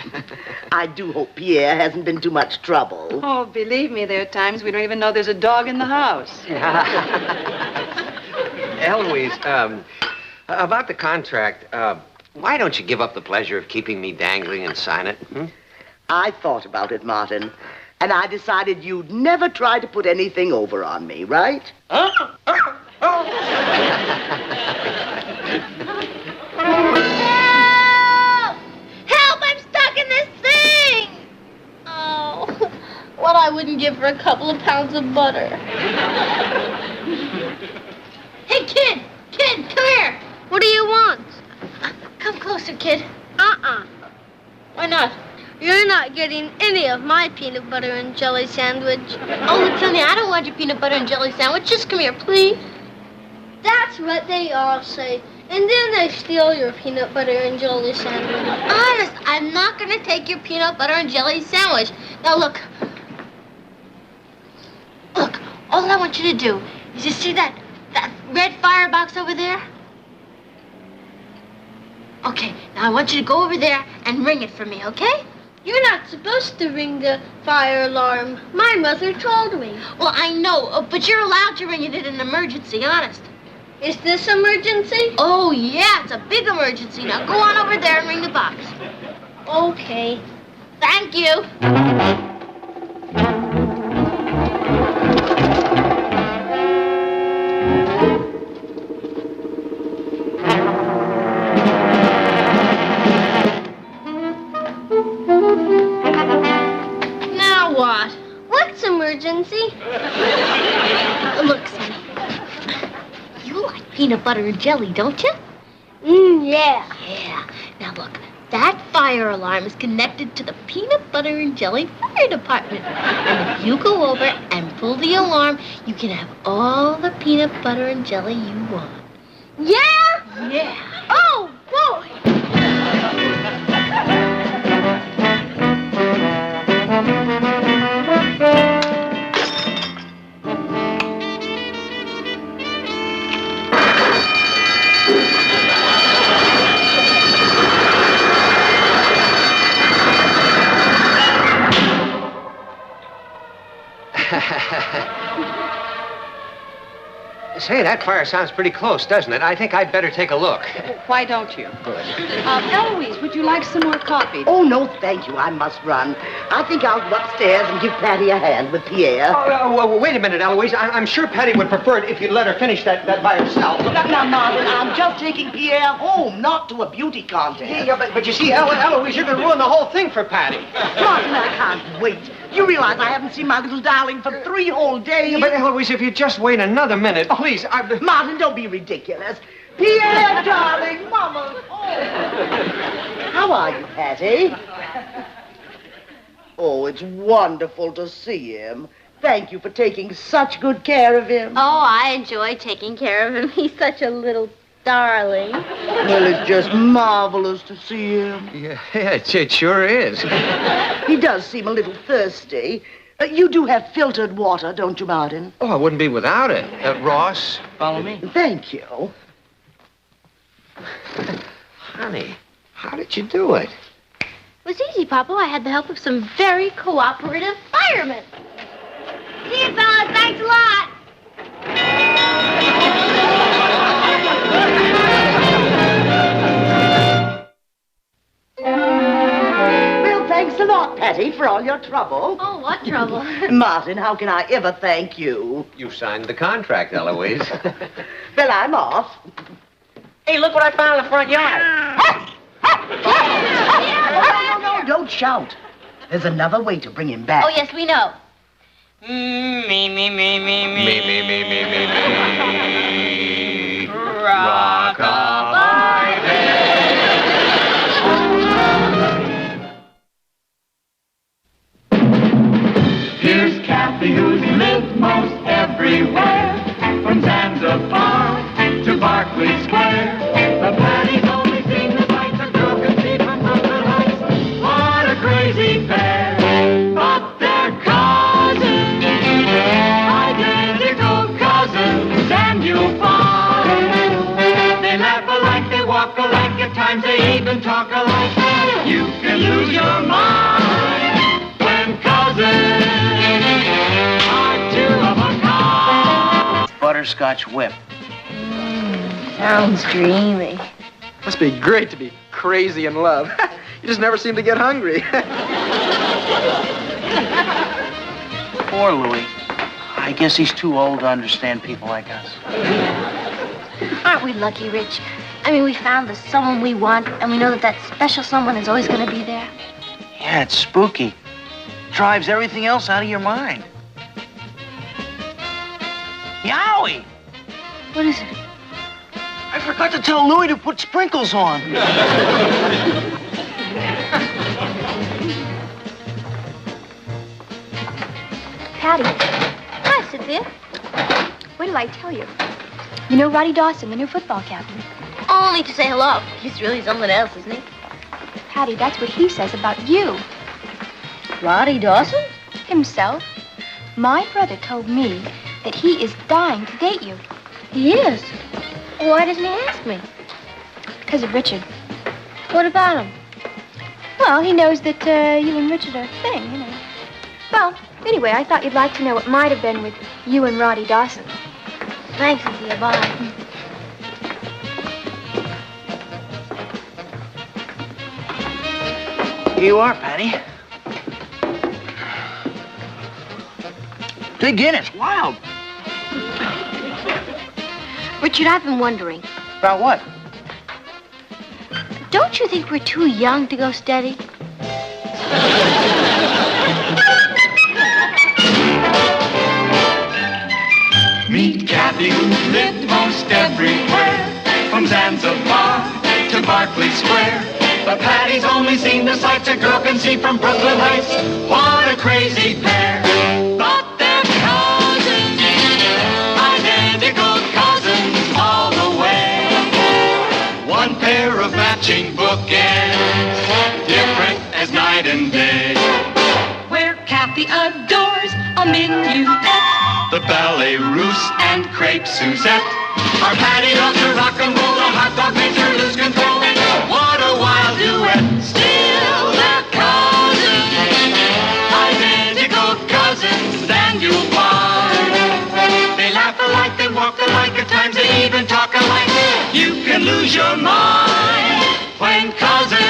I do hope Pierre hasn't been too much trouble. Oh, believe me, there are times we don't even know there's a dog in the house. Eloise, about the contract, why don't you give up the pleasure of keeping me dangling and sign it? I thought about it, Martin, and I decided you'd never try to put anything over on me, right? Help! I'm stuck in this thing! Oh, what I wouldn't give for a couple of pounds of butter. Hey, kid! Kid, come here! What do you want? Come closer, kid. Why not? You're not getting any of my peanut butter and jelly sandwich. Oh, look, honey, I don't want your peanut butter and jelly sandwich. Just come here, please. That's what they all say. And then they steal your peanut butter and jelly sandwich. Honest, I'm not going to take your peanut butter and jelly sandwich. Now, look. Look, all I want you to do is you see that red firebox over there? Okay, now I want you to go over there and ring it for me, okay? You're not supposed to ring the fire alarm. My mother told me. Well, I know, but you're allowed to ring it in an emergency, honest. Is this emergency? Oh, yeah, it's a big emergency. Now go on over there and ring the box. Okay. Thank you. Now what? What's emergency? Look, Sonny. You like peanut butter and jelly, don't you? Yeah. Yeah. Now look, that fire alarm is connected to the peanut butter and jelly fire department. And if you go over and pull the alarm, you can have all the peanut butter and jelly you want. Yeah? Yeah. Oh, boy. Say, that fire sounds pretty close, doesn't it? I think I'd better take a look. Why don't you? Good. Eloise, would you like some more coffee? Oh, no, thank you. I must run. I think I'll go upstairs and give Patty a hand with Pierre. Oh, wait a minute, Eloise. I'm sure Patty would prefer it if you'd let her finish that by herself. Now, Marvin, I'm just taking Pierre home, not to a beauty contest. Yeah, but you see, Eloise, you're going to ruin the whole thing for Patty. Martin, I can't wait. You realize I haven't seen my little darling for 3 whole days? Yeah, but Eloise, if you just wait another minute, please. Martin, don't be ridiculous. Pierre, darling, Mama. Oh. How are you, Patty? Oh, it's wonderful to see him. Thank you for taking such good care of him. Oh, I enjoy taking care of him. He's such a little darling. Well, it's just marvelous to see him. Yeah, it sure is. He does seem a little thirsty. You do have filtered water, don't you, Martin? Oh, I wouldn't be without it. Ross, follow me. Thank you. Honey, how did you do it? It was easy, Poppo. I had the help of some very cooperative firemen. See you, fellas. Thanks a lot. Well, thanks a lot, Patty, for all your trouble. Oh, what trouble? Martin, how can I ever thank you? You signed the contract, Eloise. Well, I'm off. Hey, look what I found in the front yard. No, don't shout. There's another way to bring him back. Oh, yes, we know. Me. Here's Kathy, who's lived most everywhere, from Zanzibar to Berkeley Square. The Patty's only seen the sights a girl can see from Brooklyn Heights. What a crazy pair! But they're cousins, identical cousins, and you'll you'll find they laugh alike, they walk alike, at times they even talk alike. You can lose your mind when cousins are two of a kind. Butterscotch whip. Sounds dreamy. Must be great to be crazy in love. You just never seem to get hungry. Poor Louis. I guess he's too old to understand people like us. Aren't we lucky, Rich? I mean, we found the someone we want, and we know that that special someone is always going to be there. Yeah, it's spooky. Drives everything else out of your mind. Yowie! What is it? I forgot to tell Louis to put sprinkles on. Patty. Hi, Cynthia. What did I tell you? You know Roddy Dawson, the new football captain. Only to say hello. He's really something else, isn't he? Patty, that's what he says about you. Roddy Dawson? Himself. My brother told me that he is dying to date you. He is? Why doesn't he ask me? Because of Richard. What about him? Well, he knows that you and Richard are a thing, you know. Well, anyway, I thought you'd like to know what might have been with you and Roddy Dawson. Thanks, Cynthia. Bye. Here you are, Patty. Big Guinness, wild. Richard, I've been wondering. About what? Don't you think we're too young to go steady? Meet Kathy, who lived most everywhere, from Zanzibar to Berkeley Square. But Patty's only seen the sights a girl can see from Brooklyn Heights. What a crazy pair! But they're cousins, identical cousins all the way. One pair of matching bookends, different as night and day. Where Kathy adores a minuet, The ballet russe and crepe Suzette. Our Patty loves to rock and roll, the hot dog makes her lose control. What a wild duet! Still they're cousins, identical cousins, and you'll find they laugh alike, they walk alike, at times they even talk alike. You can lose your mind when cousins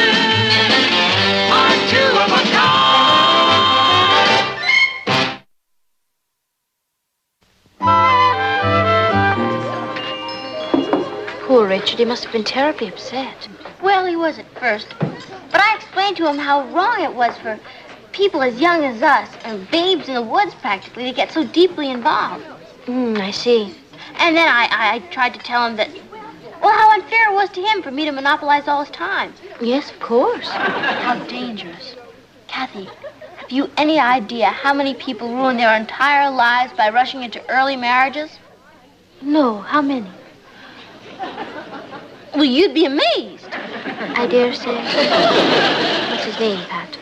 are two of a kind. Poor Richard, he must have been terribly upset. Well, he was at first. But I explained to him how wrong it was for people as young as us, and babes in the woods practically, to get so deeply involved. I see. And then I tried to tell him that, well, how unfair it was to him for me to monopolize all his time. Yes, of course. How dangerous. Kathy, have you any idea how many people ruin their entire lives by rushing into early marriages? No, how many? Well, you'd be amazed. I dare say. What's his name, Pat?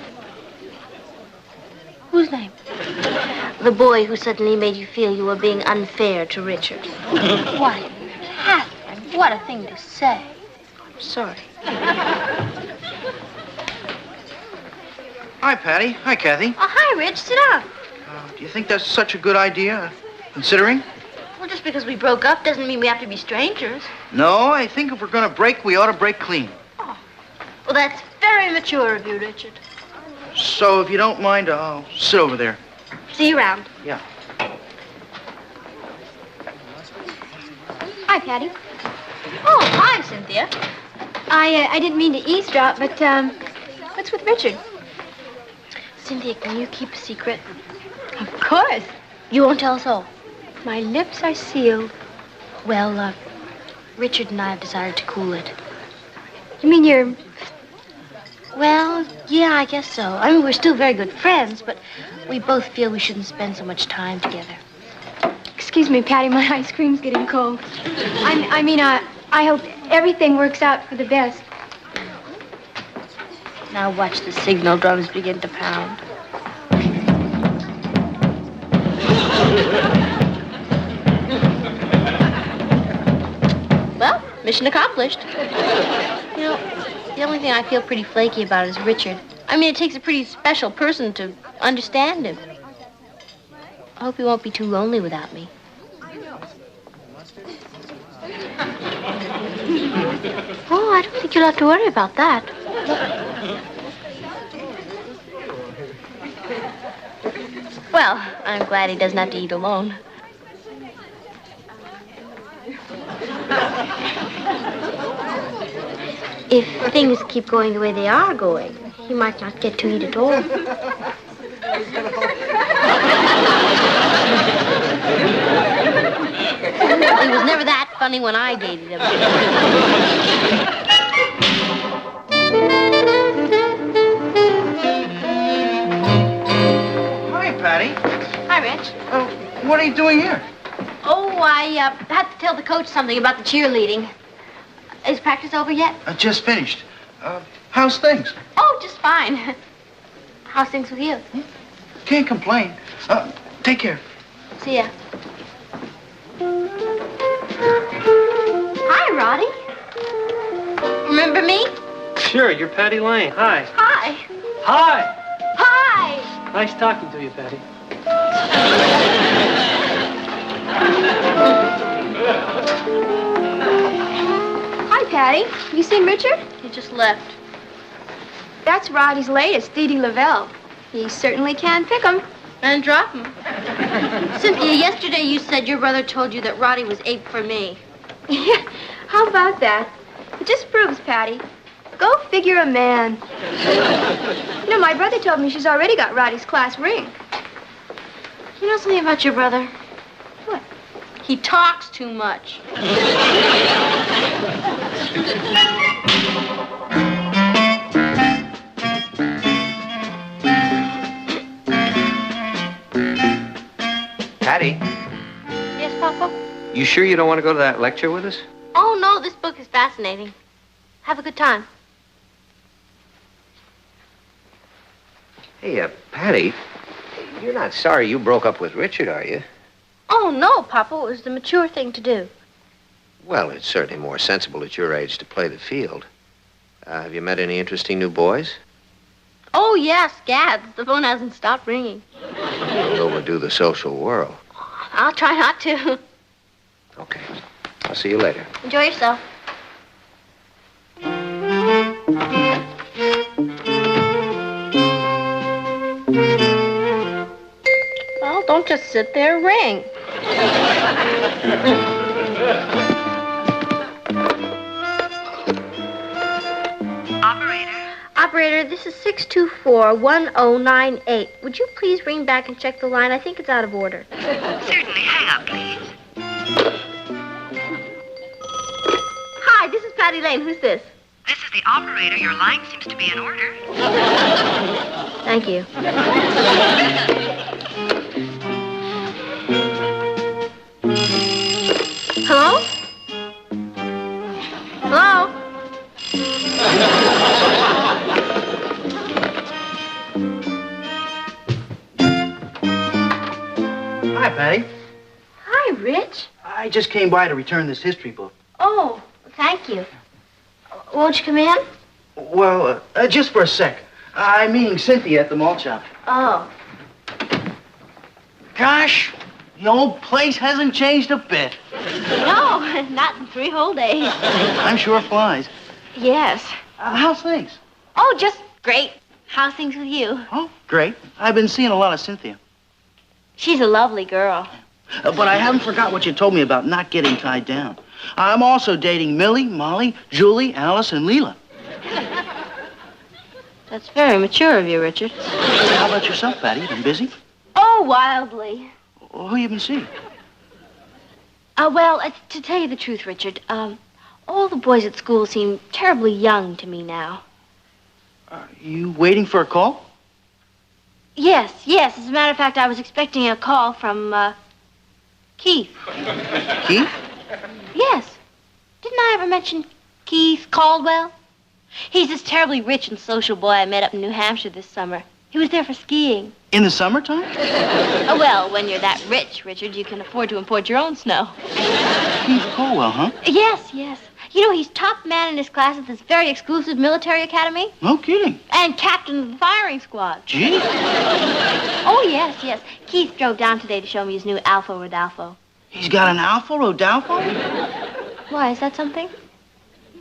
Whose name? The boy who suddenly made you feel you were being unfair to Richard. Why, Catherine, what a thing to say. I'm sorry. Hi, Patty. Hi, Kathy. Oh, hi, Rich. Sit down. Do you think that's such a good idea, considering? Well, just because we broke up doesn't mean we have to be strangers. No, I think if we're going to break, we ought to break clean. Well, that's very mature of you, Richard. So, if you don't mind, I'll sit over there. See you around. Yeah. Hi, Patty. Oh, hi, Cynthia. I didn't mean to eavesdrop, but, what's with Richard? Cynthia, can you keep a secret? Of course. You won't tell us all? My lips are sealed. Well, Richard and I have decided to cool it. You mean you're... Well, yeah, I guess so. I mean, we're still very good friends, but we both feel we shouldn't spend so much time together. Excuse me, Patty, my ice cream's getting cold. I hope everything works out for the best. Now watch the signal drums begin to pound. mission accomplished. You know, the only thing I feel pretty flaky about is Richard. I mean, it takes a pretty special person to understand him. I hope he won't be too lonely without me. Oh, I don't think you'll have to worry about that. Well, I'm glad he doesn't have to eat alone. If things keep going the way they are going, he might not get to eat at all. He was never that funny when I dated him. Hi, Patty. Hi, Rich. What are you doing here? Oh, I had to tell the coach something about the cheerleading. Is practice over yet? Just finished. How's things? Oh, just fine. How's things with you? Can't complain. Take care. See ya. Hi, Roddy. Remember me? Sure, you're Patty Lane. Hi. Hi. Hi. Hi. Nice talking to you, Patty. Hi, Patty. You seen Richard? He just left. That's Roddy's latest, Dee Dee Lavelle. He certainly can pick 'em. And drop him. Cynthia, yesterday you said your brother told you that Roddy was ape for me. Yeah, how about that? It just proves, Patty. Go figure a man. You know, my brother told me she's already got Roddy's class ring. You know something about your brother? What? He talks too much. Patty, Yes, Poppo? you sure you don't want to go to that lecture with us? Oh, no, this book is fascinating. Have a good time. Hey, Patty, you're not sorry you broke up with Richard, are you? Oh, no, Poppo. It was the mature thing to do. Well, it's certainly more sensible at your age to play the field. Have you met any interesting new boys? Oh, yes, Gads. The phone hasn't stopped ringing. You'll overdo the social whirl. I'll try not to. Okay. I'll see you later. Enjoy yourself. Well, don't just sit there. Ring. Operator, this is 624-1098. Would you please ring back and check the line? I think it's out of order. Certainly. Hang up, please. Hi, this is Patty Lane. Who's this? This is the operator. Your line seems to be in order. Thank you. Hello? Hello? Hi, Patty. Hi, Rich. I just came by to return this history book. Oh, thank you. Won't you come in? Well, just for a sec. I'm meeting Cynthia at the malt shop. Oh. Gosh, the old place hasn't changed a bit. No, not in 3 whole days. I'm sure flies. Yes. How's things? Oh, just great. How's things with you? Oh, great. I've been seeing a lot of Cynthia. She's a lovely girl. But I haven't forgot what you told me about not getting tied down. I'm also dating Millie, Molly, Julie, Alice, and Leela. That's very mature of you, Richard. How about yourself, Patty? You been busy? Oh, wildly. Who you been seeing? Well, to tell you the truth, Richard, all the boys at school seem terribly young to me now. You waiting for a call? Yes. As a matter of fact, I was expecting a call from, Keith. Keith? Yes. Didn't I ever mention Keith Caldwell? He's this terribly rich and social boy I met up in New Hampshire this summer. He was there for skiing. In the summertime? Oh, well, when you're that rich, Richard, you can afford to import your own snow. Keith Caldwell, huh? Yes. You know, he's top man in his class at this very exclusive military academy. No kidding. And captain of the firing squad. Gee. Oh, yes. Keith drove down today to show me his new Alfa Rodolfo. He's got an Alfa Rodolfo? Why, is that something?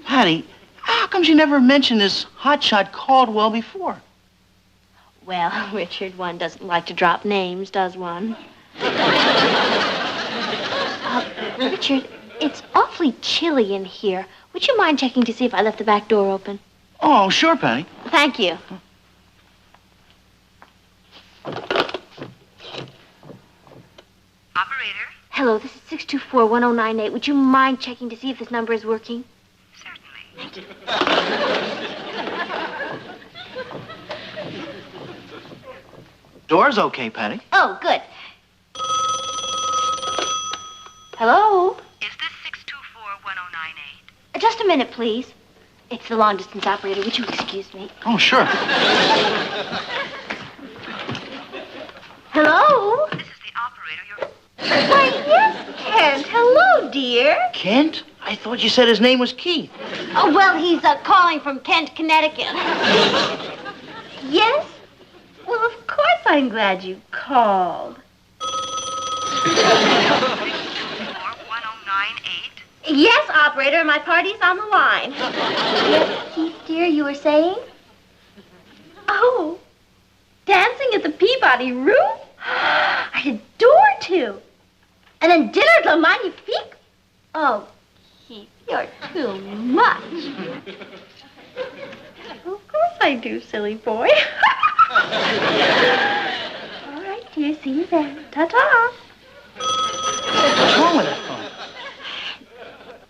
Patty, how come you never mentioned this hotshot Caldwell before? Well, Richard, one doesn't like to drop names, does one? Richard, it's awfully chilly in here. Would you mind checking to see if I left the back door open? Oh, sure, Patty. Thank you. Operator? Hello, this is 624-1098. Would you mind checking to see if this number is working? Certainly. Door's okay, Patty. Oh, good. Hello? Is this 624-1098? Just a minute, please. It's the long-distance operator. Would you excuse me? Oh, sure. Hello? This is the operator. Why, yes, Kent. Hello, dear. Kent? I thought you said his name was Keith. Oh, well, he's calling from Kent, Connecticut. Yes? Well, of course I'm glad you called. 624-1098? Yes, operator, my party's on the line. Yes, Keith, dear, you were saying? Oh, dancing at the Peabody Room? I'd adore to. And then dinner at Le Magnifique? Oh, Keith, you're too much. Of course I do, silly boy. All right, dear, see you then. Ta-ta. What's wrong with that phone?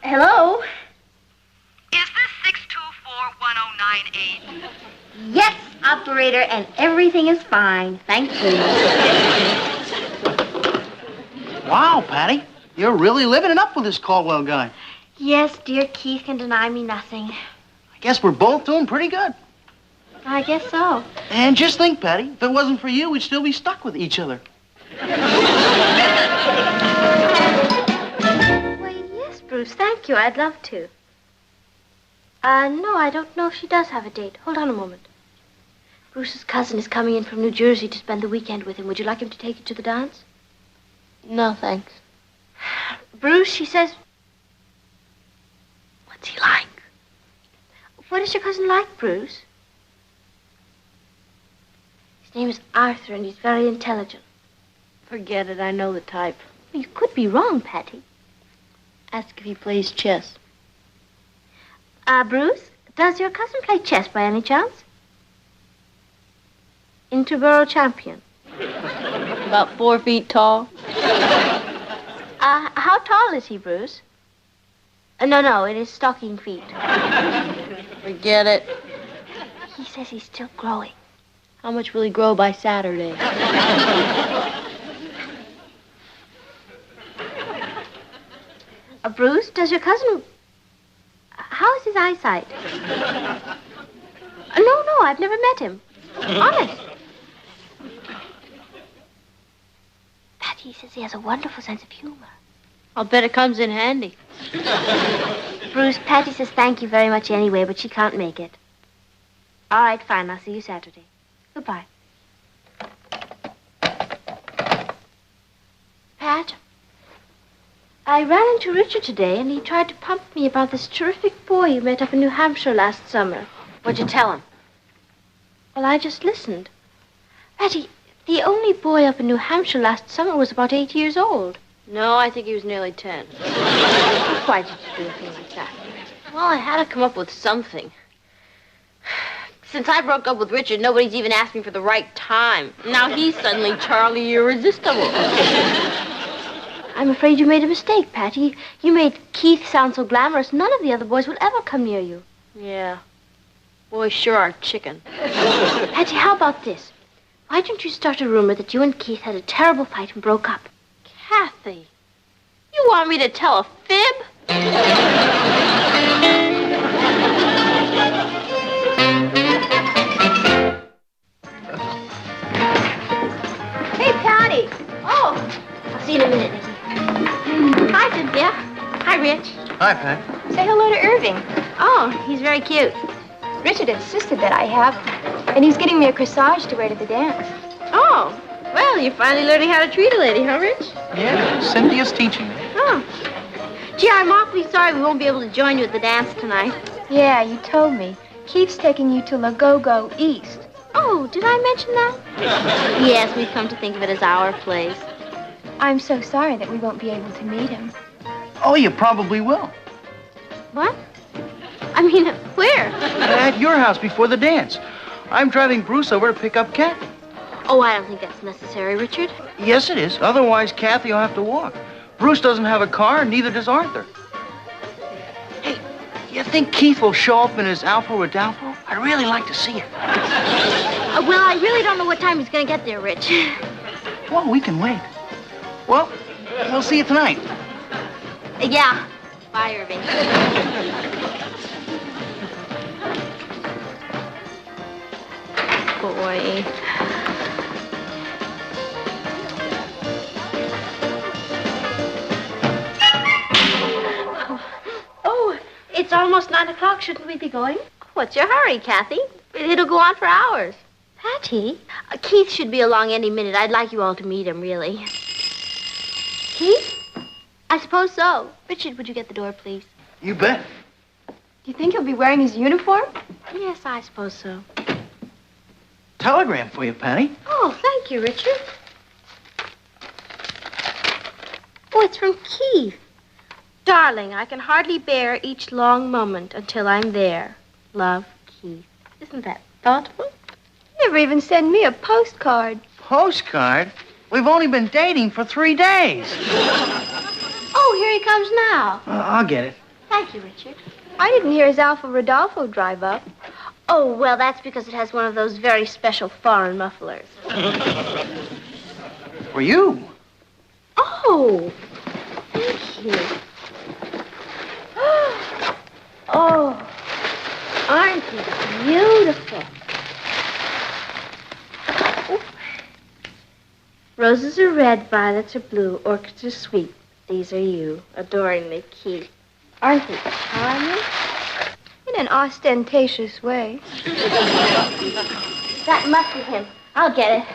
Hello? Is this 624-1098? Yes, operator, and everything is fine. Thank you. Wow, Patty. You're really living it up with this Caldwell guy. Yes, dear Keith can deny me nothing. I guess we're both doing pretty good. I guess so. And just think, Patty, if it wasn't for you, we'd still be stuck with each other. Why, yes, Bruce, thank you. I'd love to. No, I don't know if she does have a date. Hold on a moment. Bruce's cousin is coming in from New Jersey to spend the weekend with him. Would you like him to take you to the dance? No, thanks. Bruce, she says... What's he like? What is your cousin like, Bruce? His name is Arthur, and he's very intelligent. Forget it. I know the type. You could be wrong, Patty. Ask if he plays chess. Bruce, does your cousin play chess by any chance? Interborough champion. About 4 feet tall. How tall is he, Bruce? No, it is stocking feet. Forget it. He says he's still growing. How much will he grow by Saturday? Bruce, does your cousin... How is his eyesight? No, I've never met him. Honest. Patty says he has a wonderful sense of humor. I'll bet it comes in handy. Bruce, Patty says thank you very much anyway, but she can't make it. All right, fine. I'll see you Saturday. Goodbye. Pat, I ran into Richard today, and he tried to pump me about this terrific boy you met up in New Hampshire last summer. What'd you tell him? Well, I just listened. Patty, the only boy up in New Hampshire last summer was about 8 years old. No, I think he was nearly 10. Why did you do a thing like that? Well, I had to come up with something. Since I broke up with Richard, nobody's even asked me for the right time. Now he's suddenly Charlie Irresistible. I'm afraid you made a mistake, Patty. You made Keith sound so glamorous, none of the other boys will ever come near you. Yeah. Boys sure are chicken. Patty, how about this? Why don't you start a rumor that you and Keith had a terrible fight and broke up? Kathy, you want me to tell a fib? Hey, Patty. Oh, I'll see you in a minute, Nicky. Hi, Cynthia. Hi, Rich. Hi, Pat. Say hello to Irving. Oh, he's very cute. Richard insisted that I have him. And he's getting me a corsage to wear to the dance. Oh, well, you're finally learning how to treat a lady, huh, Rich? Yeah, Cynthia's teaching me. Oh. Gee, I'm awfully sorry we won't be able to join you at the dance tonight. Yeah, you told me. Keith's taking you to La Go-Go East. Oh, did I mention that? Yes, we've come to think of it as our place. I'm so sorry that we won't be able to meet him. Oh, you probably will. What? I mean, where? At your house before the dance. I'm driving Bruce over to pick up Kathy. Oh, I don't think that's necessary, Richard. Yes, it is. Otherwise, Kathy will have to walk. Bruce doesn't have a car, and neither does Arthur. Hey, you think Keith will show up in his Alfa Rodolfo? I'd really like to see it. Well, I really don't know what time he's going to get there, Rich. Well, we can wait. Well, we'll see you tonight. Yeah. Bye, Irving. Boy. Oh, it's almost 9 o'clock. Shouldn't we be going? What's your hurry, Kathy? It'll go on for hours. Patty? Keith should be along any minute. I'd like you all to meet him, really. Keith? I suppose so. Richard, would you get the door, please? You bet. Do you think he'll be wearing his uniform? Yes, I suppose so. Telegram for you, Patty. Oh, thank you, Richard. Oh, it's from Keith. Darling, I can hardly bear each long moment until I'm there. Love, Keith. Isn't that thoughtful? Never even send me a postcard. Postcard? We've only been dating for 3 days. Oh, here he comes now. I'll get it. Thank you, Richard. I didn't hear his Alfa Rodolfo drive up. Oh, well, that's because it has one of those very special foreign mufflers. For you. Oh, thank you. Oh, aren't you beautiful? Oh. Roses are red, violets are blue, orchids are sweet. These are you, adoringly, Keith. Aren't they charming? In an ostentatious way. That must be him. I'll get it.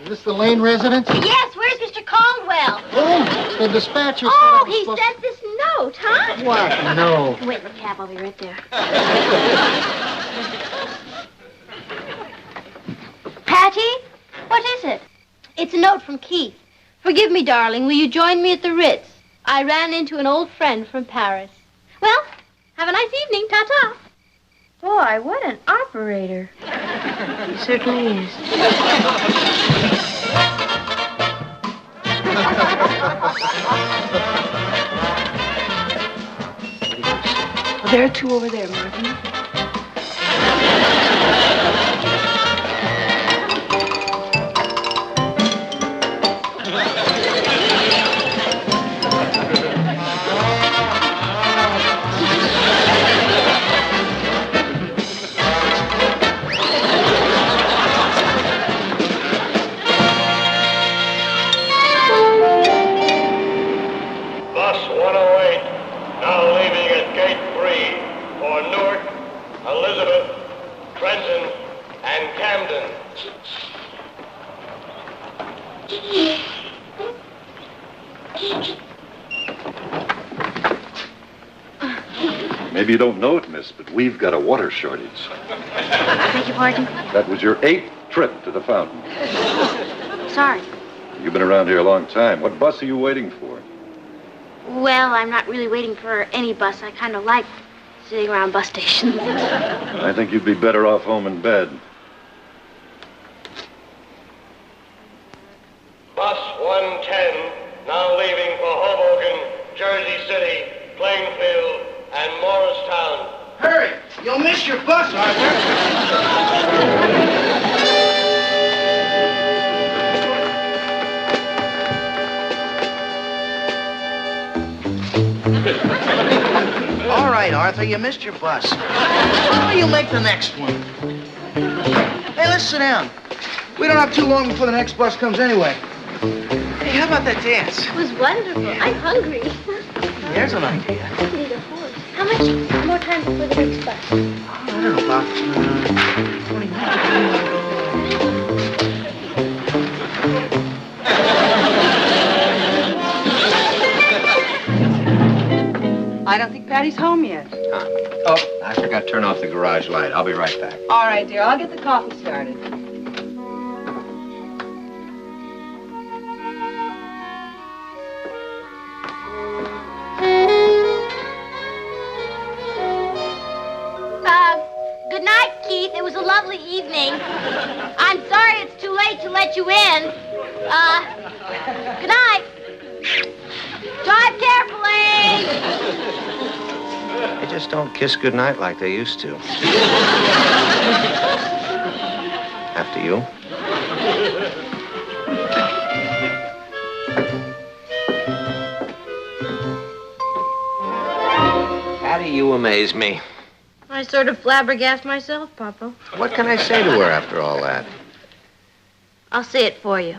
Is this the Lane residence? Yes, where's Mr. Caldwell? Oh, the dispatcher said Oh, I was he supposed sent this note, huh? What? No. Wait in the cab, I'll be right there. Patty? What is it? It's a note from Keith. Forgive me, darling. Will you join me at the Ritz? I ran into an old friend from Paris. Well, have a nice evening. Ta-ta. Boy, what an operator. He certainly is. Well, there are 2 over there, Martin. Bus 108, now leaving at gate 3 for Newark, Elizabeth, Trenton, and Camden. Maybe you don't know it, miss, but we've got a water shortage. Beg your pardon? That was your 8th trip to the fountain. Sorry. You've been around here a long time. What bus are you waiting for? Well, I'm not really waiting for any bus. I kind of like sitting around bus stations. I think you'd be better off home in bed. Bus 110, now leaving for Hoboken, Jersey City, Plainfield, and Morristown. Hurry! You'll miss your bus, Arthur. All right, Arthur, you missed your bus. Oh, you'll make the next one. Hey, let's sit down. We don't have too long before the next bus comes anyway. Hey, how about that dance? It was wonderful. I'm hungry. There's an idea. I need a horse. How much more time before the next bus? I don't know, about 20 minutes. I don't think Patty's home yet. Oh, I forgot to turn off the garage light. I'll be right back. All right, dear. I'll get the coffee started. Good night, Keith. It was a lovely evening. I'm sorry it's too late to let you in. Good night. Drive carefully. They just don't kiss goodnight like they used to. After you. Patty, you amaze me. I sort of flabbergast myself, Poppo. What can I say to her after all that? I'll say it for you.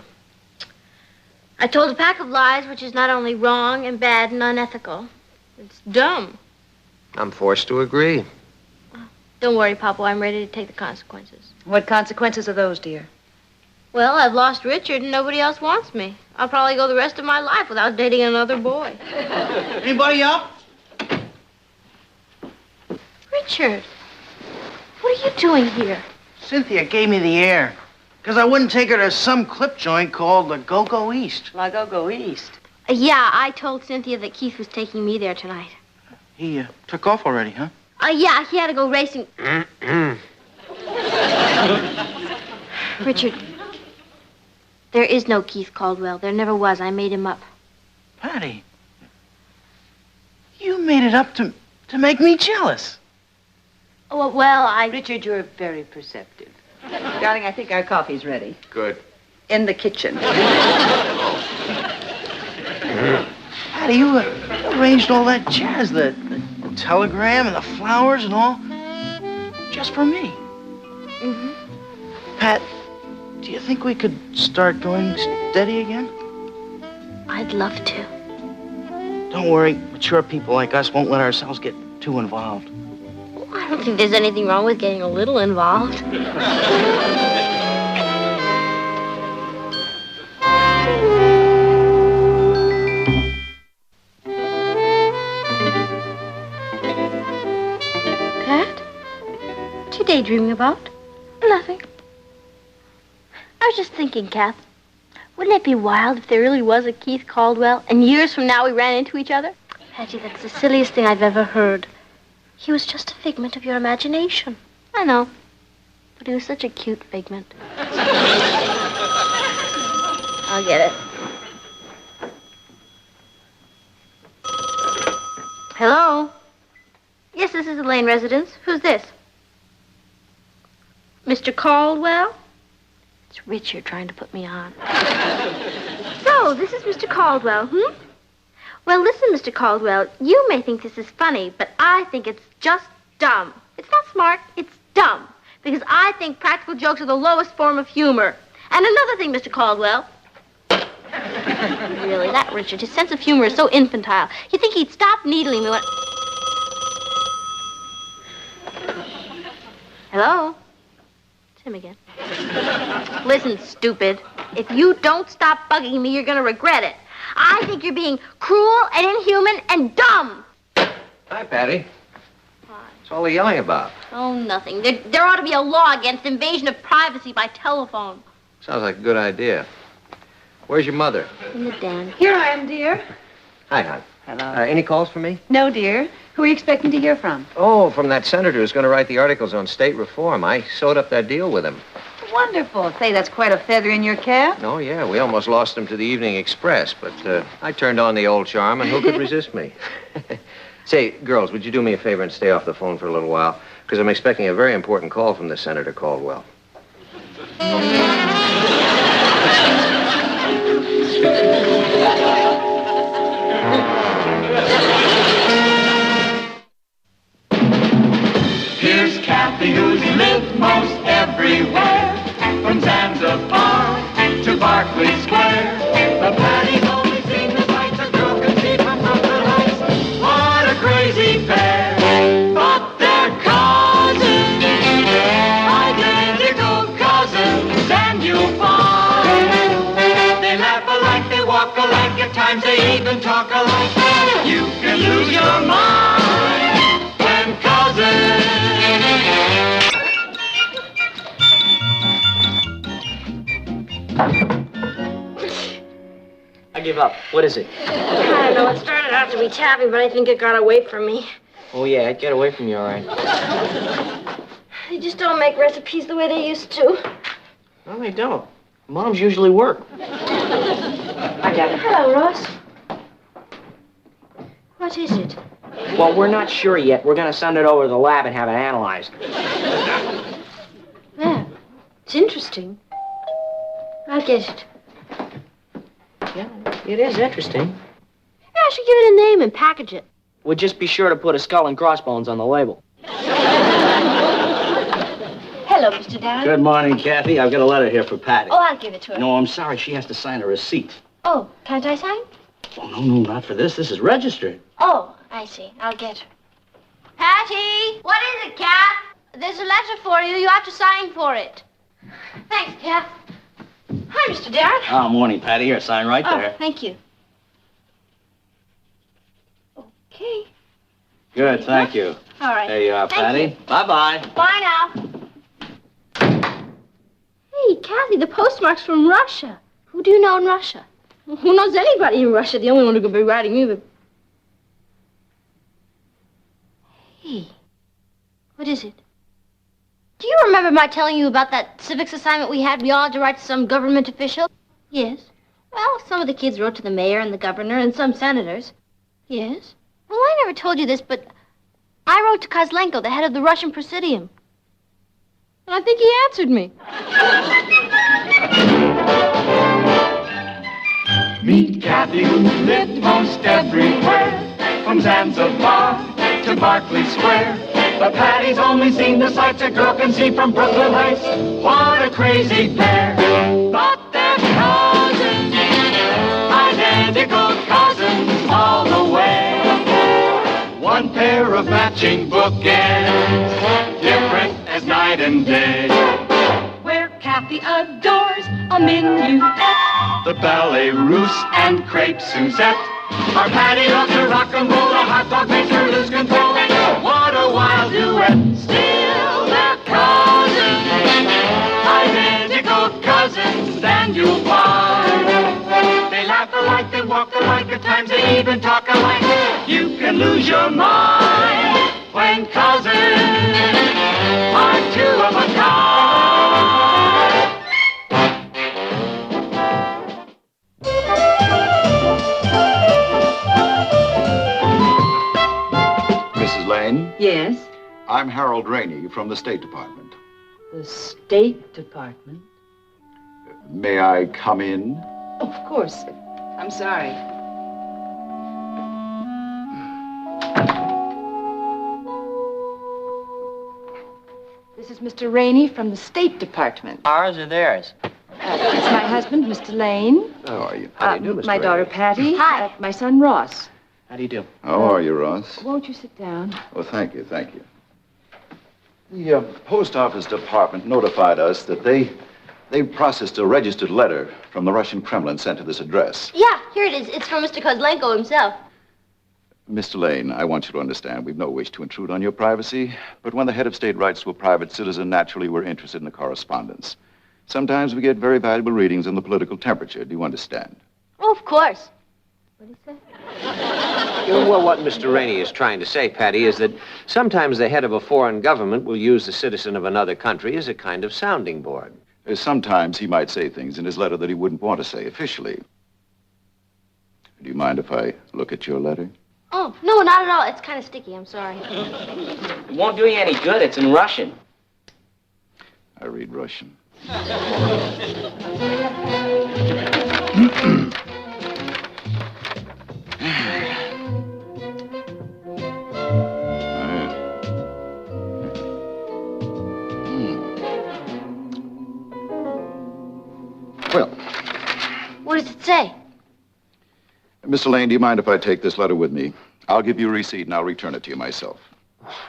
I told a pack of lies, which is not only wrong and bad and unethical. It's dumb. I'm forced to agree. Don't worry, Poppo. I'm ready to take the consequences. What consequences are those, dear? Well, I've lost Richard and nobody else wants me. I'll probably go the rest of my life without dating another boy. Anybody up? Richard, what are you doing here? Cynthia gave me the air. Because I wouldn't take her to some clip joint called the Go-Go East. La Go-Go East. Yeah, I told Cynthia that Keith was taking me there tonight. He took off already, huh? Yeah, he had to go racing. Richard, there is no Keith Caldwell. There never was. I made him up. Patty, you made it up to make me jealous. Oh, well, Richard, you're very perceptive. Darling, I think our coffee's ready. Good. In the kitchen. Patty, you arranged all that jazz, the telegram and the flowers and all, just for me. Mm-hmm. Pat, do you think we could start going steady again? I'd love to. Don't worry, mature people like us won't let ourselves get too involved. I don't think there's anything wrong with getting a little involved. Pat? What you daydreaming about? Nothing. I was just thinking, Kath. Wouldn't it be wild if there really was a Keith Caldwell and years from now we ran into each other? Patty, that's the silliest thing I've ever heard. He was just a figment of your imagination. I know. But he was such a cute figment. I'll get it. Hello? Yes, this is the Lane residence. Who's this? Mr. Caldwell? It's Richard trying to put me on. So, this is Mr. Caldwell, Well, listen, Mr. Caldwell, you may think this is funny, but I think it's just dumb. It's not smart, it's dumb. Because I think practical jokes are the lowest form of humor. And another thing, Mr. Caldwell. Really, that Richard, his sense of humor is so infantile. You think he'd stop needling me when... Hello? It's him again. Listen, stupid. If you don't stop bugging me, you're gonna regret it. I think you're being cruel and inhuman and dumb. Hi, Patty. What's all the yelling about? Oh, nothing. There ought to be a law against invasion of privacy by telephone. Sounds like a good idea. Where's your mother? In the den. Here I am, dear. Hi, hon. Hello. Any calls for me? No, dear. Who are you expecting to hear from? Oh, from that senator who's going to write the articles on state reform. I sewed up that deal with him. Wonderful. Say, that's quite a feather in your cap. Oh, yeah. We almost lost him to the Evening Express, but I turned on the old charm, and who could resist me? Say, girls, would you do me a favor and stay off the phone for a little while? Because I'm expecting a very important call from the Senator Caldwell. Here's Kathy, who's lived most everywhere, from Zanzibar to Berkeley Square. times they even talk alike. You can lose your mind when cousins. I give up. What is it? I don't know. It started out to be taffy, but I think it got away from me. Oh, yeah, it'd get away from you, all right. They just don't make recipes the way they used to. No, they don't. Moms usually work. I got it. Hello, Ross. What is it? Well, we're not sure yet. We're going to send it over to the lab and have it analyzed. Yeah, it's interesting. I'll get it. Yeah, it is interesting. Yeah, I should give it a name and package it. We'll just be sure to put a skull and crossbones on the label. Hello, Mr. Darren. Good morning, Kathy. I've got a letter here for Patty. Oh, I'll give it to her. No, I'm sorry. She has to sign a receipt. Oh, can't I sign? Oh, no, not for this. This is registered. Oh, I see. I'll get her. Patty! What is it, Kath? There's a letter for you. You have to sign for it. Thanks, Kath. Hi, Mr. Darren. Oh, morning, Patty. Here, sign right there. Oh, thank you. Okay. Good, thank you. All right. There you are, Thank Patty. you. Bye-bye. Bye now. Hey, Kathy, the postmark's from Russia. Who do you know in Russia? Who knows anybody in Russia? The only one who could be writing me the... Hey, what is it? Do you remember my telling you about that civics assignment we had? We all had to write to some government official? Yes. Well, some of the kids wrote to the mayor and the governor and some senators. Yes. Well, I never told you this, but I wrote to Kozlenko, the head of the Russian Presidium. And I think he answered me. Meet Kathy, who lived most everywhere, from Zanzibar to Berkeley Square. But Patty's only seen the sights a girl can see from Brooklyn Heights. What a crazy pair! But they're cousins, identical cousins all the way. One pair of matching bookends, different as night and day. Where Kathy adores a minuet. The ballet russe and crepe Suzette. Our Patty loves to rock and roll. The hot dog makes her lose control. What a wild duet. Still they're cousins, identical cousins, and you'll find they laugh alike, they walk alike, at times they even talk alike. You can lose your mind when cousins are two of a kind. Mrs. Lane, Yes, I'm Harold Rainey from the State Department. the State Department. May I come in? Of course. I'm sorry. This is Mr. Rainey from the State Department. Ours or theirs? It's my husband, Mr. Lane. How are you? My daughter, Patty. Hi. My son, Ross. How do you do? How are you, Ross? Won't you sit down? Oh, thank you, thank you. The post office department notified us that they processed a registered letter from the Russian Kremlin sent to this address. Yeah, here it is. It's from Mr. Kozlenko himself. Mr. Lane, I want you to understand we've no wish to intrude on your privacy, but when the head of state writes to a private citizen, naturally we're interested in the correspondence. Sometimes we get very valuable readings on the political temperature. Do you understand? Oh, of course. What did he say? Well, what Mr. Rainey is trying to say, Patty, is that sometimes the head of a foreign government will use the citizen of another country as a kind of sounding board. Sometimes he might say things in his letter that he wouldn't want to say officially. Do you mind if I look at your letter? Oh, no, not at all. It's kind of sticky. I'm sorry. It won't do you any good. It's in Russian. I read Russian. Well, What does it say? Mr. Lane, do you mind if I take this letter with me? I'll give you a receipt and I'll return it to you myself.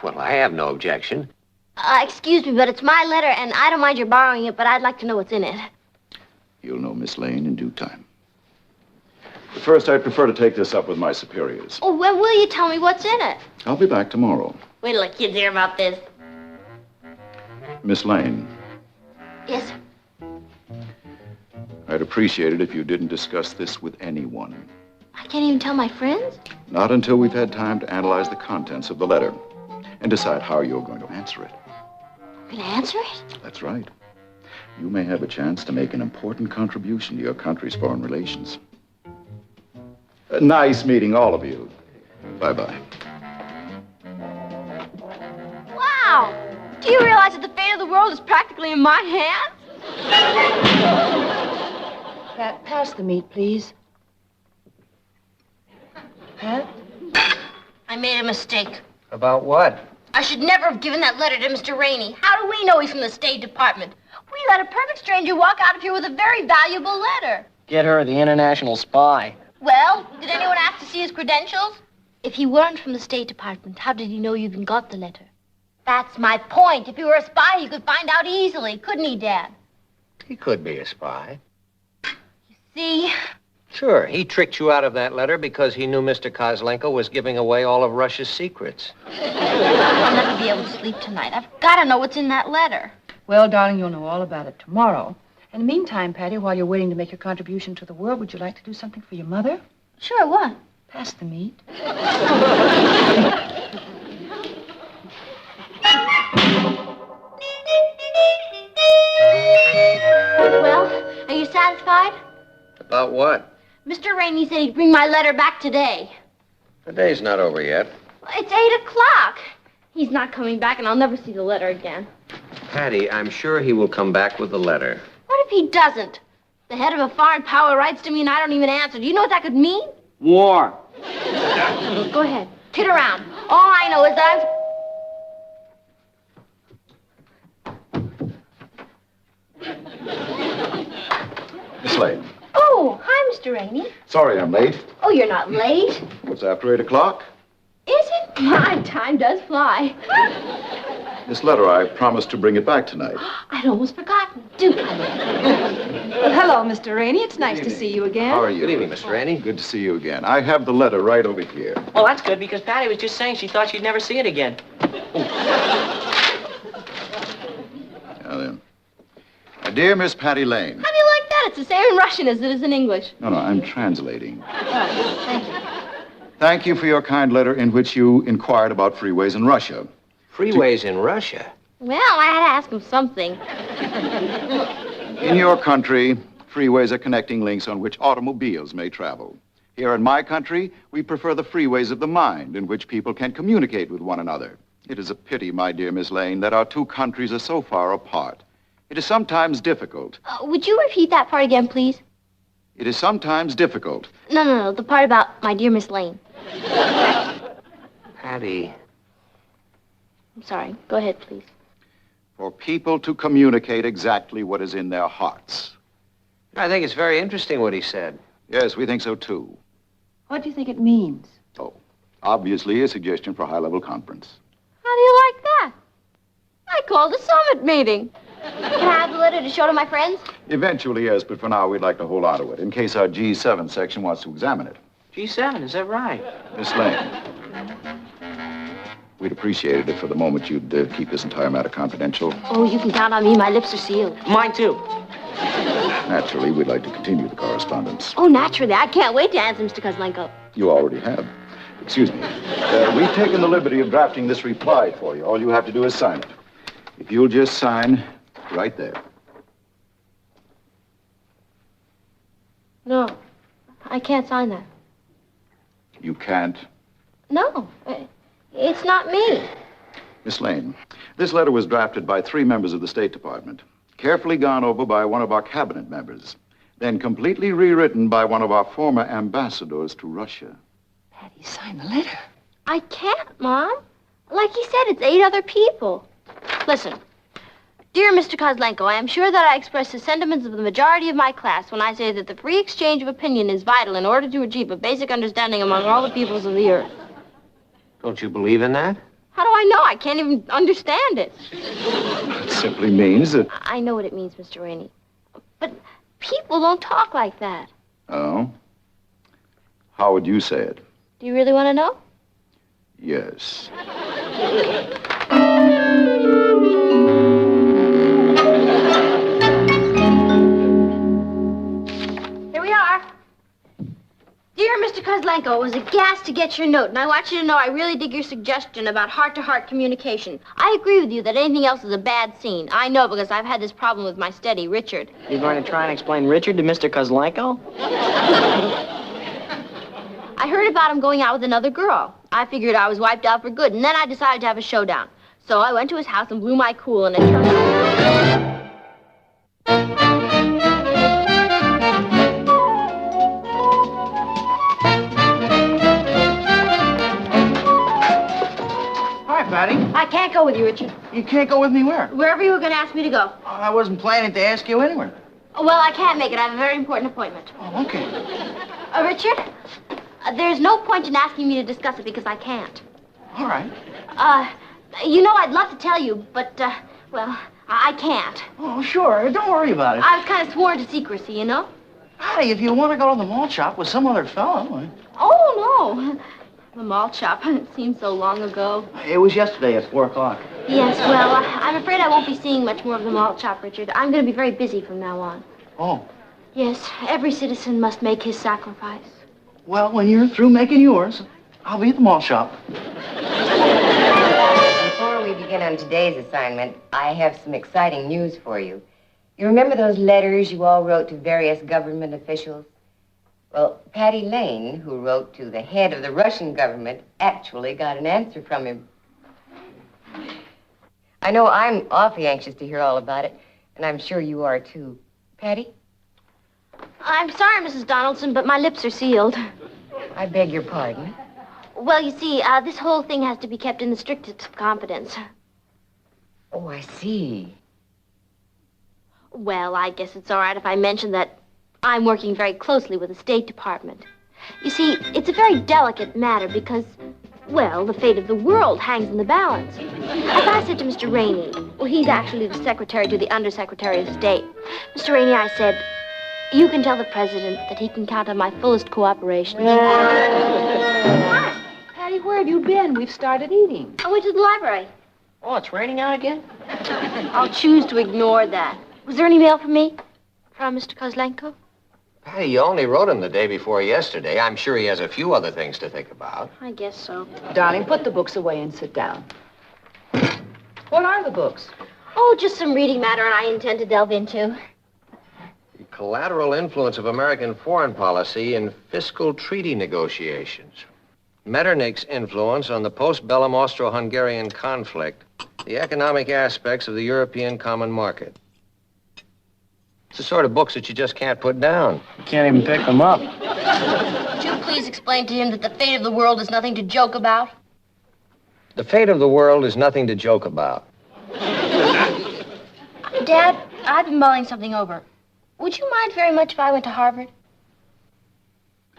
Well, I have no objection. Excuse me, but it's my letter, and I don't mind your borrowing it, but I'd like to know what's in it. You'll know, Miss Lane, in due time. But first, I'd prefer to take this up with my superiors. Oh, when will you tell me what's in it? I'll be back tomorrow. Wait till the kids hear about this. Miss Lane, Yes. I'd appreciate it if you didn't discuss this with anyone. I can't even tell my friends? Not until we've had time to analyze the contents of the letter and decide how you're going to answer it. Can I answer it? That's right. You may have a chance to make an important contribution to your country's foreign relations. Nice meeting all of you. Bye-bye. Wow! Do you realize that the fate of the world is practically in my hands? Pat, pass the meat, please. Pat? I made a mistake. About what? I should never have given that letter to Mr. Rainey. How do we know he's from the State Department? We let a perfect stranger walk out of here with a very valuable letter. Get her the international spy. Well, did anyone ask to see his credentials? If he weren't from the State Department, how did he know you even got the letter? That's my point. If he were a spy, he could find out easily, couldn't he, Dad? He could be a spy. See? Sure, he tricked you out of that letter because he knew Mr. Kozlenko was giving away all of Russia's secrets. I'll never be able to sleep tonight. I've got to know what's in that letter. Well, darling, you'll know all about it tomorrow. In the meantime, Patty, while you're waiting to make your contribution to the world, would you like to do something for your mother? Sure, what? Pass the meat. Well, are you satisfied? About what? Mr. Rainey said he'd bring my letter back today. The day's not over yet. It's 8 o'clock. He's not coming back, and I'll never see the letter again. Patty, I'm sure he will come back with the letter. What if he doesn't? The head of a foreign power writes to me, and I don't even answer. Do you know what that could mean? War. Go ahead. Kid around. All I know is that Miss Lane. Oh, hi, Mr. Rainey. Sorry I'm late. Oh, you're not late. It's after 8 o'clock. Is it? My time does fly. This letter, I promised to bring it back tonight. I'd almost forgotten. Do come in. Well, hello, Mr. Rainey. It's nice to see you again. How are you? Good evening, Mr. Rainey. Good to see you again. I have the letter right over here. Well, that's good because Patty was just saying she thought she'd never see it again. Now then. Dear Miss Patty Lane. How do you like that? It's the same in Russian as it is in English. No, I'm translating. Thank you. Thank you for your kind letter in which you inquired about freeways in Russia. Freeways in Russia? Well, I had to ask him something. In your country, freeways are connecting links on which automobiles may travel. Here in my country, we prefer the freeways of the mind in which people can communicate with one another. It is a pity, my dear Miss Lane, that our two countries are so far apart. It is sometimes difficult. Would you repeat that part again, please? It is sometimes difficult. No, the part about my dear Miss Lane. Patty. I'm sorry. Go ahead, please. For people to communicate exactly what is in their hearts. I think it's very interesting what he said. Yes, we think so, too. What do you think it means? Obviously, a suggestion for a high-level conference. How do you like that? I called a summit meeting. Can I have the letter to show to my friends? Eventually, yes, but for now, we'd like to hold on to it in case our G7 section wants to examine it. G7, is that right? Miss Lane, we'd appreciate it if for the moment you'd keep this entire matter confidential. Oh, you can count on me. My lips are sealed. Mine, too. Naturally, we'd like to continue the correspondence. Oh, naturally. I can't wait to answer Mr. Kozlenko. You already have. Excuse me. We've taken the liberty of drafting this reply for you. All you have to do is sign it. If you'll just sign right there. No, I can't sign that. You can't. No, it's not me. Miss Lane, this letter was drafted by 3 members of the State Department, carefully gone over by one of our cabinet members, then completely rewritten by one of our former ambassadors to Russia. Patty, sign the letter. I can't, Mom. Like he said, it's 8 other people. Listen. Dear Mr. Kozlenko, I am sure that I express the sentiments of the majority of my class when I say that the free exchange of opinion is vital in order to achieve a basic understanding among all the peoples of the earth. Don't you believe in that? How do I know? I can't even understand it. It simply means that... I know what it means, Mr. Rainey. But people don't talk like that. Oh? How would you say it? Do you really want to know? Yes. Here we are. Dear Mr. Kozlenko, it was a gas to get your note, and I want you to know I really dig your suggestion about heart-to-heart communication. I agree with you that anything else is a bad scene. I know because I've had this problem with my steady, Richard. You're going to try and explain Richard to Mr. Kozlenko? I heard about him going out with another girl. I figured I was wiped out for good, and then I decided to have a showdown. So I went to his house and blew my cool, and it turned out... Hi, Patty. I can't go with you, Richard. You can't go with me where? Wherever you were going to ask me to go. I wasn't planning to ask you anywhere. Well, I can't make it. I have a very important appointment. Oh, okay. Richard, there's no point in asking me to discuss it because I can't. All right. You know, I'd love to tell you, but, well, I can't. Oh, sure. Don't worry about it. I was kind of sworn to secrecy, you know? Patty, if you want to go to the malt shop with some other fellow... Oh, no. The malt shop. It seems so long ago. It was yesterday at 4 o'clock. Yes, well, I'm afraid I won't be seeing much more of the malt shop, Richard. I'm going to be very busy from now on. Oh. Yes, every citizen must make his sacrifice. Well, when you're through making yours, I'll be at the malt shop. Before we begin on today's assignment, I have some exciting news for you. You remember those letters you all wrote to various government officials? Well, Patty Lane, who wrote to the head of the Russian government, actually got an answer from him. I know I'm awfully anxious to hear all about it, and I'm sure you are, too. Patty? I'm sorry, Mrs. Donaldson, but my lips are sealed. I beg your pardon. Well, you see, this whole thing has to be kept in the strictest of confidence. Oh, I see. Well, I guess it's all right if I mention that I'm working very closely with the State Department. You see, it's a very delicate matter because, well, the fate of the world hangs in the balance. As I said to Mr. Rainey, well, he's actually the secretary to the Undersecretary of State. Mr. Rainey, I said, you can tell the president that he can count on my fullest cooperation. Patty, where have you been? We've started eating. I went to the library. Oh, it's raining out again? I'll choose to ignore that. Was there any mail for me? From Mr. Kozlenko? Patty, you only wrote him the day before yesterday. I'm sure he has a few other things to think about. I guess so. Darling, put the books away and sit down. What are the books? Oh, just some reading matter I intend to delve into. The collateral influence of American foreign policy in fiscal treaty negotiations. Metternich's influence on the post-bellum Austro-Hungarian conflict. The economic aspects of the European common market. It's the sort of books that you just can't put down. You can't even pick them up. Would you please explain to him that the fate of the world is nothing to joke about? The fate of the world is nothing to joke about. Dad, I've been mulling something over. Would you mind very much if I went to Harvard?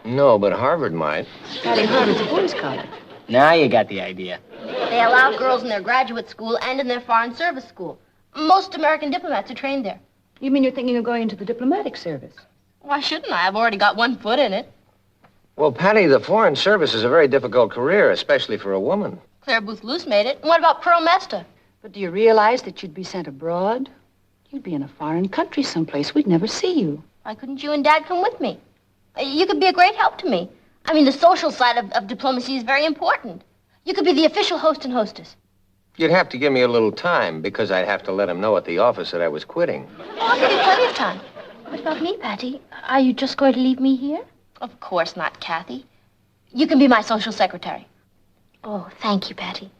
No, but Harvard might. Patty, Harvard's a boys' college. Now you got the idea. They allow girls in their graduate school and in their foreign service school. Most American diplomats are trained there. You mean you're thinking of going into the diplomatic service? Why shouldn't I? I've already got one foot in it. Well, Patty, the foreign service is a very difficult career, especially for a woman. Claire Booth Luce made it. And what about Pearl Mesta? But do you realize that you'd be sent abroad? You'd be in a foreign country someplace. We'd never see you. Why couldn't you and Dad come with me? You could be a great help to me. I mean, the social side of diplomacy is very important. You could be the official host and hostess. You'd have to give me a little time because I'd have to let him know at the office that I was quitting. Oh, I'll give you plenty of time. What about me, Patty? Are you just going to leave me here? Of course not, Kathy. You can be my social secretary. Oh, thank you, Patty.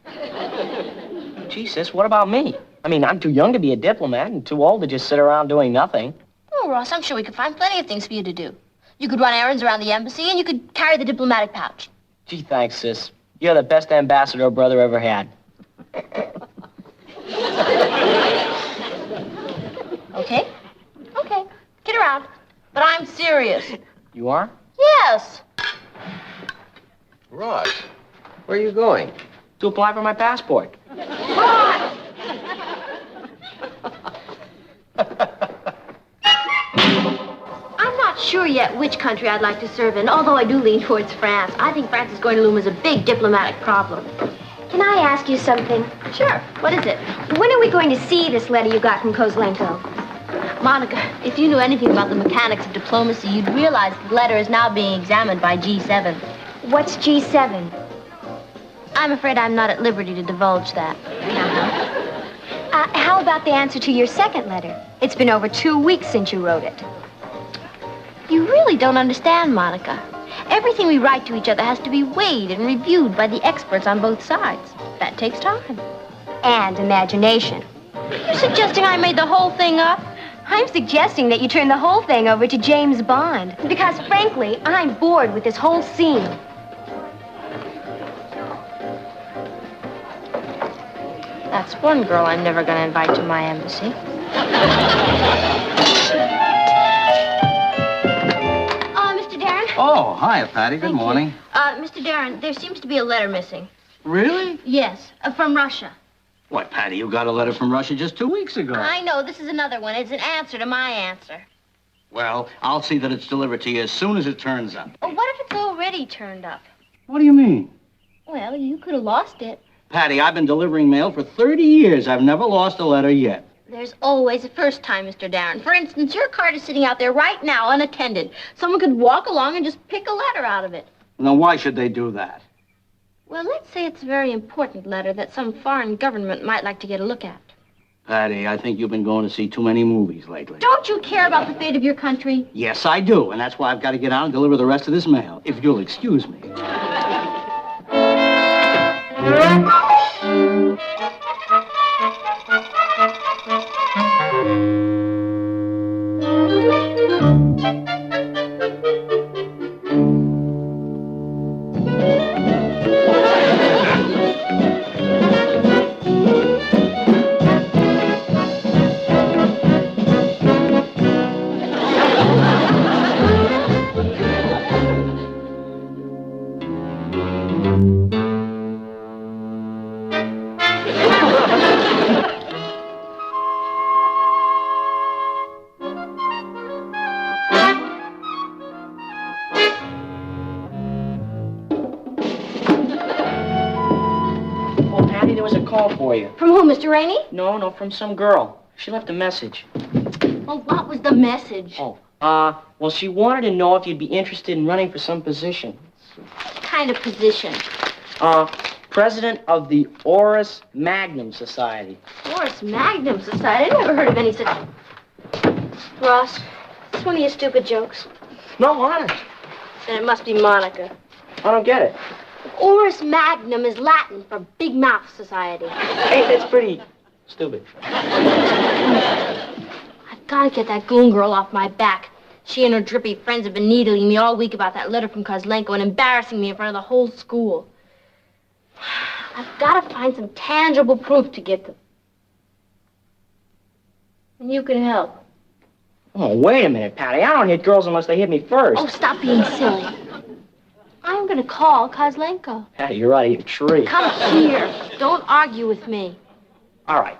Gee, sis, what about me? I mean, I'm too young to be a diplomat and too old to just sit around doing nothing. Oh, Ross, I'm sure we could find plenty of things for you to do. You could run errands around the embassy, and you could carry the diplomatic pouch. Gee, thanks, sis. You're the best ambassador a brother ever had. Okay? Okay. Get around. But I'm serious. You are? Yes. Ross, where are you going? To apply for my passport. Ross! I'm not sure yet which country I'd like to serve in, although I do lean towards France. I think France is going to loom as a big diplomatic problem. Can I ask you something? Sure. What is it? When are we going to see this letter you got from Kozlenko? Monica, if you knew anything about the mechanics of diplomacy, you'd realize the letter is now being examined by G7. What's G7? I'm afraid I'm not at liberty to divulge that. How about the answer to your second letter? It's been over 2 weeks since you wrote it. You really don't understand, Monica. Everything we write to each other has to be weighed and reviewed by the experts on both sides. That takes time. And imagination. You're suggesting I made the whole thing up? I'm suggesting that you turn the whole thing over to James Bond. Because, frankly, I'm bored with this whole scene. That's one girl I'm never going to invite to my embassy. Mr. Darren? Oh, hi, Patty. Good morning. Mr. Darren, there seems to be a letter missing. Really? Yes, from Russia. Why, Patty, you got a letter from Russia just 2 weeks ago. I know, this is another one. It's an answer to my answer. Well, I'll see that it's delivered to you as soon as it turns up. Oh, what if it's already turned up? What do you mean? Well, you could have lost it. Patty, I've been delivering mail for 30 years. I've never lost a letter yet. There's always a first time, Mr. Darren. For instance, your card is sitting out there right now, unattended. Someone could walk along and just pick a letter out of it. Now, why should they do that? Well, let's say it's a very important letter that some foreign government might like to get a look at. Patty, I think you've been going to see too many movies lately. Don't you care about the fate of your country? Yes, I do, and that's why I've got to get out and deliver the rest of this mail, if you'll excuse me. For you. From whom, Mr. Rainey? No, from some girl. She left a message. Well, what was the message? Well, she wanted to know if you'd be interested in running for some position. What kind of position? President of the Orus Magnum Society. Orus Magnum Society? I never heard of any such... Ross, it's one of your stupid jokes. No, honest. Then it must be Monica. I don't get it. Orus Magnum is Latin for Big Mouth Society. Hey, that's pretty stupid. I've got to get that goon girl off my back. She and her drippy friends have been needling me all week about that letter from Kozlenko and embarrassing me in front of the whole school. I've got to find some tangible proof to give them. And you can help. Oh, wait a minute, Patty. I don't hit girls unless they hit me first. Oh, stop being silly. I'm going to call Kozlenko. Patty, you're out of your tree. Come here. Don't argue with me. All right.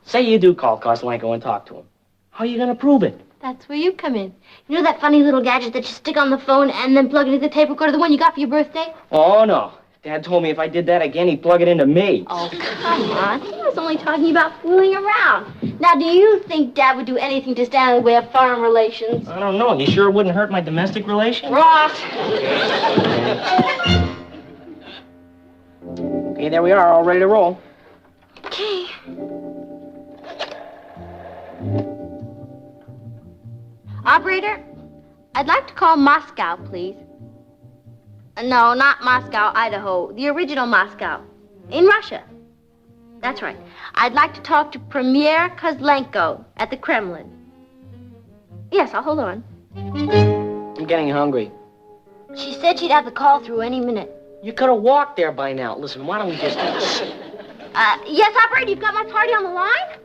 Say you do call Kozlenko and talk to him. How are you going to prove it? That's where you come in. You know that funny little gadget that you stick on the phone and then plug into the tape recorder, the one you got for your birthday? Oh, no. Dad told me if I did that again, he'd plug it into me. Oh, come on. He was only talking about fooling around. Now, do you think Dad would do anything to stand in the way of foreign relations? I don't know. You sure it wouldn't hurt my domestic relations? Ross! Okay, there we are, all ready to roll. Okay. Operator, I'd like to call Moscow, please. No, not Moscow, Idaho. The original Moscow. In Russia. That's right. I'd like to talk to Premier Kozlenko at the Kremlin. Yes, I'll hold on. I'm getting hungry. She said she'd have the call through any minute. You could have walked there by now. Listen, why don't we just... Yes, operator, you've got my party on the line?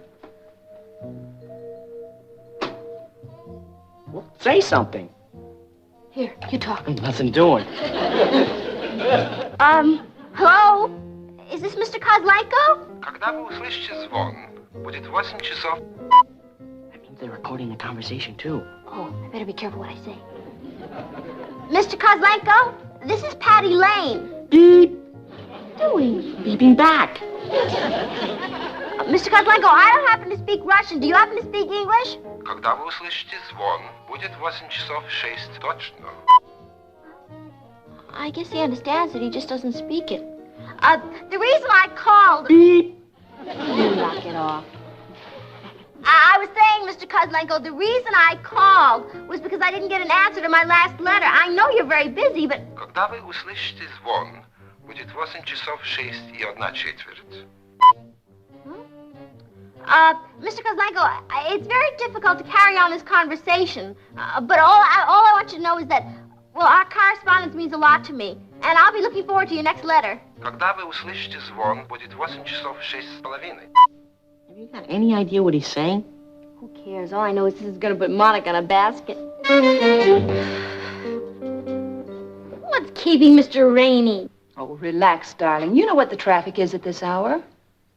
Well, say something. Here, you talk. Nothing doing. Hello? Is this Mr. Kozlenko? Когда вы услышите звон, будет 8 часов. That means they're recording the conversation, too. Oh, I better be careful what I say. Mr. Kozlenko, this is Patty Lane. Beep. Doing? Beeping back. Mr. Kozlenko, I don't happen to speak Russian. Do you happen to speak English? Когда вы услышите звон, будет 8 часов 6 точно. I guess he understands it. He just doesn't speak it. The reason I called... Beep. You knock it off. I was saying, Mr. Kozlenko, the reason I called was because I didn't get an answer to my last letter. I know you're very busy, but... Когда вы услышите звон, будет 8 часов 6 и 1 четверть. Mr. Kozlenko, it's very difficult to carry on this conversation. But all I want you to know is that, well, our correspondence means a lot to me. And I'll be looking forward to your next letter. Когда вы услышите звон, будет 8 часов 6:30. Have you got any idea what he's saying? Who cares? All I know is this is going to put Monica in a basket. What's keeping Mr. Rainey? Oh, relax, darling. You know what the traffic is at this hour.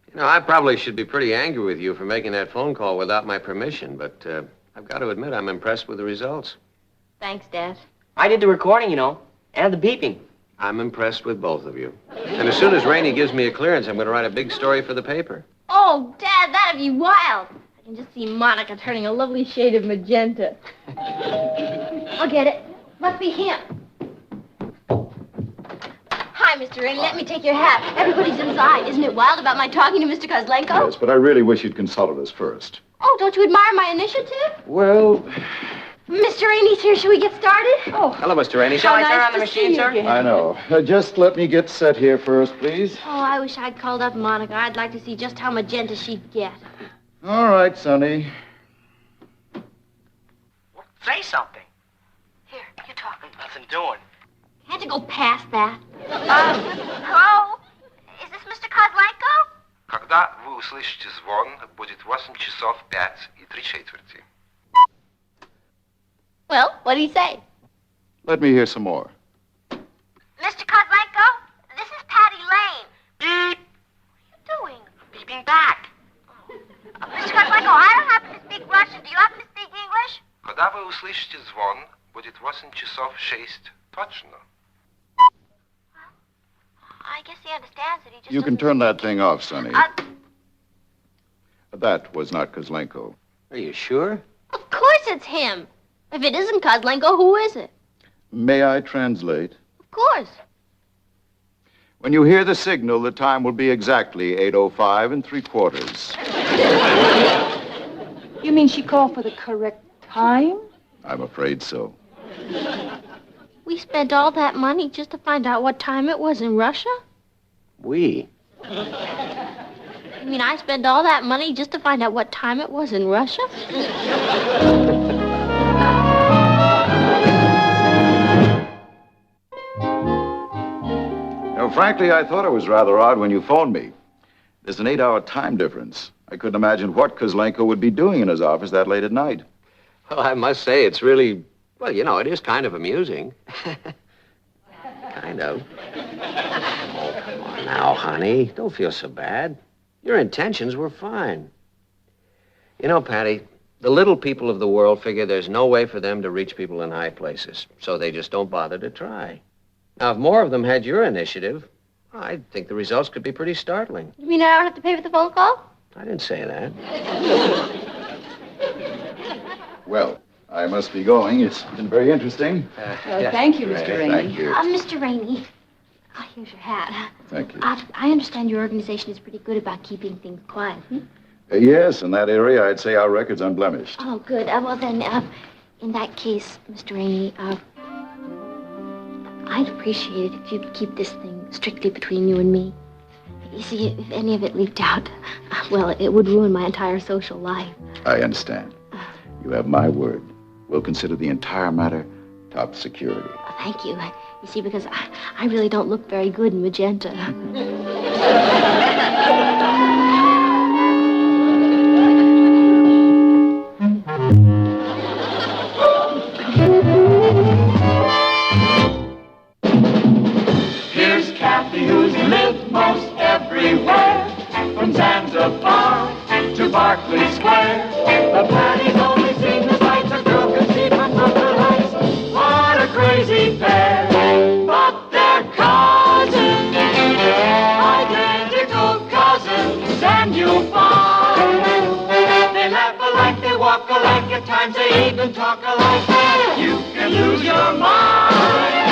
You know, I probably should be pretty angry with you for making that phone call without my permission, but I've got to admit I'm impressed with the results. Thanks, Dad. I did the recording, you know, and the beeping. I'm impressed with both of you. And as soon as Rainey gives me a clearance, I'm going to write a big story for the paper. Oh, Dad, that'd be wild. I can just see Monica turning a lovely shade of magenta. I'll get it. Must be him. Hi, Mr. Rainey. Let me take your hat. Everybody's inside. Isn't it wild about my talking to Mr. Kozlenko? Yes, but I really wish you'd consulted us first. Oh, don't you admire my initiative? Well, Mr. Rainey's here. Shall we get started? Oh, Hello, Mr. Rainey. Shall I nice turn on the to machine, see sir? you again. I know. Just let me get set here first, please. Oh, I wish I'd called up Monica. I'd like to see just how magenta she'd get. All right, Sonny. Say something. Here, you talk. Nothing doing. Can't you go past that? Hello? Is this Mr. Kozlenko? Когда вы услышите звон, будет 8 часов 5 и 3 четверти. Well, what'd he say? Let me hear some more. Mr. Kozlenko, this is Patty Lane. Beep. What are you doing? Beeping back. Mr. Kozlenko, I don't happen to speak Russian. Do you happen to speak English? Когда вы услышите звон, будет 8 часов 6 точно. I guess he understands it. He just You can doesn't turn that speak thing off, Sonny. it. That was not Kozlenko. Are you sure? Of course it's him. If it isn't Kozlenko, who is it? May I translate? Of course. When you hear the signal, the time will be exactly 8:05 3/4. You mean she called for the correct time? I'm afraid so. We spent all that money just to find out what time it was in Russia? We? You mean I spent all that money just to find out what time it was in Russia? No, frankly, I thought it was rather odd when you phoned me. There's an 8-hour time difference. I couldn't imagine what Kozlenko would be doing in his office that late at night. Well, I must say it's really, well, you know, it is kind of amusing. Kind of. Oh, come on now, honey. Don't feel so bad. Your intentions were fine. You know, Patty, the little people of the world figure there's no way for them to reach people in high places, so they just don't bother to try. Now, if more of them had your initiative, I think the results could be pretty startling. You mean I don't have to pay for the phone call? I didn't say that. Well, I must be going. It's been very interesting. Thank you, Mr. Rainey. Thank you. Mr. Rainey. Oh, here's your hat. Thank you. I understand your organization is pretty good about keeping things quiet. Yes, in that area, I'd say our record's unblemished. Oh, good. Well, then, in that case, Mr. Rainey, I'd appreciate it if you'd keep this thing strictly between you and me. You see, if any of it leaked out, well, it would ruin my entire social life. I understand. You have my word. We'll consider the entire matter top security. Thank you. You see, because I really don't look very good in magenta. Here's Kathy, who's lived most everywhere, from Zanzibar to Berkeley Square. The Patties only sing the sights a girl can see from Brooklyn Heights. What a crazy pair, but they're cousins, identical cousins, and you'll find they laugh alike, they walk alike, at times they even talk alike. You can lose your mind.